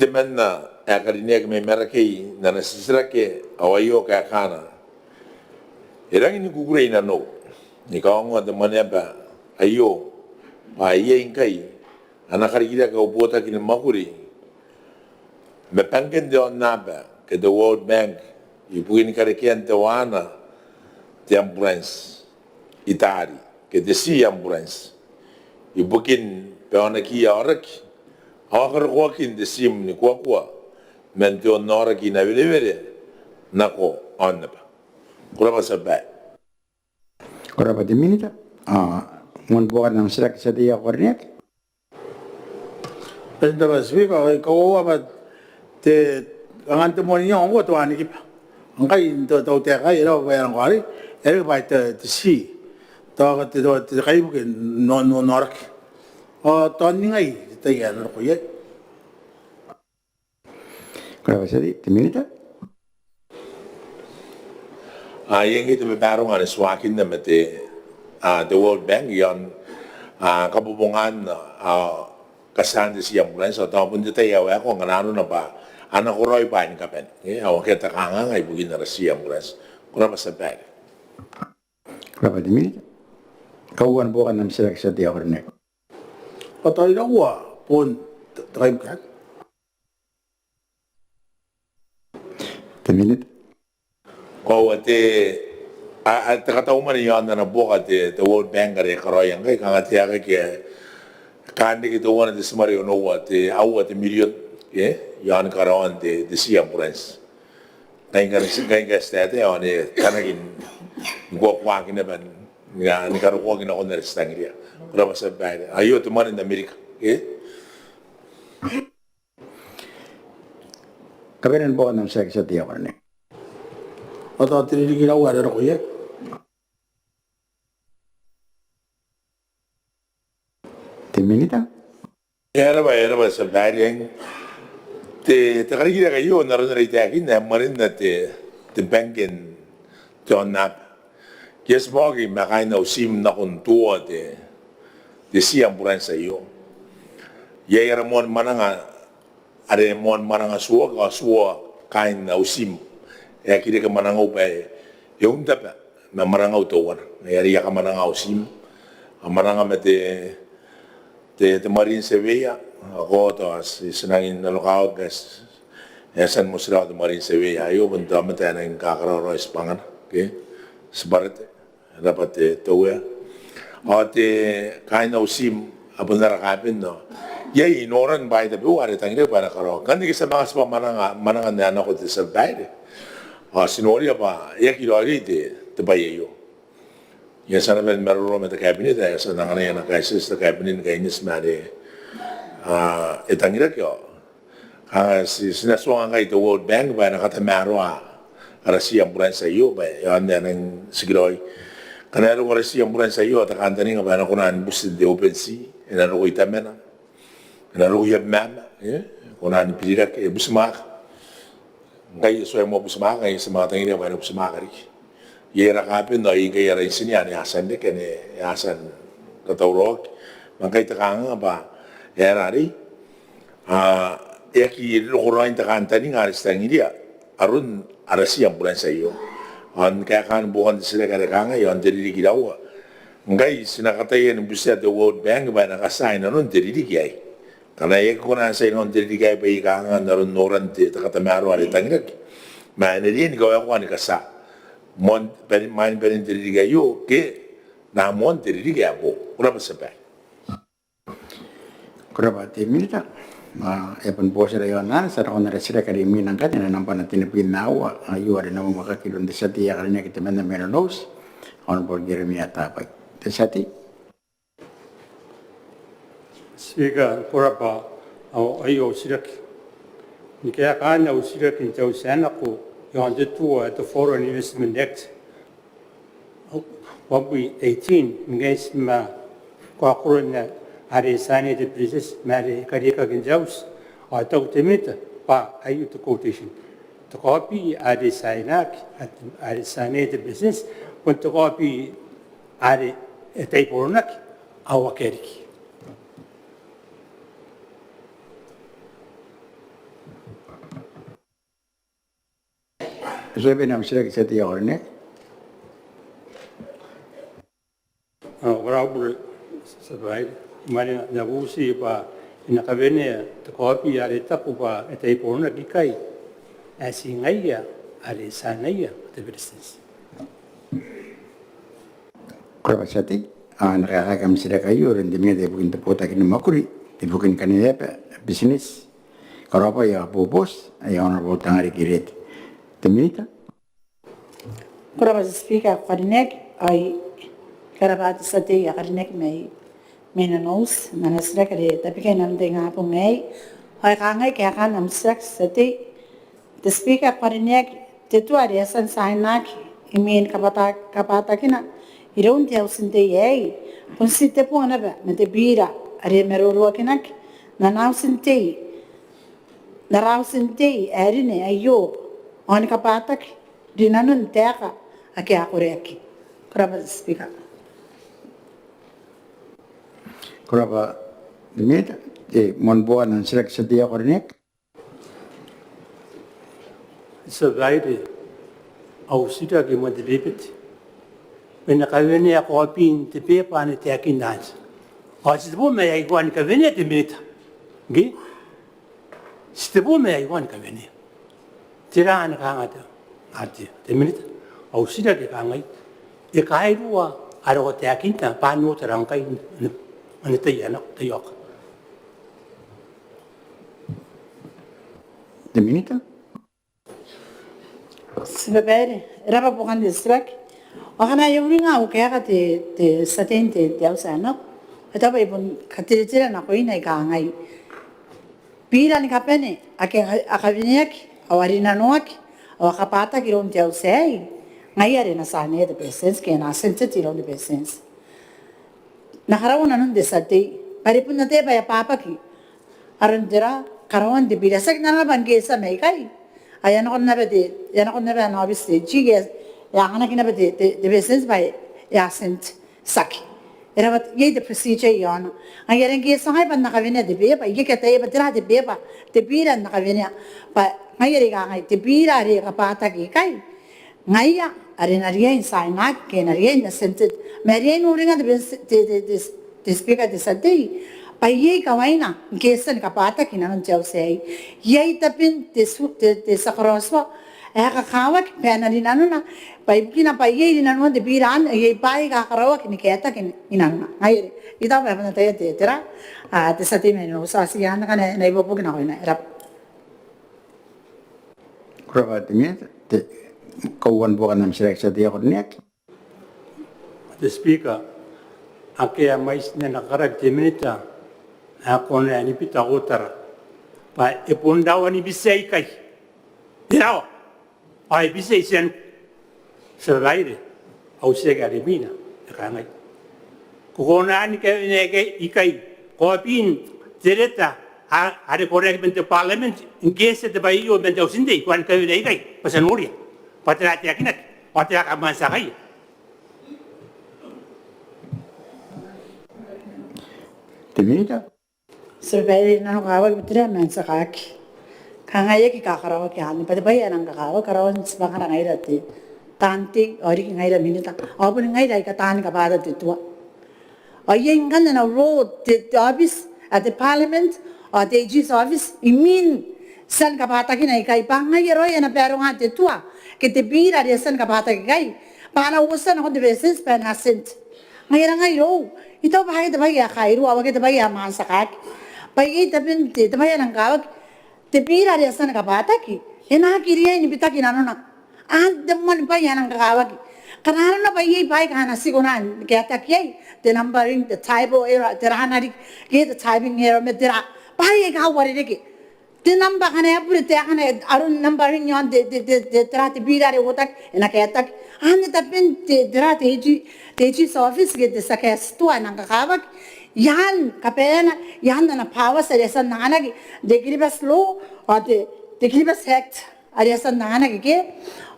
Demenna akarinia me meraki na nasisira ke awayo ka kana Erang ini kukure ina no. Ni kaonga de Maneaba ayo pa ye inkai. Anakari kira ka ubota kina makuri. Me pangen de onaba ke the World Bank ipuin karekian te wana te ambulance itari ke de si ambulance. Ibukin pe ona ki orak. Awakar wakin de sim ni kwa men te onora ki na vele nako onaba. Kurapa sabai. Kurapa di minita. Mun bukan nam sirak sedia kornek. Presidente of Speaker, ko apa te angan te moni yang ko to ani ki. Ngai to te kai ro ba yang kari. Ba te si. To te kai bu no rak. To ni ngai te ya no ko ye. Kurapa sedi di minita. Yang itu berbarung ane swakin na mete the World Bank yon kabubungan kasan di siyang bulan so tao pun dito yaw ako nganano na ba anak ko roy pa ni kapen awan kita kanga ngay bugin na siyang bulan kuna masabay. Kurapa di minita. Kauan bukan nam sirak sedia kornek. Patay na wa pun tribe ka. Di minita. Kau at kataw man yon na buka the World Bank kare karoyan kay kangati aga kaya kandi kito wana de samario no what awat million yon karon de siyang bulan. Kaya state on kanagin gua kina ban nga ni karo ko kina oner stangria kura masabay ayo to man in America Kabenan bukan nam sirak sedia kornek. Atau tiri kira wa ro ko ye. Di minita. Era ba sabay yang te kari kira kayo naroon na itakin na marin na te bankin John Nap. Yes mogi makay na usim na kuntua te siyang bulan sa iyo. Yaya ramon mananga are mon mananga suwa kain na usim. Ya kira ka mananga upay yung tapa na maranga utawan. Yari ka mananga usim. Mananga mete te marin Sevilla ako to as sinangin na lokal guys yasan mo sila to marin Sevilla ayo benda mata na yung kakararo ispangan okay sebarat dapat to ya ate kain usim abon narakapin no yay inoran bay da buwari tangire para karo kandi kisa mga sa mananga na ako te sabay sinori pa yakirari te bayayo. Yang sana ben meruro met cabinet ya sana ngane na crisis the cabinet kainis mare etangira kyo si sinaswa nga ito World Bank ba nakata maro Russia bulan sa iyo ba yan nang sigiroy kanero ko Russia bulan sa iyo ta kantani nga ba na kunan busin de open sea ina ro itamena ina ro yab mama kunan pirak e busmak ngai so mo busmak ngai sa mga tangira ba na busmak ri Yera kapin no iga yera isinya ni Hasan de kene Hasan katawrok mangkay takanga ba yera ri eki lokoroin takantani ngaris tangiria arun arasi yang bulan sayo an kaya kan bukan sila kada kanga yon diri gidawa ngai sinakatayen busia the World Bank ba nakasign anon diri gay kana ek ko na sa non diri gay ba ikanga naron norante takatamaro ari tangirak manedin ko ako ni kasa mon main berin diri gayo ke na mon diri gabo ura pasabay Kurapa di minita. Epon bose rayon na sa ako na resira kari minang kanya na nampan na tinapin na awa ayo ari na makakilon de sati ya kanya kita mena menos on por Jeremia tapak de sati. Siga kurapa au ayo sirak. Ni kaya kana usirak in tau sana ko yon de tu at the Foreign Investment Act. What we 18 ngays ma kwa kuruna hari sani de princess mari karika ginjaus atau temita pa ayu to quotation. To copy hari sainak at hari sani de business pun to copy hari taiponak awakeriki. Eso es bien amsira que se te ahorne. Honorable Sabai, Maria Navusi, in a cavene, the copy are a tapupa at a pona gikai, as in Aya, are a sanaya, the business. Kurabasati, nakakagam sila kayo, rin din nga bukin tapota kinumакuri, bukin kanina business. Karapa ya bobos, ay honorable tangari kiret. Teminita? Kurabas speaker Karinek, I Karabat Sati, Karinek may Menanos, Manasrekare, the beginning of the Apple May, I Rangai Karan am Sex Sati, the speaker Karinek, the two areas and Sainak, I mean Kapatakina, you don't tell Sinte Yay, Consite Ponaba, Metabira, Aremero Wakinak, Nanau Sinte, Narau Sinte, Arine, Ayo, on Kapatak, Dinanun Terra, Akia Kureki. Kurabas speaker. Kuraba, dimita, Monboan and Select Sadia Korinek? It's a very Ausida game with the bibit. When a cavenia copying the paper and attacking dance. Or it's the woman I want cavenia the minute. Gay? It's the woman I want cavenia. Tiran Kangata, Ati, the minute. Ausida the Kangai. The Kairua are attacking the Pano Tarankai and the Tayana, the York. The minute? Sibabere, Raba Bogan district. Ohana Yoringa, Okaka, the Satin, the Elsano. At a way, Catilita and Aquina Gangai. Pira and Capene, Akaviniak, or Arina Noak, or Capata, you don't tell say. Ngayon rin nasanay the presence kaya nasensitive on the presence. Nakarawan anong desate, paripun na tayo baya papaki. Aron dira karawan di bilasag na naman kaya sa may kay. Ayan ako na ba obviously chiges yang anak na ba the presence by yasent saki. Era bat yay the procedure yon. Ngayon kaya sa ngay pan nakawina di beba, yay kaya ba dira di beba, di bira nakawina pa ngayon ka ngay di bira ri kapataki kay. Ngaya, arenaria in Sainak, Kenaria in the Senate, Marian Uringa the speaker the Sati, by Ye Kawaina, in case and Kapata, Kinan Joe say, Ye tapin the Sakaroswa, Akawak, Panarinana, by Bukina by Ye in one the Biran, Ye by Akarawak in the Katak in Anna. I don't have a theatre, the Satiman, Sasiana, and I will book now in a Kuraba, the Kawan Bogan and Select Sadia Korinek? The speaker, Akea mais na karakter minita, ako na ni pita utara, pa ipundaw ni bisay kay, diraw, ay bisay siyan sa baile, au siya garimina, nakangay. Kukunaan kay ikay, kopin, direta, hari korek bente parliament, in case the bayo bente usindi, kuan kayo na ikay, pasanuria, patrati akinat, patrati akamansa kayo. Teminita? Survey na kawag bitira man sa kaki. Kangaya ki kakarawa ki hani pati baya nang kakawa karawan sebakar ngai dati. Tanti ori ki ngai da minita. Abu ngai da ka tan ka bada titua. Aye ingan na road the office at the parliament or the AG's office imin san ka bata ki nai kai pangai ro ya na pero nga titua. Ki te bira de san ka bata ki kai. Pana usan ako de business pan hasent. Ngai ro. Ito ba kita bagi akairu awak kita bagi aman sakak. Bagi tapi kita bagi nang kawak. Tepira dia sana kapata ki. Ena kiriya ini bita kinano na. Deman bagi nang kawak. Karena na bagi bagi kana sigunan kita kiai. The numbering the typo era terhana di kita typing era medera. Bagi kawari deki. The number kana apure te kana arun numbering yon de terati bira re wotak ena kita. Ane tapi terati Teji's office get the sakas to an angakawak, Yan Capena, Yan and a power, Sarasa Nanagi, the Gribas law or the Gribas act, Arasa Nanagi,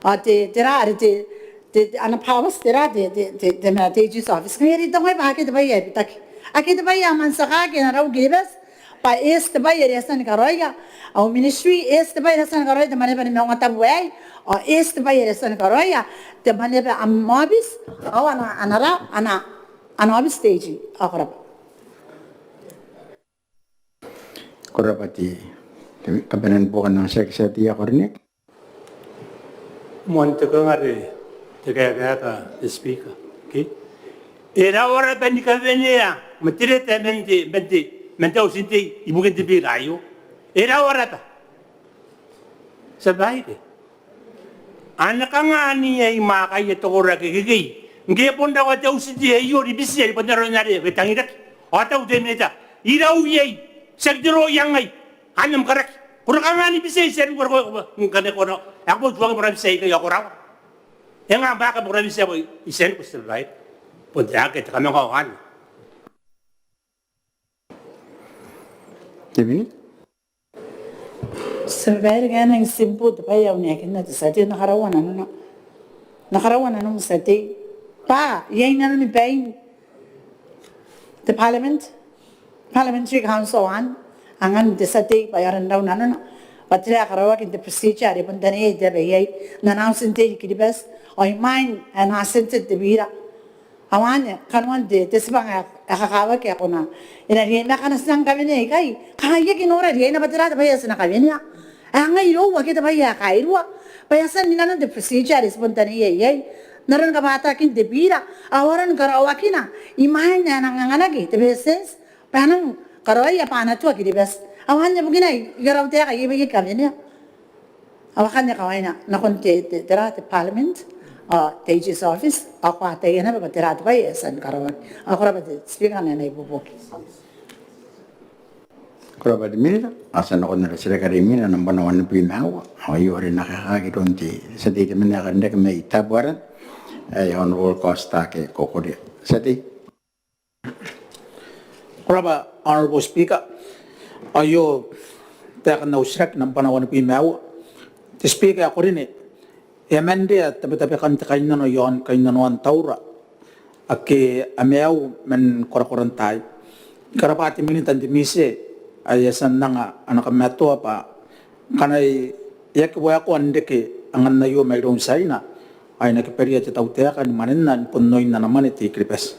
or the Anapowers, the Teji's office. Here the way back at the way, I get the way Amansakak and around Gribas, by East by Yasan Garoya, our ministry is the by Yasan Garoya, the Maneaba Maungatabu way, or East by Yasan Garoya, the Maneaba Amobis, or Anara, ano abi stage akoraba Korapati kabanan bukan ng seksati ako rin. Monte Kangare, the Gagaka, the speaker. Okay? Era ora benica venia, matirete mentau sinti, ibu kan tibi rayu. Era ora ta. Sabai. Anak nga niya imakay ito ko rakikigay. Ngi ponda ko tau sinti ayo di bisi di ponda ronari betangirak. Atau demeta. Iraw yay. Sagdiro yang ay. Anam karak. Kurang nga ni bisi sen ko ngane ko no. Ako juang para bisi kay ako raw. Yang nga baka para bisi ko isen ko still right. Ponda ka kami kawan. Jadi sebenarnya yang simple tu payah ni akhirnya tu saja nakarawan anu saja pa yang nana ni pay the parliamentary council angan tu saja payah rendah nana patria karawa kita procedure ada pun tanya je payah nana sente kiri bas oi main and asente tu bira awalnya kanuan de tesbang akakawa kaya ko na ina riyan na kanasang kami ni kay kaya kinora riyan na patira payah sana kami niya ang iro wa kita payah kairwa payah san nina de procedure spontane yay naran ka bata kin de bira awaran karawa kina imahin na nanganganagi te beses panang karawa ya pana tu kidi bes awalnya begini garaw te kay ibigay kami niya awakan niya kaway na konti tira te parliament Teji's office, ako ate yan na patira to kay san karawan. Ako rapat speaker na ibubuki. korapati minita asan ako na sila karimina ng banawan ng pinawa. Ayo rin nakakagirun ti sa dito minakanda kami itabuaran ay honorable Costa ke kokori. Sati. Kuraba, Honorable Speaker, ayo takan na usrak ng panawan ng pimawa. The Speaker ako rin Yamende at tabi-tabi kan kain na no yon kain na no ang taura. Aki ameaw men korakorantay. Karapati minitan di mise ayasan na nga anak meto pa kanay yak waya ko andeke angan na yo mayroong sayna ay nakiperiya ti tawtea kan manen punnoy na naman iti kripes.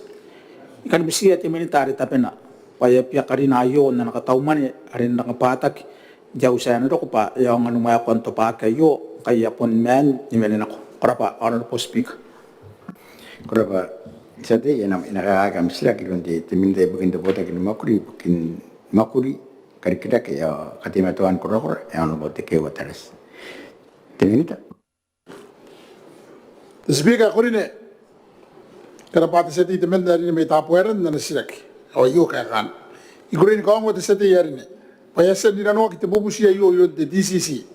Ikan bisiya ti military tapi na payapya ka rin ayo na nakatauman arin nakapatak jaw saya na ko pa yung anumaya ko anto pa kayo kaya pun men nimelin ako. Kurapa, Honorable Speaker. Korapa sati yan ang inakakagam sila kirundi timinda bukin tapota kin makuri karikida kaya katimatuan korokor yang bote ke wataras. Timinita. The speaker ko rin karapati sati timinda rin may tapueran na nasirak. O iyo kaya kan. Igurin ko ang wata sati yarin payasan nila no kita bubusiya yo de DCC.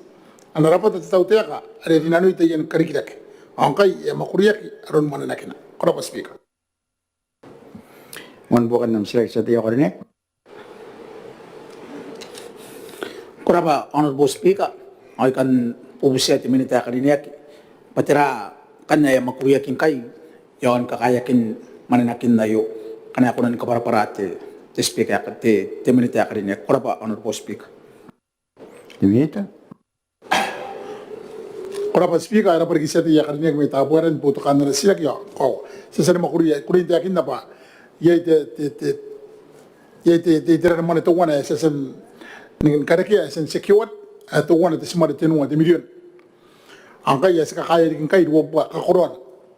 Ang rapat at tawtea ka, ada dinano ito yan karikidak. Ang kay makuriyak aron mananakina. Kurapa speaker. Mon bukan nam sila sa tiyo ko rin Kuraba, Honorable Speaker, ay kan pubusya ti minita ka rinyak. Patira kanya makuyakin kay, yon kakayakin mananakin na yo. Kanya ko na ni kaparaparate, ti Speaker, ti minita ka rinyak. Kuraba, Honorable Speaker. Timinita. Kurapa speaker era pergi sati ya karena kami tapueran putu kanana sirak ya. Kau sesama makuriya kurin tiakin napa. Yaitu mana tu wana sesen dengan karakia sesen sekiwat tu wana tu semua tenua di million. Angka ya sekakaya dengan kai dua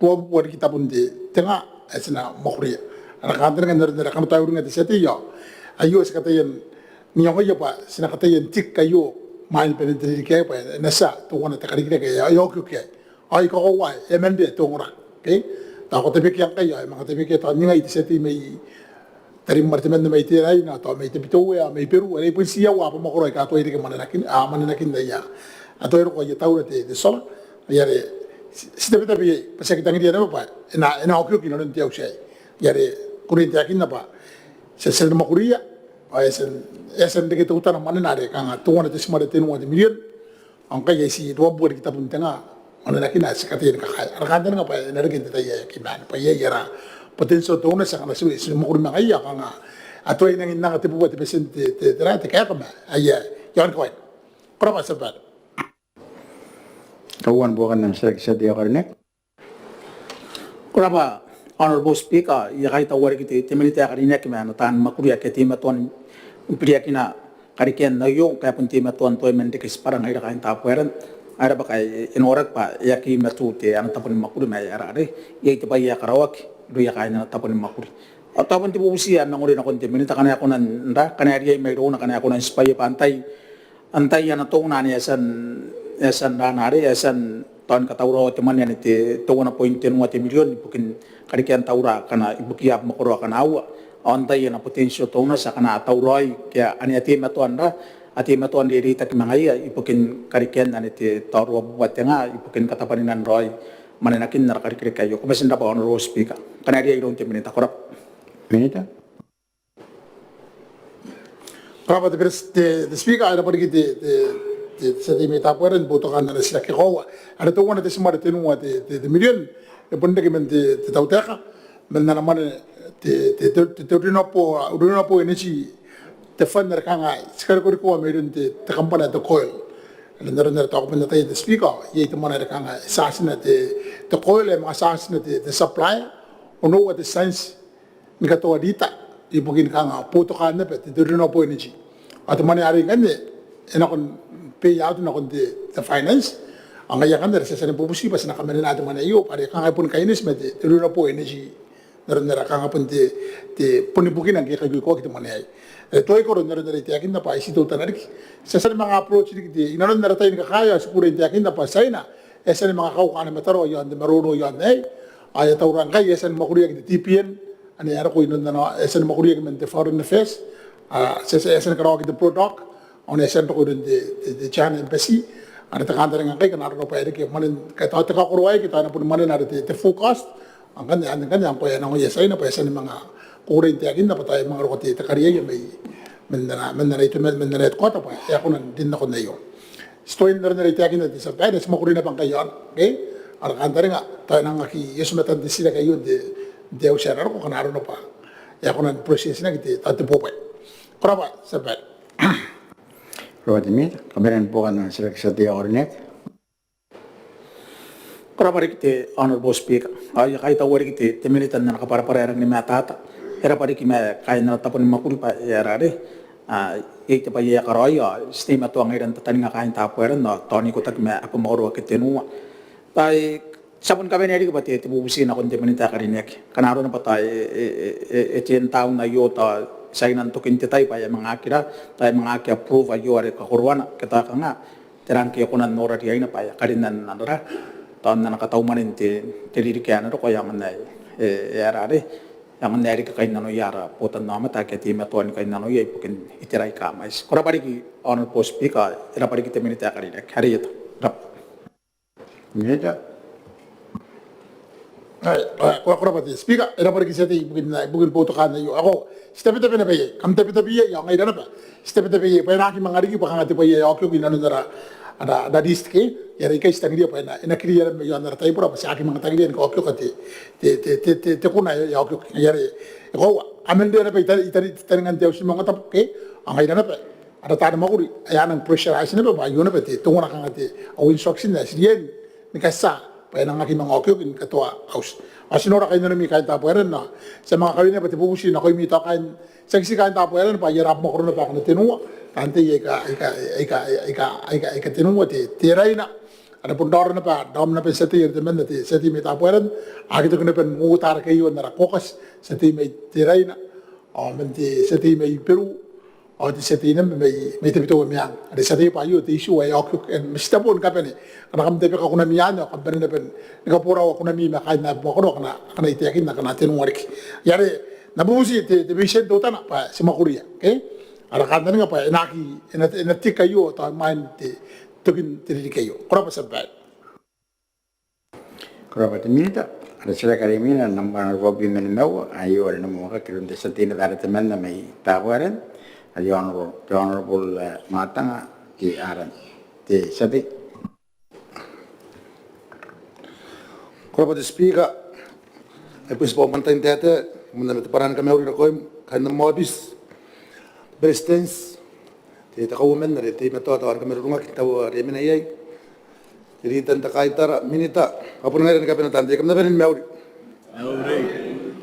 buat kita pun di tengah sena makuriya. Anak kantor dengan nera kamu tahu dengan seti ya. Ayo sekatayan niyong ayo pa sena katayan tik kayo main penentri kaya pa nasa tu wana takarikira kaya ayo kaya. Ay kawai emende tu orang. Okay. Tako tabi kaya kaya mga tabi kaya ta ninga iti seti may tarim martimen na may tiray na to may tibituwa may peru ay pun siya wa pa makoroy ka to iri ka mananakin na ya ato ero ko yataw na de sol yare sitabi tabi pasakitang dia na pa ina okyo kino ng tiyaw siya yare kurin tiyakin na pa sa sel makuriya ay esen de kita utana mananare kang tuwa na tisma de tenu de million ang kaya si do buat kita pun tengah mananakin na sikatin ka kaya arkandan nga pa narigin tayo kiban pa yara potenso to na sa kana si mukuri makaya kang ato ay nang inang tibu buat presente terate kaya kama aya yon ko para pa sabat kawan bukan nam sa dia karena Kuraba, Honorable Speaker, ia kai tau wari ki te minita kari nek me ana tan makuria ke te matuan umpria kina kari kian na yo ka pun te matuan toi men de kis parang ai kai ta pueran ada pakai enorak pa ya ki matu te ana tapun makuri me ya rare ia te pai ya karawak do ya kai na tapun makuri atau pun te busi ana ngori na kon te minita kana ako nan nda kana ria me ro na kana ako nan spaya pantai antai ana to na ni esan danare esan tahun katauro teman yang itu tahu na poin tenu ate milion bukan kadikian taura kana ibukiap makoro kana awa antai yang potensio tahu na sa kana tauroi kaya ani ate matuan diri tak mangaya ibukin kadikian ani te tauro buat nga ibukin katapaninan roi mananakin nar kadikirik kayo kumasin dapat honorable speaker kana dia irong te minita korap Minita. Korap the speaker ada pergi seti me tapueran butukan na sila ke kowa ada tu wana te semua te nua te million e ponde ke men te tauteka men na mana te urino po energy te fanner kanga sekar ko ko merin te kampana te coil nera ta ko te speaker ye te mana kanga sasina te coil e ma sasina te supply ono wa te science ni ka to adita i bugin kanga butukan na te urino po energy at mana ari ngane ena kon pay out na kundi the finance ang kaya kan sa pupusi pas nakamana natin man iyo pare kanga pun kainis mete na po energy nara kanga pun te punibukin ang kaya ko kita man ay toy ko nara te akin na pa isito tanariki sa mga approach di inanon nara tayo kakaya siguro te akin na pa sayna sa mga kaukan mataro yon de maruno yon ay tawran kay sa makuriya di TPN ani ara ko inon na sa makuriya men te foreign affairs sa karawa kita product on esen to de China embassy ada tekan dengan kai kan arno pa ke manin ka ta ka kurwai kita na pun manin ada te focus angkan yang pa yang yesai na pa esen mga kurin te akin na patay mga ro te kariya may mendana itu mendana et kota pa ya kunan din na kun nayo stoin na rin te akin na sa pa des makurin na pang kayon okay ara kan nga ta nang aki yesu metan de sila kayo de usara ko kan arno pa ya kunan proses na kita ta te popa kraba sa pa Rodimir, kameran bukan na sila sa dia ornek. Korapari kite honorable speaker ay kai tawari kite temilitan na nakapara-para ni matata era pari kime kai na tapon makul pa era de ite pa ya karoyo sistema to ang iran tatani nga kain tapueran no toni ko tak me ako moro kite nuwa tai sabon ka beneri ko pati tibubusin ako teminita karinek kanaro na patay etien taon na yota say nantukin titay pa yung mga akira tayo mga aki approve ayo ari kakurwana kita ka nga tirangki ako nan nora diay na pa karinan nanora taon na nakataumanin tiririkyan aro kaya man na yara ari yang nari ka kain nano yara putan nama ta kaya timatuan kain nano yay pukin itiray kamais kura pari ki honorable speaker ira pari ki teminita karinek hari ito rap Minita. Kura pati speaker ira pari ki seti bugin butukan na iyo ako step na baye kam tapi yang ngai dana pa step baye pa na ki mangari ki pa ngati pa ya okyo ginano nara ada diske ya rika istang dia pa na kriya me yo nara tai pura pa sa ki mangata ki ko okyo kati te kuna ya okyo ya re ko amen de na pa itari ngan teu si mangata ke ngai dana pa ada ta ma kuri ya nang pressure asine pa yo na pa te tungona kangati au instruction na sien ni kasa pa na ngaki mga okyo kin katwa aus asinora kayo na mi kain tapueran na sa mga kawin na pati pupusin ako imita kain saksi kain tapueran pa yarap mo kuro na pa kana tinuwa kante ika tinuwa tiray na ada pun dor na pa dom na pa seti temen na seti mi tapueran akito ko na pa mutar kayo na rakokas seti may tiray na o menti seti may peru o di seti na may tepito miyang ada seti pa yo ti isu ay ok mista pun kapene kana kam tepe ka kuna miyano kampere na pen nakapura ko na mi makain na po ko kana itiakin na kana tinungwarik yare nabusi te bisen do tana pa si makuria okay ara kanta nga pa inaki inati kayo ta mind te tukin tiri kayo kura pa sabay Kura pati minita. Ada sila karimina nampan robi menimau ayo ada namu ka kirun de satina dara teman na may tawaran ayo honorable matanga ki aran te sati Kura pati speaker epis po mantain tete muna paran kami uri na koy kain na mobis Presidents, te takawumen na te mato tawar kami runga kita wa remina yai. Jadi tanta kaitara minita apun ngaran kapena tante kam na benin meuri.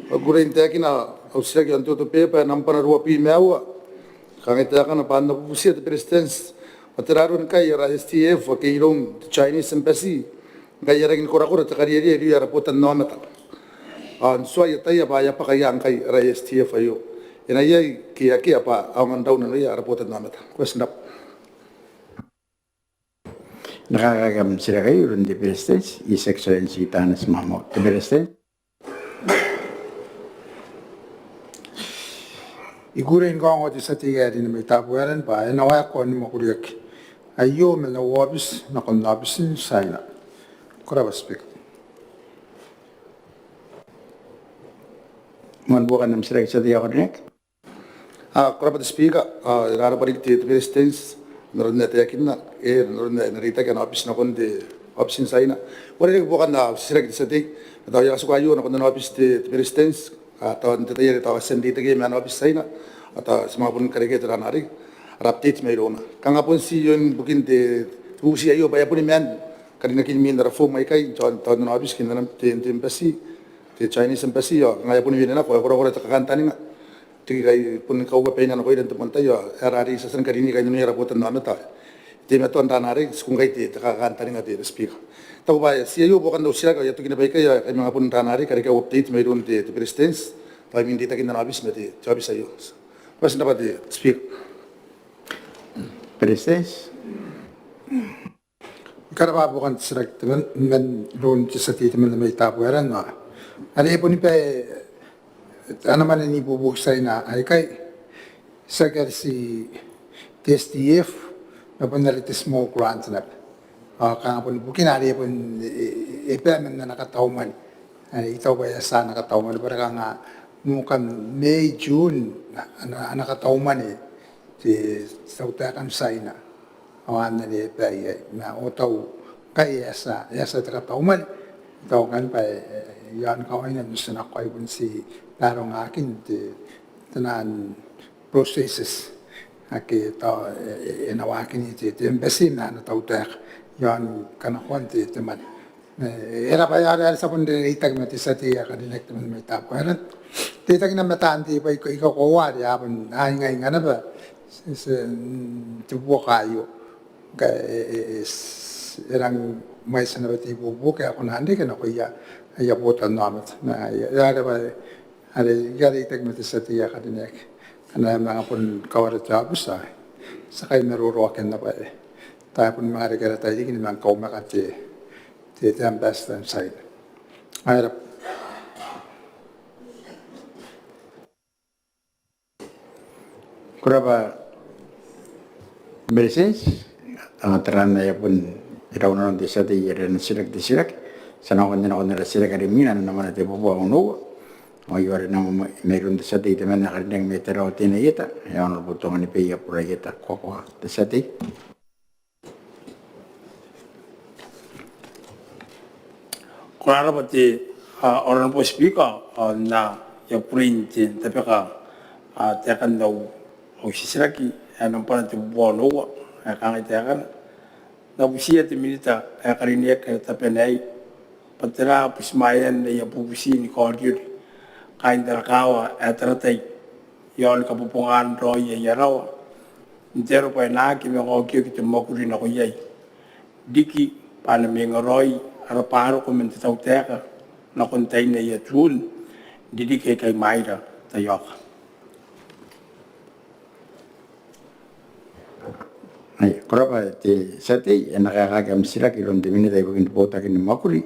Gurain te kina au sia ki antu to pepa nampana rua pi mewa. Kang te kana panda pusia te presidents. Materaru kai ra STF ke irong Chinese embassy. Kai ra kin kora te karieri ri ra potan no mata. An soya tai ba ya pakayang kai ra STF ayo. Ina ye ki apa au ngandau na ya ra potan no mata. Question up. Nakakagam sila kayo rin di Presidents, His Excellency Tanas Mahmoud. The President. Igurin ko ang sa tiga din may tapuaran pa, nawa ko ni makuriyak. Ayo me na wabis na kon nabisin sana. Kura ba speak. Bukan ng sila sa tiga ko rin. Kura ba speaker, rara parik ti Presidents, naroon na tayo kinna, naroon na narita ka na office na kon di office sana. Wala rin bukan na sila sa tiga. Nataw yung kasukayo na kon na office ti Presidents, atau tayo tayo sendi tayo man office sana. Atau semua pun kerja itu ranari, raptit merona. Kanga pun si yon bukin te usia yo bayar pun men, karena kini min reform mai kai, tahun na habis kini nam te embassy, te Chinese embassy yo, ngaya pun wina na, kora tekakan tani na, tiki kai pun kau ba pena na koi dan teman tayo, erari sasan karini kai dunia rapotan na mata, te meton ranari, sekungai te tekakan tani ngati speaker. Tahu ba si yo bukan dosia kai, tu kini baik kai, kai mengapun ranari, karena update meron te presidents, tapi min dita kini na habis mati, habis ayo. Mas dapat di speak. Presidents. Karena bukan serak teman men loan cisati teman may tapuaran no. Ada pun ni pa anaman ni bubuk say na ay kay sagar si TSTF na pun nalitis mo grant na. Kaya pun bukin ari pun ipamen na nakatauman. Ay itaw ba sa nakatauman para nga mukan May June nakatauman ti sautakan say na. Awan na di pa na utaw kaya sa takatauman itaw kan pa yan kaway na gusto na kayo pun si larong akin ti tanan processes aki ito inawakin iti embassy na natautak yan kanakwan ti teman era pa yari sa pun itag mati sa tiya kadinek teman may tapuaran titag na matanti pa ikaw kawari apon ngay nga na ba tibuwa kayo kaya erang may sanabati bubu kaya ako nandi ka na kuya ayabutan namin na yari ba yari itag mati sa tiya kadinek kana mga pun kawarat jabos sa kayo narurokin na ba tayo pun mga regara tayo di kinimang kaumakati ti ambassador side ayarap Kuraba Presidents, teran na pun iraw na ron di sa tiga rin silak di silak. Sana ko din ako nila silak kariminan naman natin bubuha ang nuwa. Magyari na mayroon di sa tiga man nakarinig may taraw tinayita. Ayaw na butungan ni Pia Purayita kukuha di sa tiga. Kurara pati orang po speaker na yung print tapi ka tekan daw o sisiraki anong pa natin buwan uwa kang itekan na busiya ti milita kariniyak tapi nay patira pismayan na yung pupusi ni Cordier kain darakawa atratay yon kapupungan roy yaraw intero pa na kimi ko kita mokuri na kuyay diki panaming roy araparo ko men titaw teka na kontay na yatul didi kay Mayra tayok. Ay, kuraba ti sati nakakagam sila kilom di minita ibagin pota kini makuri.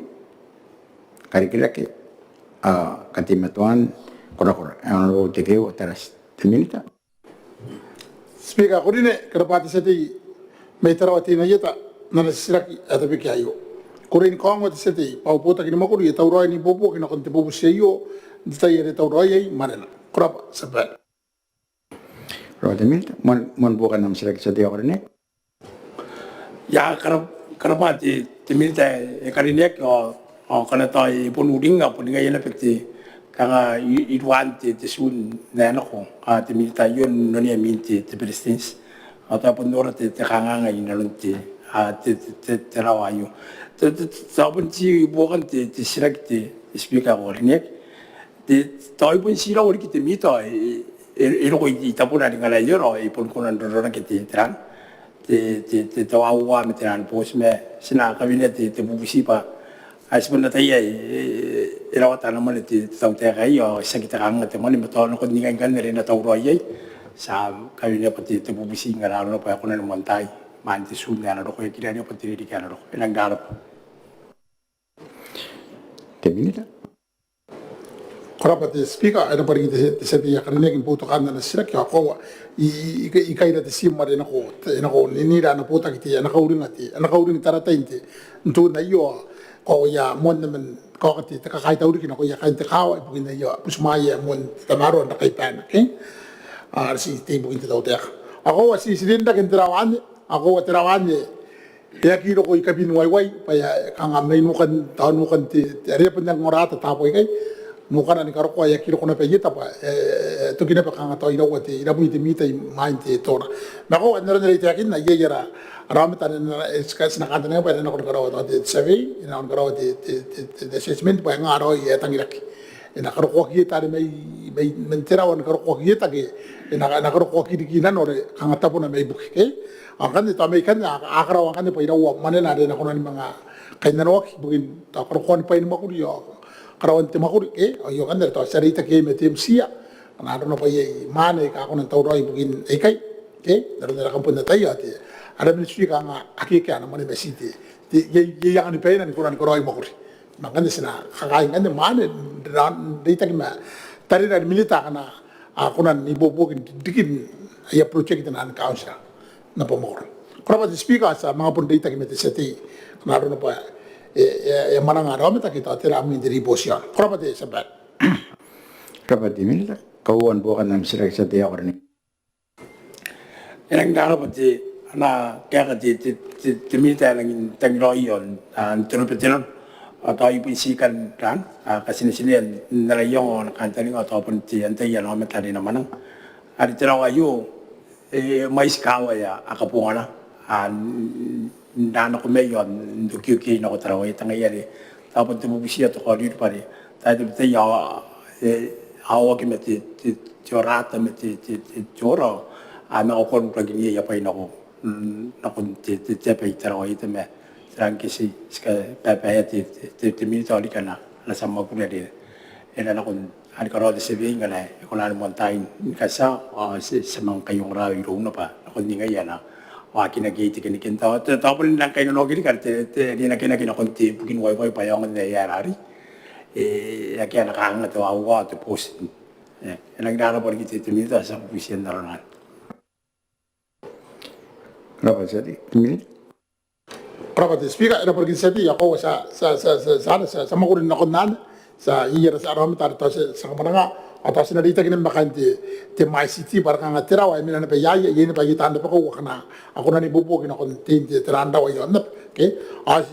Karikilaki katimatuan kura ang ro tikeo teras ti minita. Speaker ko din karapati sa ti may tarawati na yata na nasisiraki at abikyayo. Kurin ko ang sa ti pauputa kini makuri tawroy ni bobo kina konti bobo siya yo di tayo rin tawroy ay manila. Kurapa sa ba. Ro ti minita mon bukan nam sila sa ti ako rin Ya karapati ti milita kariniyak o kana tayo punudinga yan napiti kanga idwan ti sun na ko ti milita yun no niya minti ti presidents at punura ti kanga ngayon na ti rawayo tapos ti bukan ti silag ti speaker ko riniyak toi pun sila ori kita mito ero i tapuna di ngala yoro i pun kunan dorona kita terang te tawa wa meteran pos me sina kabinet te bubusi pa asbun ta ye era wata na mane te tau te ga yo sa kita kanga te mane meto no kon ningan kan re na tau ro ye sa kabinet pa te bubusi ngara no pa kunan montai man te su ngana ro ko kira ni pa te ri kana ro ena ngara Termina. Korapa te speaker ada pergi te seti ya karena kin puto kan na sira ki ako i kai da te sim mare na ko ni da na puta ki na ko ring tarata inte ntu na yo ko ya mon men ko ti ta kai tau ki na ko ya kai te kawa i bukin na yo pusma ya mon tamaro na kai pan ke si te bukin te tau te ako si silinda kin terawan ako terawan ya kiro ko i kapin wai pa ya kanga mai nukan tahun nukan ti area pendang ngorata tapo kai nukan ani karo ko ya kiro kona pe yeta pa to kina pa kanga to ira wote ira mu te mita mai te tora na ko andara ndere te akin na ye yera ramata na eskas na kanta na pa na ko karo te survey ina on karo te assessment pa ngaro ye tangiraki ina karo ko ki ta mai mentera on karo ko ki ta ke ina karo ko ki na no kanga tapo na mai buki ke akan itu Amerika na akaraw akan pa ira wa manena na ko ni mga kainanok bugin ta karo ko ni pa ni makuri yo karawan te makuri yo kan to sarita ke metem sia na no pa ye mane ka ko nan tawroi bugin kai ke daro na kampun na tayo ati ada ministry ka nga akike na mane mesite ye yang ni pa ni ko nan koroi makuri makan sina kakain kan mane data ki ma tari na milita kana ako nan ibobogin dikin ya project na council na pomor. Kalau pada speaker sa mga pun data kita seti naroon na pa mana nga raw kita kita tira amin diri bosya. Kalau pada sabat. Kalau pada minta kauan bukan nam sirak sa dia orang ni. Yang dah pada na kaya ti minta yang tengroyon terpetenon atau ibu isikan kan kasini nalayong kantaning ataupun ti antay yan namin tadi na manang. Ari tiraw ayo mais kawa ya akapungana ndana ko meyon ndukyuki na ko taraway tangayari tapos tumubusiya to ko rin pare tayo te ya awa ki meti jorata meti joro ana ko kon plagini ya pa inako te pa taraway te me sang kisi ska pa te minta ali kana na sama ko rin ena na kon ani karo de sebing ngale ko na montain kasa sa mga kayong rawi ro na pa ako ninga yana wa kinagate kin kinta tapos lang kayo no gili karte di na kinakina konti bugin wai pa yung na yarari yakya nakanga to awa to post elang dara por kiti timita sa opisyan na ron Kenapa jadi? Ini? Kalau pada speaker ada pergi seti ya ko sa sama ko rin na konan sa iya sa aram tar to sa kamanga atas na dita kinin bakante te mai city para kanga tira wa mina pe ya ye ni pa kita anda pa ko kana ako na ni bubo kina kon tin te tranda wa yo nap ke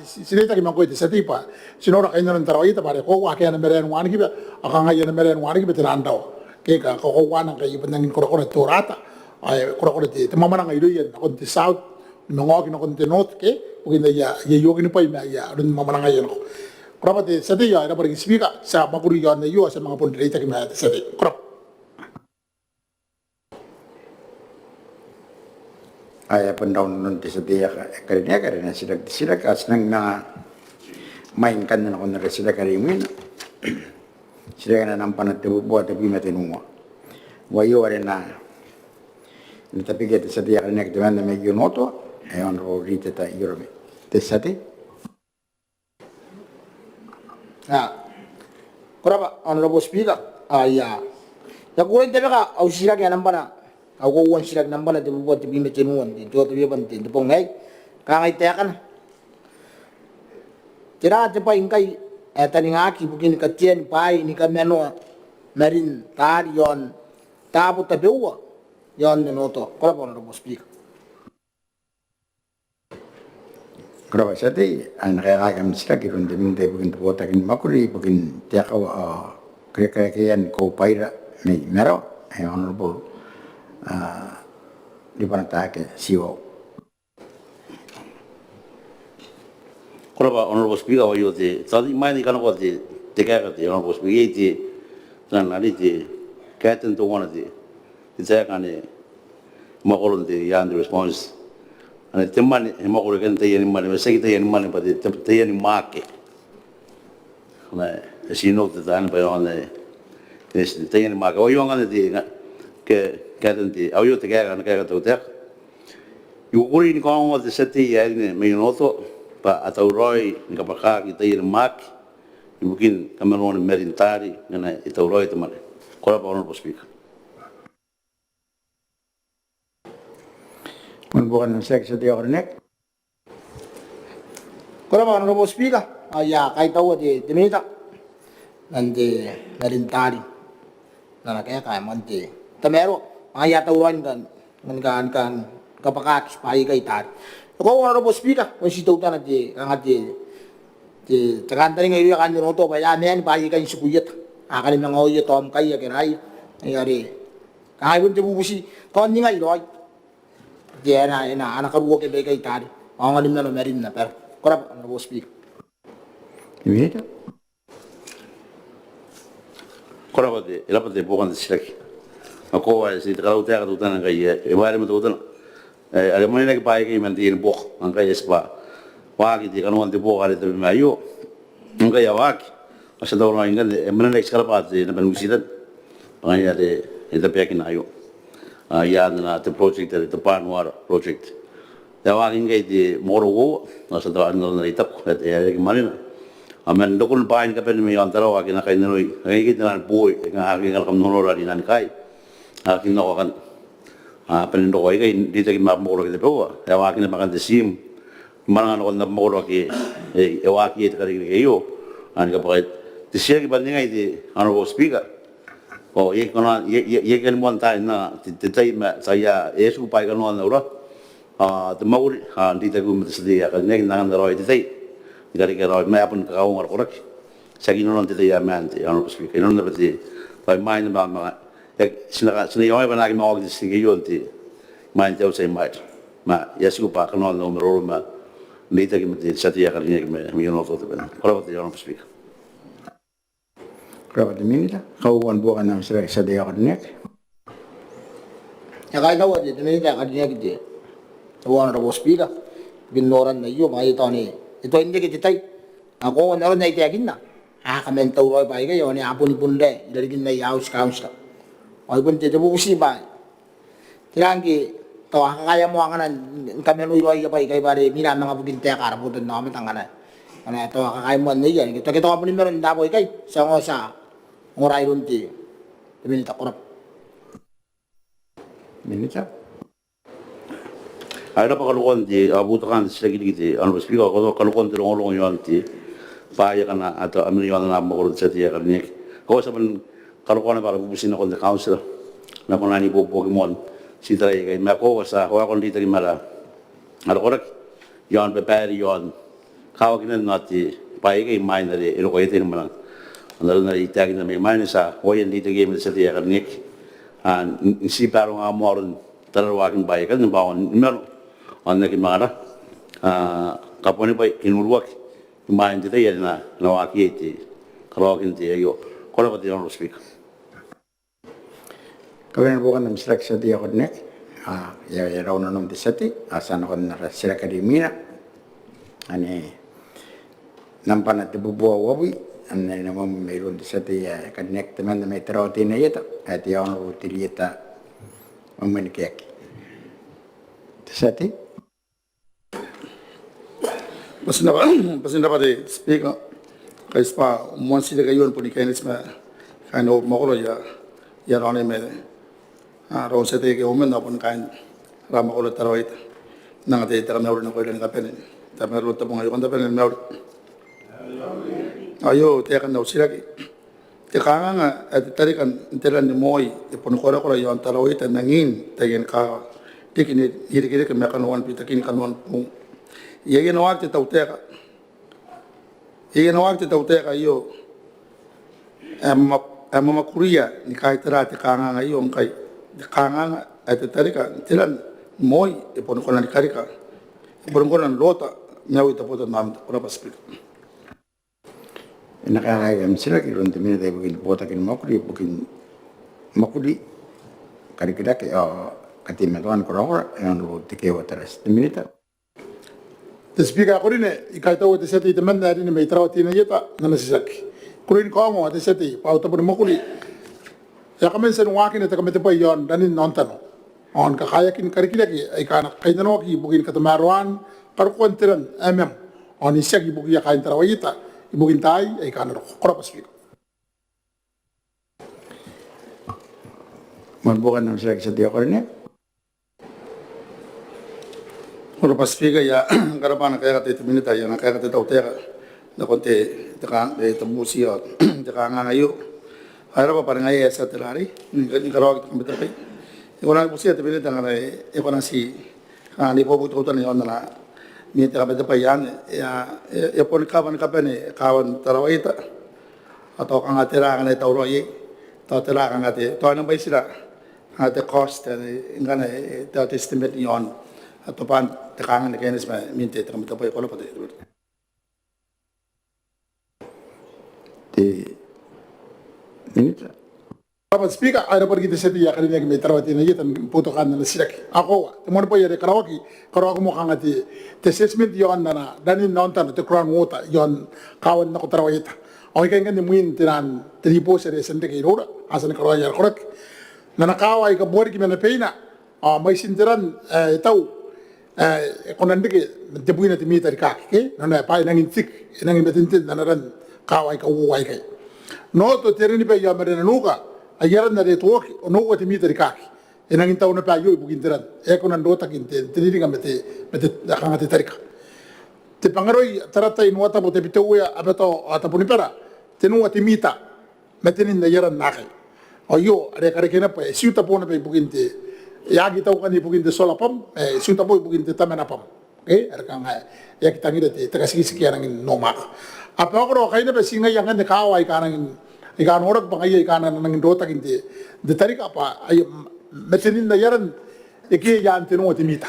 si dita ki mango te seti pa sinora kaina nan tarawa ita pare ko wa ke na meren wan ki ba akanga ye na meren wan ki be tranda ke ka ko wa na kai pendangin ko to rata ay ko te mamana ngai do ye kon te south mango ki kon te north ke ugin ya ye yo ki pa ya run mamana ngai no Kerapa te seti ya era pergi speaker sa makuri ya na yo sa mga pun data ki ma seti krop Ayah pendaun nanti setia karena sidak asnang na mainkan na kon na sidak karimin sidak na nampan at buat tapi mati nungwa wayo arena tapi kita setia karena kita mana megi noto ayon ro rite ta yurome te seti Kurapa honorable speaker ya kuren tebe ka au sirak ya nambana au ko wan sirak nambana te buat te bime tenuan di to te ban te pongai ka ngai te kan tira te pa inkai tani ngaki bukin ka tien pai ni ka meno marin tar yon tabu te bewa yon no to kurapa honorable speaker Kalau saya anak agam sila kirun demin bukin buat akin makuri bukin tiak kaya kau paira ni mero honorable di mana tak siwo. Kalau honorable speaker ayo te tadi main di kana ko te kaya te honorable speaker te dan ali ti katen to one ti saya kan makolon ti yan response ane teman makolo kan te yan mane se te yan mane pa te yan make na sino te dan pa on te yan make o yo ngane ti ke katen ti au yo te kan ka to te yu kuri ni ko te seti ya ni me noto pa atau roi ni ka pa ki te yan make mungkin kameron merintari ngana itu roi teman ko pa on speak bukan seks dia ornek. Kalau mau nopo speaker, ya kait tahu di minta nanti merintari, nana kayak manti. Tamero, ayat tahuan kan kapakak supaya kait tari. Kalau mau nopo speaker, masih tahu tanah di tekan tadi ngayu kan di noto bayar nih bayi kan sukuyat, akan yang ngayu tom kaya kerai, ya deh. Kahit pun cebu busi, kau ni ngayu loy. Dia anak keruak ke bagai tadi, orang alim na merin na per, korap na bos speak. Ini tu. korapa de elapa de bukan silaki ako wa si kalau te ka tutan ngai e bare mo tutan ale mo ne ka pai ki man din bok ang kai spa wa ki di kanu ante bok ale te mayo ngai ya wa ki asa do na inga e man ne skala pa de na banusidan pangaya de e te pe ki na yo ya na te project de te panwar project ya wa ki ngai di moro go asa do an na itap e ki manina amen dokun pain ka pen mi antara wa ki na kai noi ngai ki na boy nga ki ngal kam no ra di nan kai akin no kan pen do kai di te ki ma mo ki te po ya wa ki na makan de sim mangan ko na mo ki e wa ki te ka ri yo an ka pa te sia ki ban ngai di an ro speaker o ye kona ye ken mon tai na te tai ma sa ya e su pai ka no na ro te mo di te ku me te dia ka ne na na ro te tai gari ke ro me apun ka ngar korak sagi non te ya man te an ro speaker non na te pai mai na ma sina yo ba na ki mo ki singi yo te mai te o sei mai ma ya su pa ka no no ro ma ni te ki me te sa te ya ka ni me no to te ben ko te an ro speaker Kau di minta, kau bukan nama serai sedia ornek. Ya kaya tahu aja, tapi tak ada yang gitu. Tuan orang bos pika, binoran na iyo, mai itu ni, itu ini kita tay. Ako orang na itu yakin na. Kami tahu orang baik ya, ni apun deh, dari kita ya aus kaus ka. Walaupun tidak bukusi baik. Tirang ki, tahu kaya mau angan kami nui ya baik bare, mira mga bukin tiak arah bukan nama tangan. Karena itu kaya mau ni ya, kita apun meron dapoy kay, sa ngorai runti, tapi ni tak korap. Minta. Ada pa kalukon di abutan sila gidi ano speaker ko kalukon di long yon ti pa ya kana ato amin yon na mo sa tiya kanik ko sa ban kalukon para bubusin ako sa council na kung nani po Pokemon si tray kay mako sa ko kon di tari mala alo korak yon prepare yon kawa kinan nati pa kay minor ilo ko itin malang andalo na itag na may minor sa hoyen di game sa tiya kanik an si parang amoron tarawakin baik kan bawon mer on na kimara kaponi pa kinurwak main dite ya na waki iti karokin ti yo kola pati on speak Kau bukan nama serai sedia ornek. Ya raw na nom disati, asan kon na serai kadimina. Ane nampan at bubuwa wawi. Ane namam mayroon disati ya kadnek teman na may trauti na ito. At yaon ro tilita mamanikyak. Disati. Pasin dapat di speaker kay spa monsi de kayon po ni kainis ma kaino makolo ya rone me ron sete ke omen na pon kain rama ko taroit nang ate ta kamero na ko len kapen ta mero ta mo ayo pen mero ayo te kan no siraki te kanga at tari kan telan ni moy te pon ko yon taroit nangin tayen ka tikini yiri ke me kanwan pitakin kanwan mo Iyan ang wakti tauteka. Iyan ang wakti tauteka iyo. Mamakuriya ni kahit rati kanga ngayon kay kanga at tarika tilan moy ipon ko na ni karika. Ipon ko na lota miyaw ito po ito namin. Kuna pa speak. nakakayam sila kilon timina tayo bukil pota kin makuli karikida ke katimatuan korokora yang tike wataras timinita. Speaker kurine ikaita wo teseti temanna rini me trawati na yeta na nasisaki kurin ko mo teseti pa utapun makuli ya kamen sen wakin ta kamete pa yon danin nontano on ka kayakin karikida ki ikana kaidano ki bugin katamaruan karkuantiran on isaki bugi ya kain tarawita ibugin tai ikana ro korapa speaker Bukan nam sila sa kurine. Ora pasfiga ya garabana kaya kate minita ya kaya kate tautera na konte taka de tamusia taka ngayo ara pa parang ay sa telari ni karo kita komputer pai ikona musia te minita ngare ikona si ni pobu to tan yon na ni taka beta pai ya pon kawan kapane kawan tarawaita atau kang atera ngane tauro ye ta tera kang ate to nang bai sila ate cost ngane ta estimate yon atau pan tekangan dengan ini minta tekan betul apa kalau pada itu. Ini. Apa speaker ada pergi di sini ya kali ni kami terawat ini kita foto kan nasi lagi. Aku, teman apa ya karaoke mau kangati assessment yon nana dan ini nonton itu kurang ngota yon kawan nak terawat. Aku kan ni mungkin tenan teripu seri sendiri kira asalnya karaoke ya korek. Nana kawai ke bori kita pena. Mai sinteran tahu. Konan dike debuina ti mita ka ke nana pa nangin tik nangin betintin nanaran kawai ka uwai kai no to terini pe ya merena nuka ayaran na de toki no wati mita ka nangin taw na pa yo bugin teran konan do takin terini ka mete kanga te tarika te pangaroi tarata inuata bote bitoya abeto atapuni pera tenu wati mita metenin na yaran nakai ayo are kare kena pa siuta pona pe bugin te ya kita kan ibukin de sola pam suta boy bukin de tamena pam erkang ya kita ngira te kasih sekian angin nomak apa ko kaina be singa yang kan de kawai kanang ikan orak bangai ikan nangin dota kinte de tarik apa ay mesenin da yaran iki ya anteno timita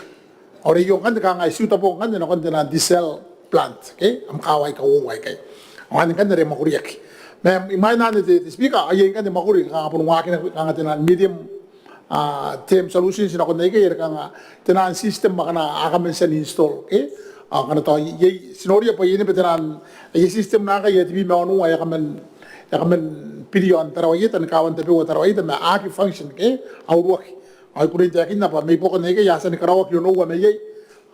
ore yo kan de kangai suta po kan de kan de na diesel plant am kawai ka wai kai wan kan de makuriak imay na de speaker ay kan de makuri ka pun wakin ka ngaten medium tem solutions na kung naikay kang tenan system makana akamen sen install kana to ye sinoria pa yini betenan ye system na kay tibi maunu ay akamen pilion taraway tan kawan tapi wa taraway tan aki function awruak ay kunin jakin na pa may poko naikay yasan karawak yun wa may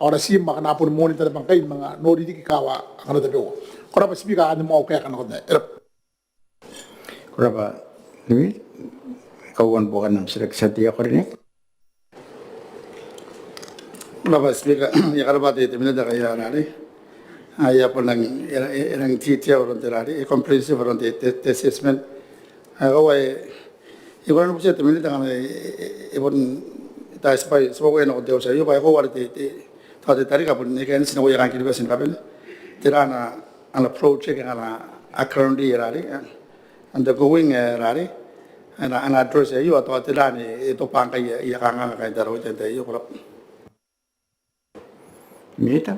ora sim makana pun monitor bangkay mga nodi di kawa kana tapi wa kora pa speaker ano mo kaya kana kung kora pa ni kawan bukan nam sila sa kurine. Labas speaker ya kalau pada itu minta kaya nari ayah pun yang titia orang terari comprehensive orang assessment awai igual no bisa temen dengan ibon tak sepai sebagai nak dia usai apa aku ada tadi tarik apa ni kan sini orang kiri besin kapel terana an approach ke ana akrondi rari and the going rari ana address yo atau terani itu pangkai ya kanga kai taruh tente yo kerap Mita.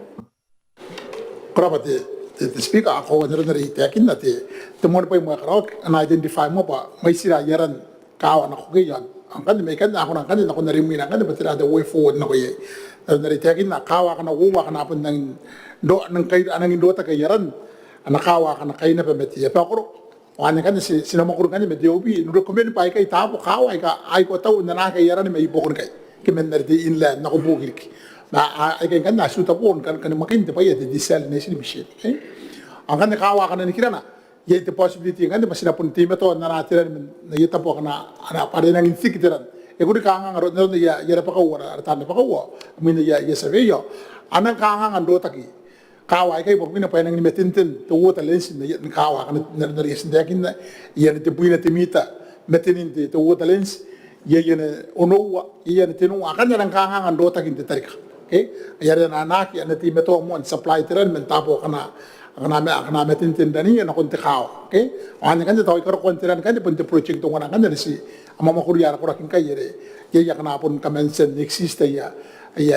Kerapa te speaker ako nari tekin na te temon pa mo karok an identify mo pa may sira yaran kawan ako kayan ang kan may kan ako nang kan ako narimina kan batira the way forward na ko ye nari tekin na kawa kana uwa kana pun nang do nang kay anang indota kay yaran anakawa kana kay na pameti ya pa ko ane kan sinamakuru kan med yobi no recommend pa kay tapo kawa ay ko taw na kay yaran may ibokon kay kimen nardi inland na ko bugirki na ay kan na suta pon kan makin te pa ye desalination machine ang kan kawa kan ni kirana ye the possibility kan mas na pun time to na natiran na yeta po kana ana pare nang insik tiran e gudi ka nga ro no ya pa ko wala tan pa ko min ya sabeyo anang ka nga ndo taki kawa kay po pina pa nang metintin to wota lens na yet kawa kan na resin dakin na ye te puina te mita metinin te wota lens ye ono ye tenu akan nang ka nga ndo taki te tarika yare na naki ana ti meto mo supply tiran men tapo kana metintin dani na konti kao ani kan taw ikaro kontiran kan punte project to ngana kan si amama kuriya ko rakin kay ye ya kana pun kamensen existe ya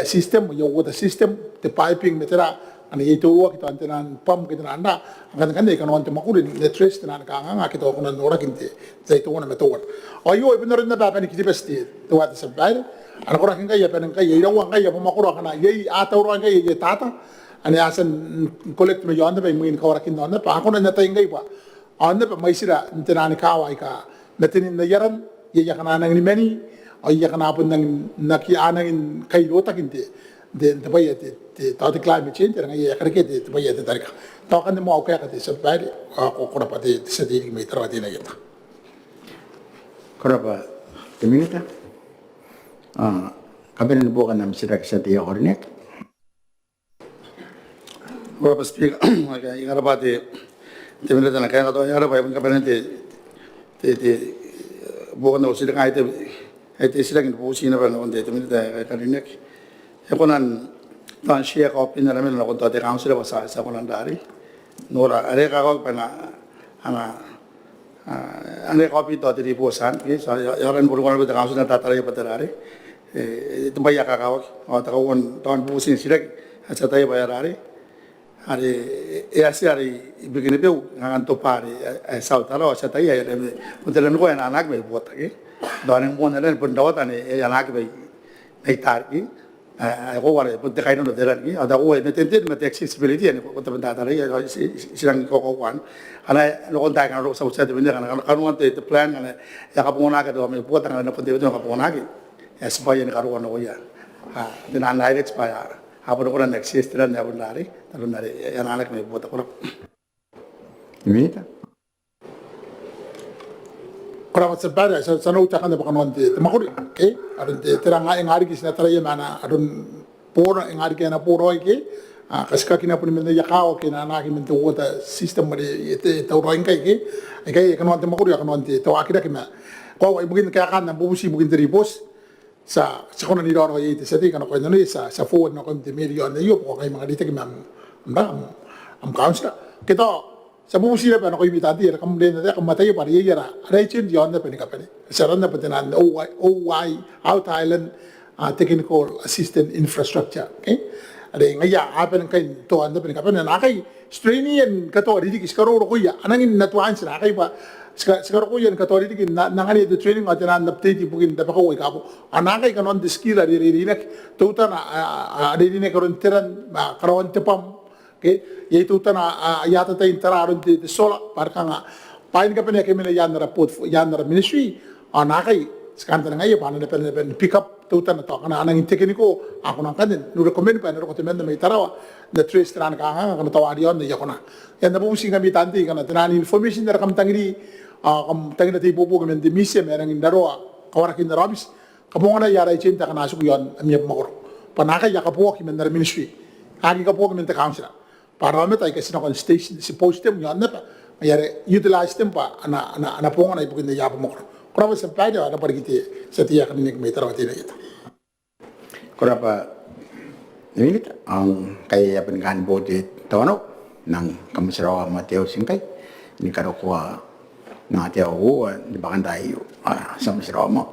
system ya water system the piping metera Ani itu ruwa kita antenan pam kita anda kan kan kan ante makuri ne tres tenan ka nga kita ko nan ora kinte zaitu na metawar ayo benar na ba ni kiti besti to wat sabai ana ko rakin kaya pen kaya ira wa kaya makura kana yei ata ora kaya ye tata ani asan collect me yonda be min ko rakin na pa ko na ta ingai pa anda pa mai sira tenan ka wa ka natin na yaran ye ya kana nang ni meni ay ya kana pun nang naki anang kai rota kinte de tabaya de tawti climate change ranga ye karke de tabaya de tarika tawakan de mo ka ka de sabai ko ko pa de sedi me trawati na yeta Korapa teminita kaben bukan nam sirak satia ornek Korapa speak aga ingarapa de teminita na kaya to yara pa kaben te bukan no sirak ay te sirak ni pusi na pa no de teminita karinek ekonan tan share copy na namin na konto de council ba sa konan dari nora are ka ko pa na ane copy to di posan ke sa yaran buru konan de council na tatara pa tarare itu baya ka ka o ta ko tan pusin sirak sa tay ba yarare are asi are bigine be ngan to pare sa taro sa tay ya modelo ko na anak be bota ke dan mo na len pun dawat ane anak be nei tar ki ko wala pun te kaino de lagi ada ko ne tente me accessibility ne ko te benda tare ya sirang ko wan ana no kon ta kan ro sa usa de benda kan kan te plan kan ya ka pona ka do me puata kan no te ka pona ki ya supaya ne karo no ya de na na direct pa ha por ko na access tra ne abun lari talun lari ya na me puata ko Imita Kalau macam pada saya no ucapan de bukan nanti makuri adun terang ngari kisna taraya mana adun pora ngari kena poro iki kaska kina pun mende yakao kina na ki mende wota sistem mari ete tauran kai ki kai kan nanti makuri kan nanti to akira kina ko ai mungkin kaya kan busi mungkin dari bos sa kono ni ro ite seti kan ko ni sa forward na ko de million yo ko kai mga dite ki mam am council kita sa busi na pa ko imitati era kamlen na ka matay pa yera ara chin yon na pa ni kapani saran na patanan OY out island technical assistant infrastructure okay ada ngaya apen kai to anda pa ni kapani na kai strainian ka to ri kis karo ko ya anangin natuan sina kai pa sigaro ko yan ka to ri na ngani the training atanan na ptiti bugin da pa ko ka po anakai kanon the skill ri nak to ta na ri ne karon tiran karon tepam okay yaitu tanah yata ta interaron di sola parka nga pain ka pene kemena yanara ministry anakai sekarang tanah ngayo paano na pen pick up tu tanah to kana anang tekniko ako nang kanin nu recommend pa na ko temenda may tarawa na trace tran ka nga kana tawari yon ya kona yan na busi kami tanti kana tanan information na kam tangiri kam tangiri ti bubu kami di mise merang indaro kawarakin na rabis kamo nga na yara icinta kana asuk yon amiyap makor panaka ya kapuwa kami na ministry agi kapuwa kami na council Parliament ay kasi na station si postem yon na pa mayare utilize dem pa ana ponga na ibukin na yapa mo kora sa pwede ana parigiti sa tiya kaninig may tarawati na ito kora pa nimita ang kaya pengan bodi tono nang kamsarawa mateo singkay ni karo ko na tiya o di bakan tayo sa masarawa mo